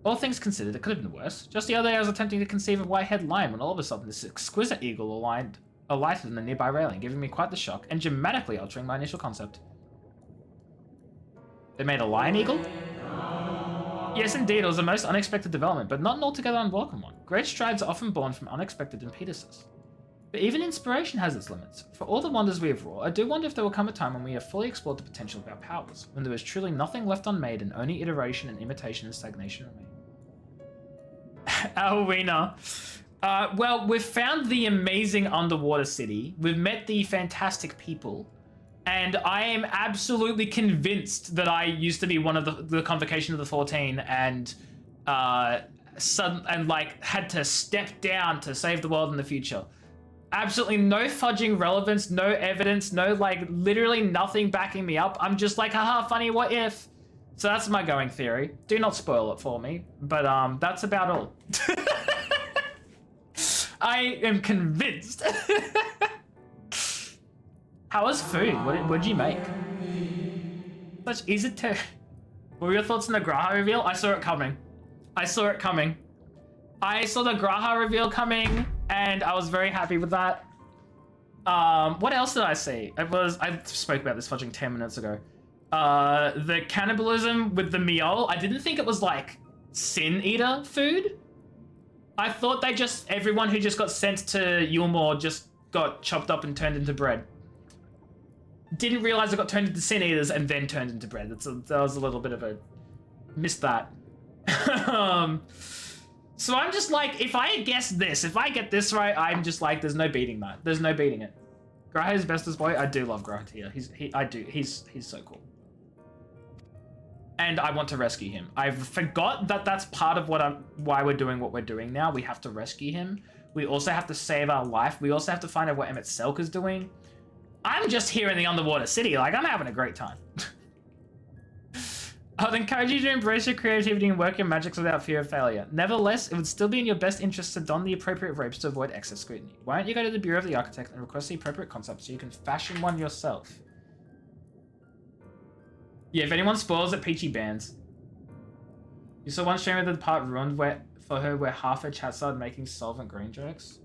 All things considered, it could have been worse. Just the other day I was attempting to conceive a white-haired lion when all of a sudden this exquisite eagle alighted in the nearby railing, giving me quite the shock and dramatically altering my initial concept. They made a lion eagle? Yes, indeed, it was a most unexpected development, but not an altogether unwelcome one. Great strides are often born from unexpected impetuses. But even inspiration has its limits. For all the wonders we have wrought, I do wonder if there will come a time when we have fully explored the potential of our powers, when there is truly nothing left unmade and only iteration and imitation and stagnation remain. Alwina. Well, we've found the amazing underwater city. We've met the fantastic people. And I am absolutely convinced that I used to be one of the Convocation of the 14 and had to step down to save the world in the future. Absolutely no fudging relevance, no evidence, no like literally nothing backing me up. I'm just like, haha, funny, what if? So that's my going theory. Do not spoil it for me, but that's about all. I am convinced. How was food? What'd you make? Such easy to. What were your thoughts on the Graha reveal? I saw it coming. I saw it coming. I saw the Graha reveal coming, and I was very happy with that. What else did I see? I spoke about this fudging 10 minutes ago. The cannibalism with the Miol. I didn't think it was like Sin Eater food. I thought everyone who just got sent to Yulmore just got chopped up and turned into bread. Didn't realize it got turned into Sin Eaters and then turned into bread. That was a little bit of a... Missed that. So I'm just like, if I guess this, if I get this right, I'm just like, there's no beating that. There's no beating it. Graha is bestest boy. I do love Graha here. He's so cool. And I want to rescue him. I forgot that that's part of why we're doing what we're doing now. We have to rescue him. We also have to save our life. We also have to find out what Emmett Selk is doing. I'm just here in the underwater city. Like, I'm having a great time. I would encourage you to embrace your creativity and work your magics without fear of failure. Nevertheless, it would still be in your best interest to don the appropriate robes to avoid excess scrutiny. Why don't you go to the Bureau of the Architect and request the appropriate concept so you can fashion one yourself? Yeah, if anyone spoils it, Peachy bans. You saw one stream of the part ruined for her where half her chat started making solvent green jokes?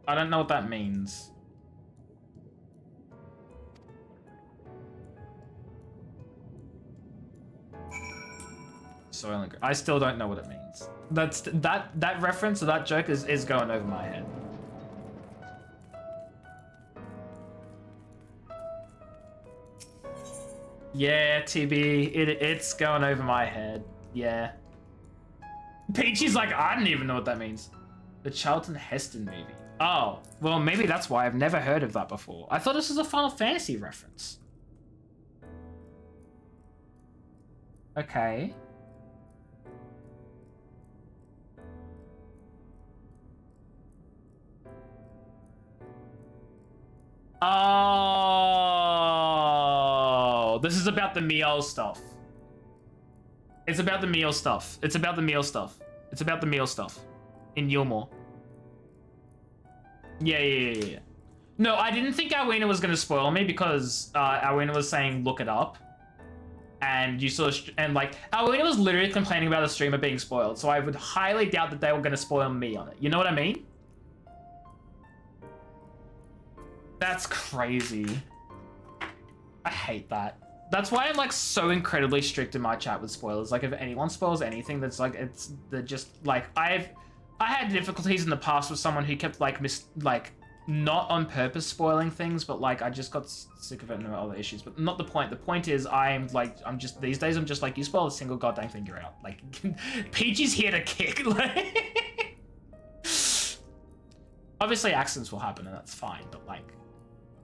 I don't know what that means. I still don't know what it means. That reference to that joke is going over my head. Yeah, TB, it's going over my head. Yeah. Peachy's like, I don't even know what that means. The Charlton Heston movie. Oh, well, maybe that's why I've never heard of that before. I thought this was a Final Fantasy reference. Okay. Oh, this is about the Miol stuff. It's about the Miol stuff. It's about the Miol stuff. It's about the Miol stuff in Yulmore. Yeah. No, I didn't think Alwina was going to spoil me because Alwina was saying look it up. And you saw, and like, Alwina was literally complaining about a streamer being spoiled. So I would highly doubt that they were going to spoil me on it. You know what I mean? That's crazy. I hate that. That's why I'm like so incredibly strict in my chat with spoilers. Like if anyone spoils anything, that's like, they're just like, I had difficulties in the past with someone who kept like not on purpose spoiling things, but like I just got sick of it and there were other issues. But not the point. The point is these days I'm just like, you spoil a single goddamn thing, you're out. Like Peachy's here to kick. Like obviously accidents will happen and that's fine, but like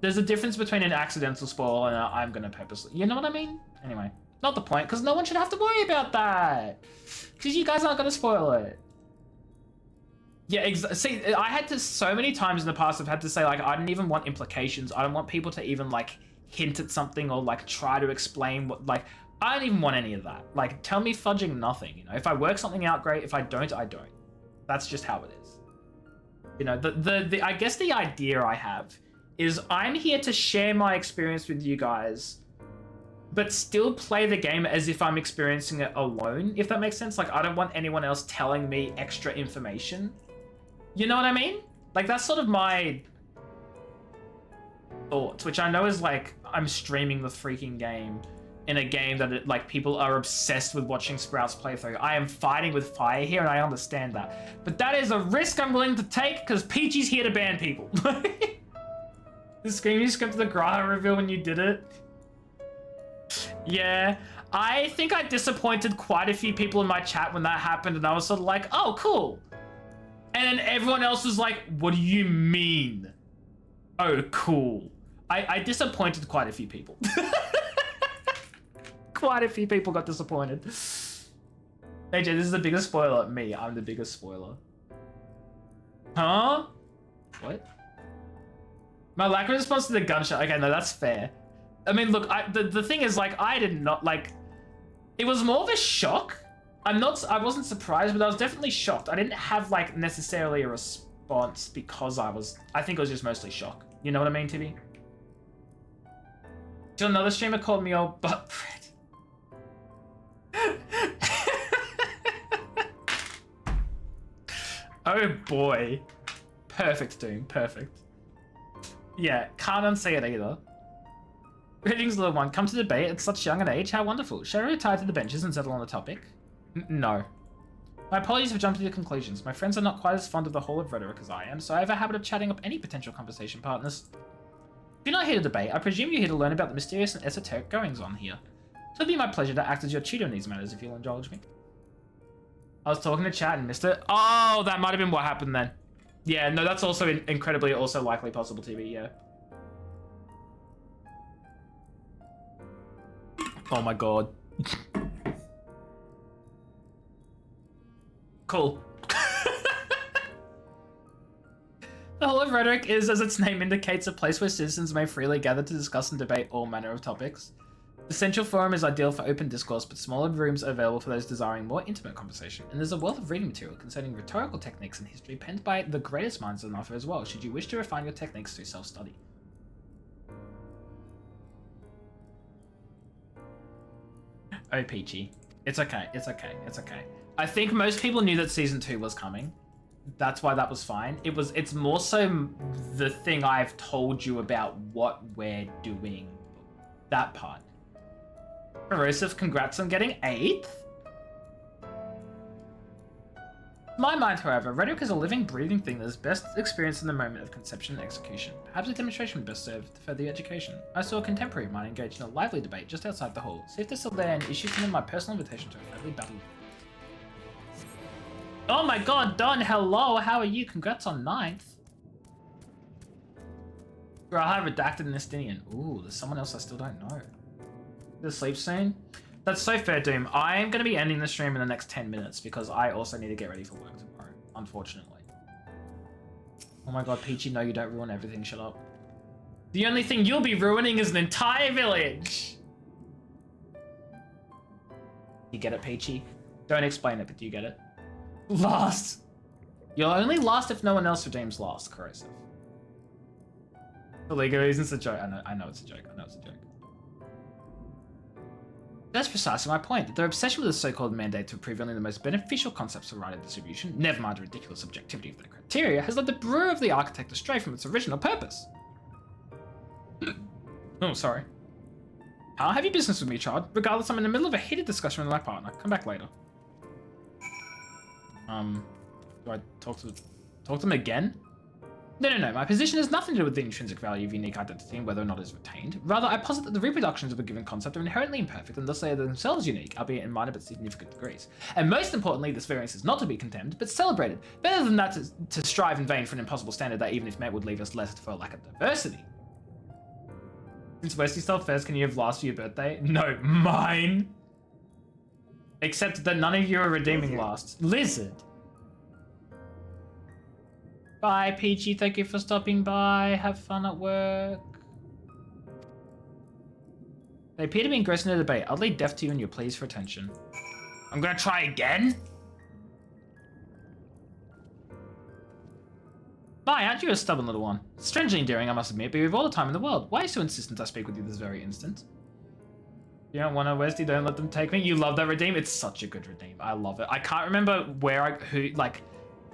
there's a difference between an accidental spoil and I'm gonna purposely, you know what I mean? Anyway, not the point, because no one should have to worry about that. Because you guys aren't gonna spoil it. Yeah, see, I had to, so many times in the past, I've had to say, like, I don't even want implications. I don't want people to even, like, hint at something or, like, try to explain what, like, I don't even want any of that. Like, tell me fudging nothing, you know? If I work something out, great. If I don't, I don't. That's just how it is. You know, I guess the idea I have is I'm here to share my experience with you guys, but still play the game as if I'm experiencing it alone, if that makes sense. Like, I don't want anyone else telling me extra information. You know what I mean? Like, that's sort of my thoughts, which I know is like, I'm streaming the freaking game in a game that people are obsessed with watching Sprouts play through. I am fighting with fire here, and I understand that. But that is a risk I'm willing to take, because Peachy's here to ban people. The scream you skipped the Graha reveal when you did it. Yeah, I think I disappointed quite a few people in my chat when that happened, and I was sort of like, oh, cool. And then everyone else was like, what do you mean? Oh, cool. I disappointed quite a few people. Quite a few people got disappointed. AJ, this is the biggest spoiler. Me, I'm the biggest spoiler. Huh? What? My lack of response to the gunshot. Okay, no, that's fair. I mean, look, the thing is, like, I did not, like... It was more of a shock. I wasn't surprised, but I was definitely shocked. I didn't have, like, necessarily a response because I think it was just mostly shock. You know what I mean, Tibby? Till another streamer called me old butt bread. Oh boy. Perfect, Doom. Perfect. Yeah, can't unsay it either. Greetings, little one. Come to debate at such young an age. How wonderful. Shall we retire to the benches and settle on the topic? No. My apologies for jumping to conclusions. My friends are not quite as fond of the Hall of Rhetoric as I am, so I have a habit of chatting up any potential conversation partners. If you're not here to debate, I presume you're here to learn about the mysterious and esoteric goings-on here. It'll be my pleasure to act as your tutor in these matters if you'll indulge me. I was talking to chat and missed it. Oh, that might have been what happened then. Yeah, no, that's also incredibly also likely possible, TV, yeah. Oh my god. Cool. The Hall of Rhetoric is, as its name indicates, a place where citizens may freely gather to discuss and debate all manner of topics. The central forum is ideal for open discourse, but smaller rooms are available for those desiring more intimate conversation, and there's a wealth of reading material concerning rhetorical techniques and history penned by the greatest minds on offer as well, should you wish to refine your techniques through self-study. Oh, Peachy. It's okay, it's okay, it's okay. I think most people knew that Season 2 was coming. That's why that was fine. It's more so the thing I've told you about what we're doing. That part. Corrosive, congrats on getting 8th. In my mind, however, rhetoric is a living, breathing thing that is best experienced in the moment of conception and execution. Perhaps a demonstration would best serve to further education. I saw a contemporary of mine engaged in a lively debate just outside the hall. See if they're still there and issue to them my personal invitation to a friendly battle. Oh my god, Don, hello, how are you? Congrats on 9th. Graha redacted and Estinian. Ooh, there's someone else I still don't know. Gonna sleep soon? That's so fair, Doom. I am going to be ending the stream in the next 10 minutes because I also need to get ready for work tomorrow, unfortunately. Oh my god, Peachy, no, you don't ruin everything, shut up. The only thing you'll be ruining is an entire village! You get it, Peachy? Don't explain it, but do you get it? Last! You'll only last if no one else redeems last, Corrosive. For legal reasons, it's a joke. I know it's a joke. I know it's a joke. That's precisely my point. Their obsession with the so-called mandate to approve only the most beneficial concepts for writer distribution, never mind the ridiculous objectivity of their criteria, has led the brewer of the architect astray from its original purpose. Oh, sorry. I'll have your business with me, child. Regardless, I'm in the middle of a heated discussion with my partner. Come back later. Do I talk to them again? No. My position has nothing to do with the intrinsic value of unique identity and whether or not it is retained. Rather, I posit that the reproductions of a given concept are inherently imperfect and thus they are themselves unique, albeit in minor but significant degrees. And most importantly, this variance is not to be condemned, but celebrated. Better than that to strive in vain for an impossible standard that even if met would leave us less for a lack of diversity. Since Westy style first, can you have last for your birthday? No, mine. Except that none of you are redeeming last. Lizard. Bye, Peachy. Thank you for stopping by. Have fun at work. They appear to be engrossed in the debate. Oddly deaf to you and your pleas for attention. I'm gonna try again? Bye, aren't you a stubborn little one? Strangely endearing, I must admit, but you have all the time in the world. Why are you so insistent I speak with you this very instant? You don't want to, Westy, don't let them take me. You love that redeem? It's such a good redeem. I love it. I can't remember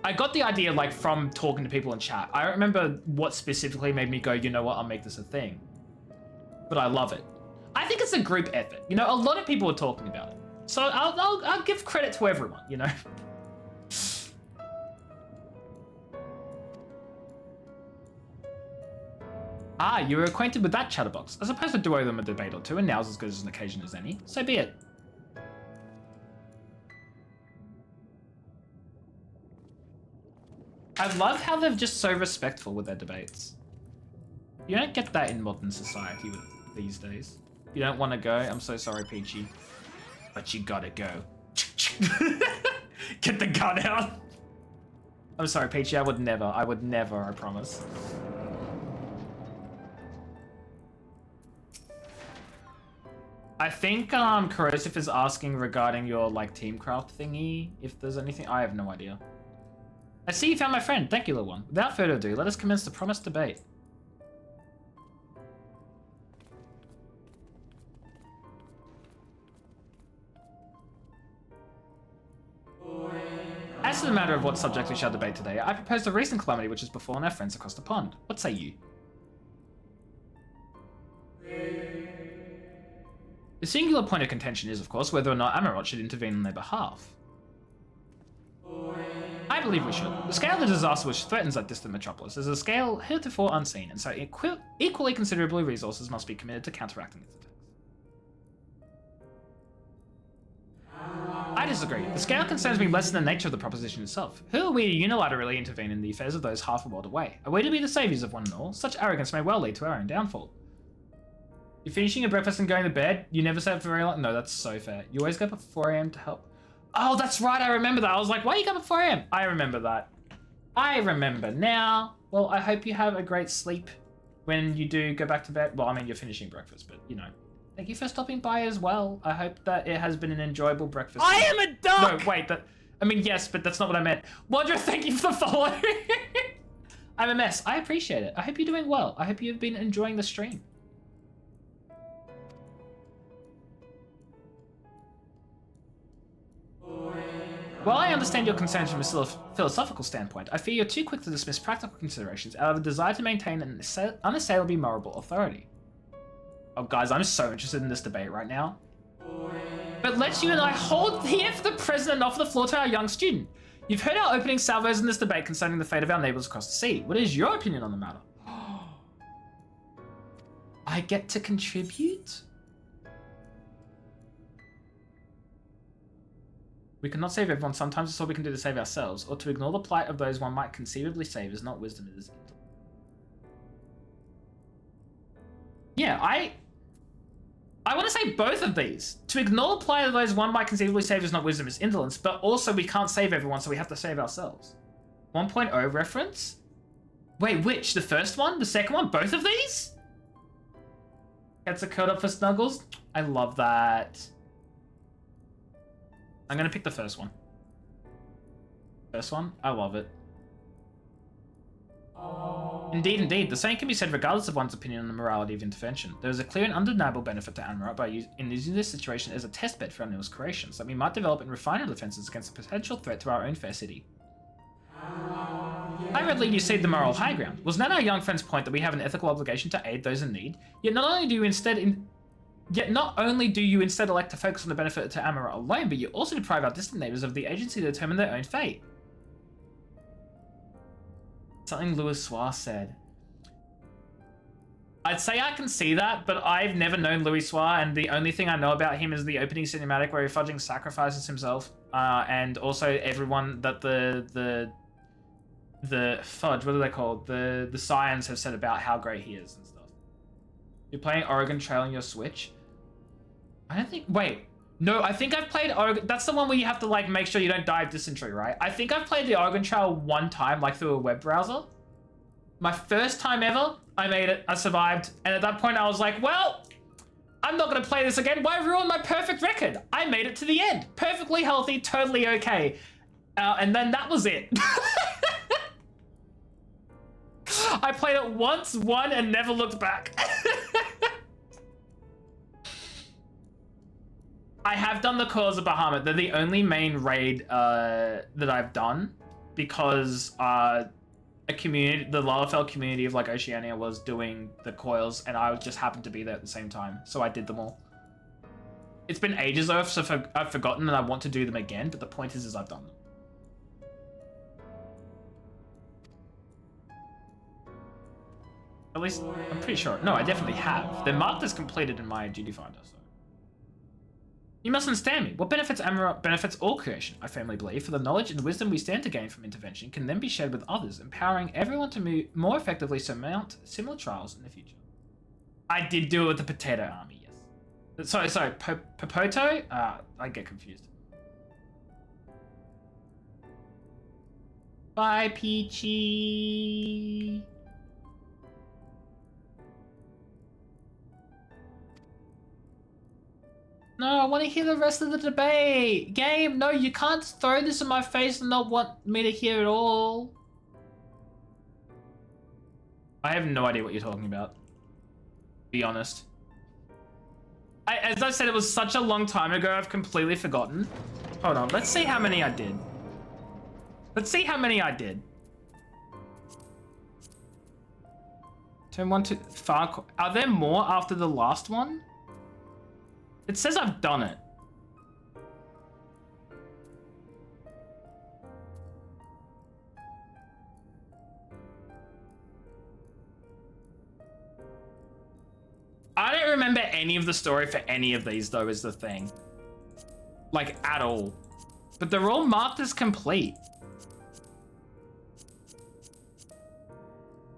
I got the idea, like, from talking to people in chat. I don't remember what specifically made me go, you know what, I'll make this a thing. But I love it. I think it's a group effort. You know, a lot of people are talking about it. So I'll give credit to everyone, you know? Ah, you were acquainted with that chatterbox. I suppose I do owe them a debate or two, and now's as good as an occasion as any. So be it. I love how they're just so respectful with their debates. You don't get that in modern society these days. You don't want to go? I'm so sorry, Peachy. But you gotta go. Get the gun out. I'm sorry, Peachy, I would never, I promise. I think Corrosive is asking regarding your like teamcraft thingy, if there's anything. I have no idea. I see you found my friend. Thank you, little one. Without further ado, let us commence the promised debate. As to the matter of what subject we shall debate today, I propose the recent calamity which has befallen our friends across the pond. What say you? The singular point of contention is, of course, whether or not Amarot should intervene on their behalf. I believe we should. The scale of the disaster which threatens that distant metropolis is a scale heretofore unseen, and so equally considerable resources must be committed to counteracting its effects. I disagree. The scale concerns me less than the nature of the proposition itself. Who are we to unilaterally intervene in the affairs of those half a world away? Are we to be the saviors of one and all? Such arrogance may well lead to our own downfall. You're finishing your breakfast and going to bed? You never stay up for very long? No, that's so fair. You always go up at 4 AM to help. Oh, that's right, I remember that. I was like, why are you up at 4 AM? I remember that. I remember now. Well, I hope you have a great sleep when you do go back to bed. Well, I mean, you're finishing breakfast, but you know. Thank you for stopping by as well. I hope that it has been an enjoyable breakfast. I am a duck! No, wait, I mean, yes, but that's not what I meant. Wandra, thank you for the follow. I'm a mess. I appreciate it. I hope you're doing well. I hope you've been enjoying the stream. While I understand your concerns from a philosophical standpoint, I fear you're too quick to dismiss practical considerations out of a desire to maintain an unassailably moral authority. Oh, guys, I'm so interested in this debate right now. But let you and I hold here for the president and offer the floor to our young student. You've heard our opening salvos in this debate concerning the fate of our neighbors across the sea. What is your opinion on the matter? I get to contribute? We cannot save everyone. Sometimes it's all we can do to save ourselves, or to ignore the plight of those one might conceivably save is not wisdom, it is intellect. Yeah, I want to say both of these. To ignore the plight of those one might conceivably save is not wisdom, it's indolence, but also we can't save everyone, so we have to save ourselves. 1.0 reference? Wait, which? The first one? The second one? Both of these? Cats are curled up for snuggles? I love that. I'm gonna pick the first one. First one? I love it. Indeed, indeed. The same can be said regardless of one's opinion on the morality of intervention. There is a clear and undeniable benefit to Amarot in using this situation as a testbed for our newest creations, that we might develop and refine our defenses against a potential threat to our own fair city. I readily you cede the moral high ground. Was not our young friend's point that we have an ethical obligation to aid those in need? Yet not only do you instead elect to focus on the benefit to Amarot alone, but you also deprive our distant neighbors of the agency to determine their own fate. Something Louis Soir said. I'd say I can see that, but I've never known Louis Soir, and the only thing I know about him is the opening cinematic where he fudging sacrifices himself, and also everyone that the fudge, what are they called? The scions have said about how great he is and stuff. You're playing Oregon Trail on your Switch? I don't think... Wait. No, I think I've played Oregon... That's the one where you have to, like, make sure you don't die of dysentery, right? I think I've played the Oregon Trail one time, like, through a web browser. My first time ever, I made it. I survived. And at that point, I was like, well, I'm not going to play this again. Why ruin my perfect record? I made it to the end. Perfectly healthy, totally okay. And then that was it. I played it once, won, and never looked back. I have done the Cause of Bahamut. They're the only main raid that I've done because the Lalafell community of like Oceania was doing the coils, and I just happened to be there at the same time, so I did them all. It's been ages though, so I've forgotten, and I want to do them again. But the point is I've done them. At least I'm pretty sure. No, I definitely have. They're marked as completed in my duty finder. So. You must understand me. What benefits Amarot benefits all creation, I firmly believe, for the knowledge and wisdom we stand to gain from intervention can then be shared with others, empowering everyone to more effectively surmount similar trials in the future. I did do it with the Potato Army, yes. Sorry, Popoto? I get confused. Bye, Peachy. No, I want to hear the rest of the debate. Game, no, you can't throw this in my face and not want me to hear it all. I have no idea what you're talking about. Be honest. As I said, it was such a long time ago, I've completely forgotten. Hold on, let's see how many I did. Let's see how many I did. Turn 1 to far. Are there more after the last one? It says I've done it. I don't remember any of the story for any of these, though, is the thing. Like, at all. But they're all marked as complete.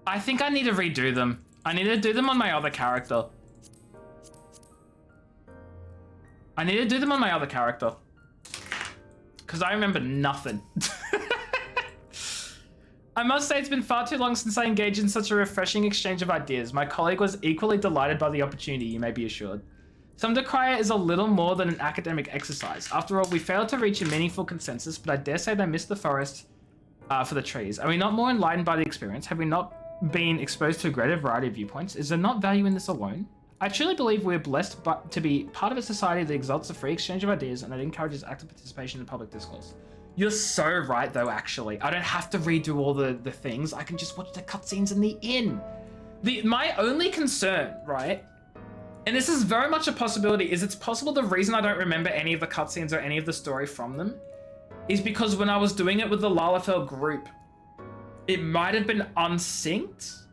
I think I need to redo them. I need to do them on my other character. I need to do them on my other character. Because I remember nothing. I must say it's been far too long since I engaged in such a refreshing exchange of ideas. My colleague was equally delighted by the opportunity, you may be assured. Some decry it is a little more than an academic exercise. After all, we failed to reach a meaningful consensus, but I dare say they missed the forest for the trees. Are we not more enlightened by the experience? Have we not been exposed to a greater variety of viewpoints? Is there not value in this alone? I truly believe we're blessed to be part of a society that exalts the free exchange of ideas and that encourages active participation in public discourse. You're so right, though, actually. I don't have to redo all the things. I can just watch the cutscenes in the inn. My only concern, right, and this is very much a possibility, is it's possible the reason I don't remember any of the cutscenes or any of the story from them is because when I was doing it with the Lalafell group, it might have been unsynced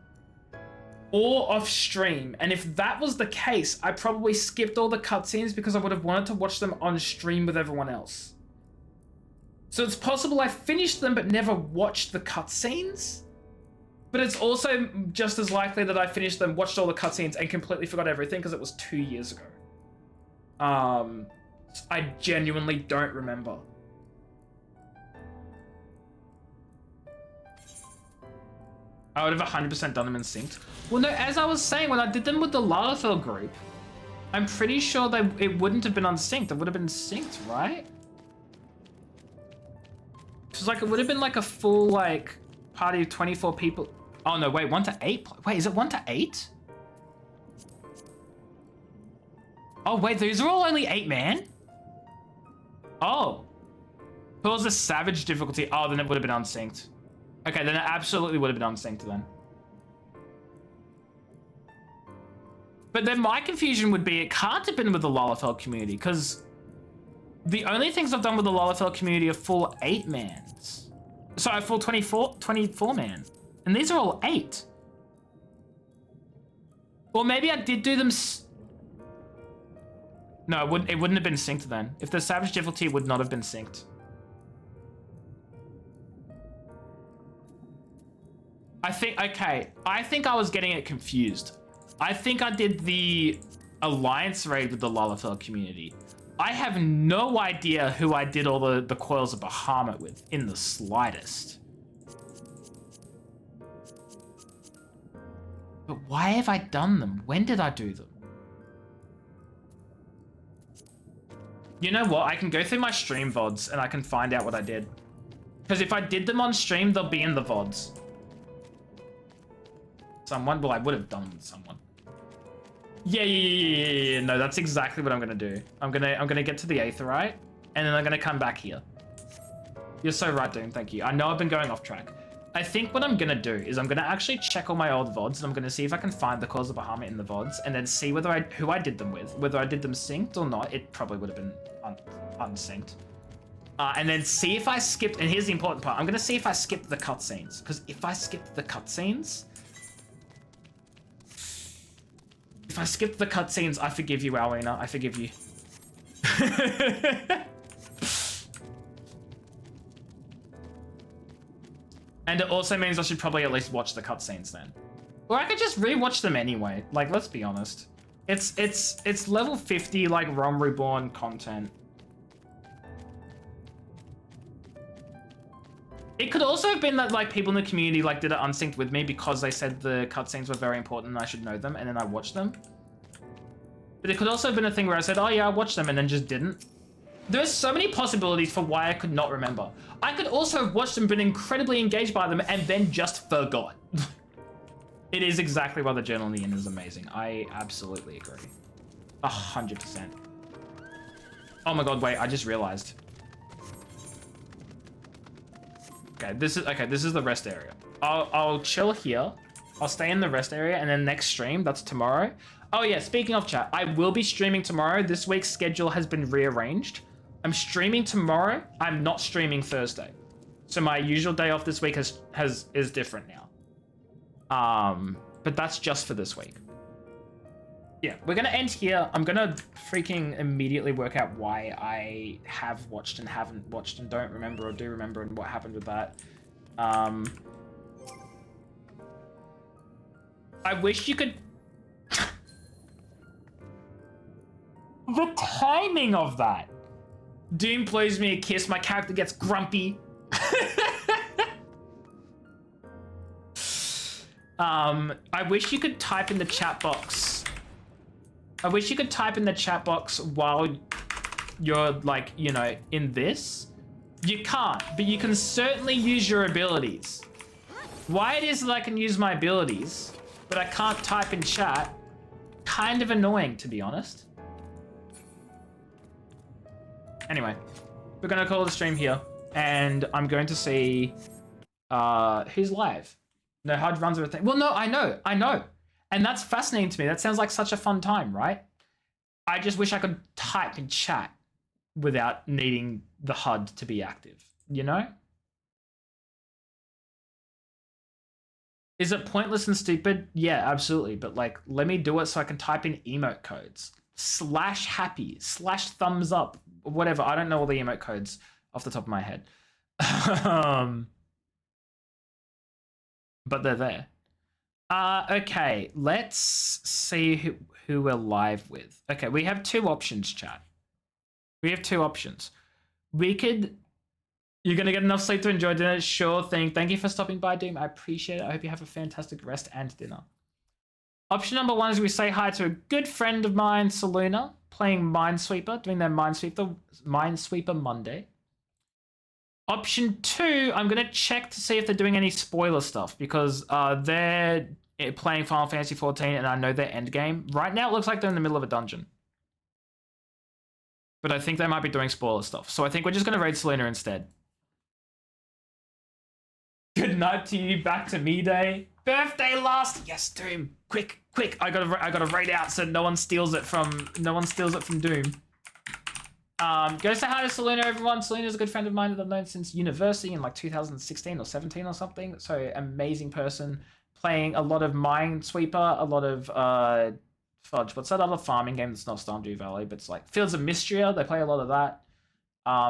or off stream. And if that was the case, I probably skipped all the cutscenes because I would have wanted to watch them on stream with everyone else. So it's possible I finished them but never watched the cutscenes. But it's also just as likely that I finished them, watched all the cutscenes, and completely forgot everything because it was 2 years ago. I genuinely don't remember. I would have 100% done them in synced. Well, no, as I was saying, when I did them with the Lalafell group, I'm pretty sure it wouldn't have been unsynced. It would have been synced, right? Because like it would have been like a full like party of 24 people. Oh no, wait, 1 to 8? Wait, is it 1 to 8? Oh wait, these are all only 8 man? Oh. If it was a savage difficulty, oh, then it would have been unsynced. Okay, then it absolutely would have been unsynced then. But then my confusion would be it can't have been with the Lalafell community, because the only things I've done with the Lalafell community are full 8-mans. Sorry, full 24-man. And these are all 8. Or maybe I did do them... No, it wouldn't have been synced then. If the savage difficulty would not have been synced. I think I was getting it confused. I think I did the alliance raid with the Lalafell community. I have no idea who I did all the Coils of Bahamut with in the slightest. But why have I done them? When did I do them? You know what? I can go through my stream VODs and I can find out what I did. Because if I did them on stream, they'll be in the VODs. Someone? Well, I would have done them with someone. Yeah. No, that's exactly what I'm gonna do. I'm gonna get to the Aetherite, and then I'm gonna come back here. You're so right, Doom. Thank you. I know I've been going off track. I think what I'm gonna do is I'm gonna actually check all my old VODs, and I'm gonna see if I can find the Coils of Bahamut in the VODs, and then see who I did them with. Whether I did them synced or not, it probably would have been unsynced. And then see if I skipped, and here's the important part, I'm gonna see if I skipped the cutscenes, because if I skipped the cutscenes, I forgive you, Alina. I forgive you. And it also means I should probably at least watch the cutscenes then. Or I could just rewatch them anyway. Like, let's be honest. It's level 50, like, Realm Reborn content. It could also have been that like people in the community like did it unsynced with me because they said the cutscenes were very important and I should know them, and then I watched them. But it could also have been a thing where I said, oh yeah, I watched them, and then just didn't. There's so many possibilities for why I could not remember. I could also have watched them, been incredibly engaged by them, and then just forgot. It is exactly why the journal in the end is amazing. I absolutely agree. 100%. Oh my god, wait, I just realized. Okay, this is the rest area. I'll chill here. I'll stay in the rest area, and then next stream, that's tomorrow. Oh yeah, speaking of chat, I will be streaming tomorrow. This week's schedule has been rearranged. I'm streaming tomorrow. I'm not streaming Thursday. So my usual day off this week is different now. But that's just for this week. Yeah, we're gonna end here. I'm gonna freaking immediately work out why I have watched and haven't watched and don't remember or do remember and what happened with that. I wish you could... The timing of that! Doom blows me a kiss, my character gets grumpy. I wish you could type in the chat box. I wish you could type in the chat box while you're like, you know, in this. You can't, but you can certainly use your abilities. Why it is that I can use my abilities, but I can't type in chat, kind of annoying, to be honest. Anyway, we're gonna call the stream here, and I'm going to see who's live. No, HUD runs everything. Well, no, I know. And that's fascinating to me. That sounds like such a fun time, right? I just wish I could type in chat without needing the HUD to be active, you know? Is it pointless and stupid? Yeah, absolutely. But like, let me do it so I can type in emote codes. /happy, /thumbs up, whatever. I don't know all the emote codes off the top of my head. But they're there. Okay, let's see who we're live with. Okay, we have two options, chat. We have two options. We could... You're going to get enough sleep to enjoy dinner? Sure thing. Thank you for stopping by, Doom. I appreciate it. I hope you have a fantastic rest and dinner. Option number one is we say hi to a good friend of mine, Seluna, playing Minesweeper, doing their Minesweeper Monday. Option two, I'm going to check to see if they're doing any spoiler stuff, because they're playing Final Fantasy XIV and I know their endgame. Right now it looks like they're in the middle of a dungeon. But I think they might be doing spoiler stuff. So I think we're just going to raid Selena instead. Good night to you, back to me day. Birthday last. Yes, Doom. Quick. I gotta raid out so no one steals it from Doom. Go say hi to Selena, everyone. Selena's a good friend of mine that I've known since university in like 2016 or 17 or something. So amazing person, playing a lot of Minesweeper, a lot of fudge. What's that other farming game that's not Stardew Valley, but it's like Fields of Mystria. They play a lot of that.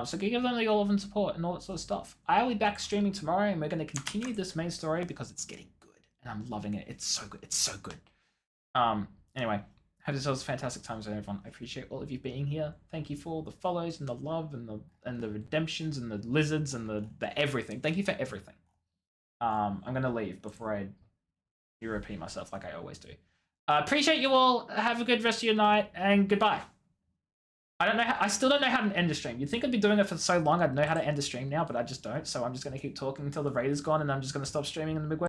So give them the all of support and all that sort of stuff. I'll be back streaming tomorrow, and we're going to continue this main story because it's getting good, and I'm loving it. It's so good. It's so good. Anyway, have yourselves a fantastic time, everyone. I appreciate all of you being here. Thank you for all the follows and the love and the redemptions and the lizards and the everything. Thank you for everything. I'm going to leave before I repeat myself like I always do. Appreciate you all. Have a good rest of your night, and goodbye. I still don't know how to end a stream. You'd think I'd be doing it for so long I'd know how to end a stream now, but I just don't. So I'm just going to keep talking until the raid is gone, and I'm just going to stop streaming in the midway.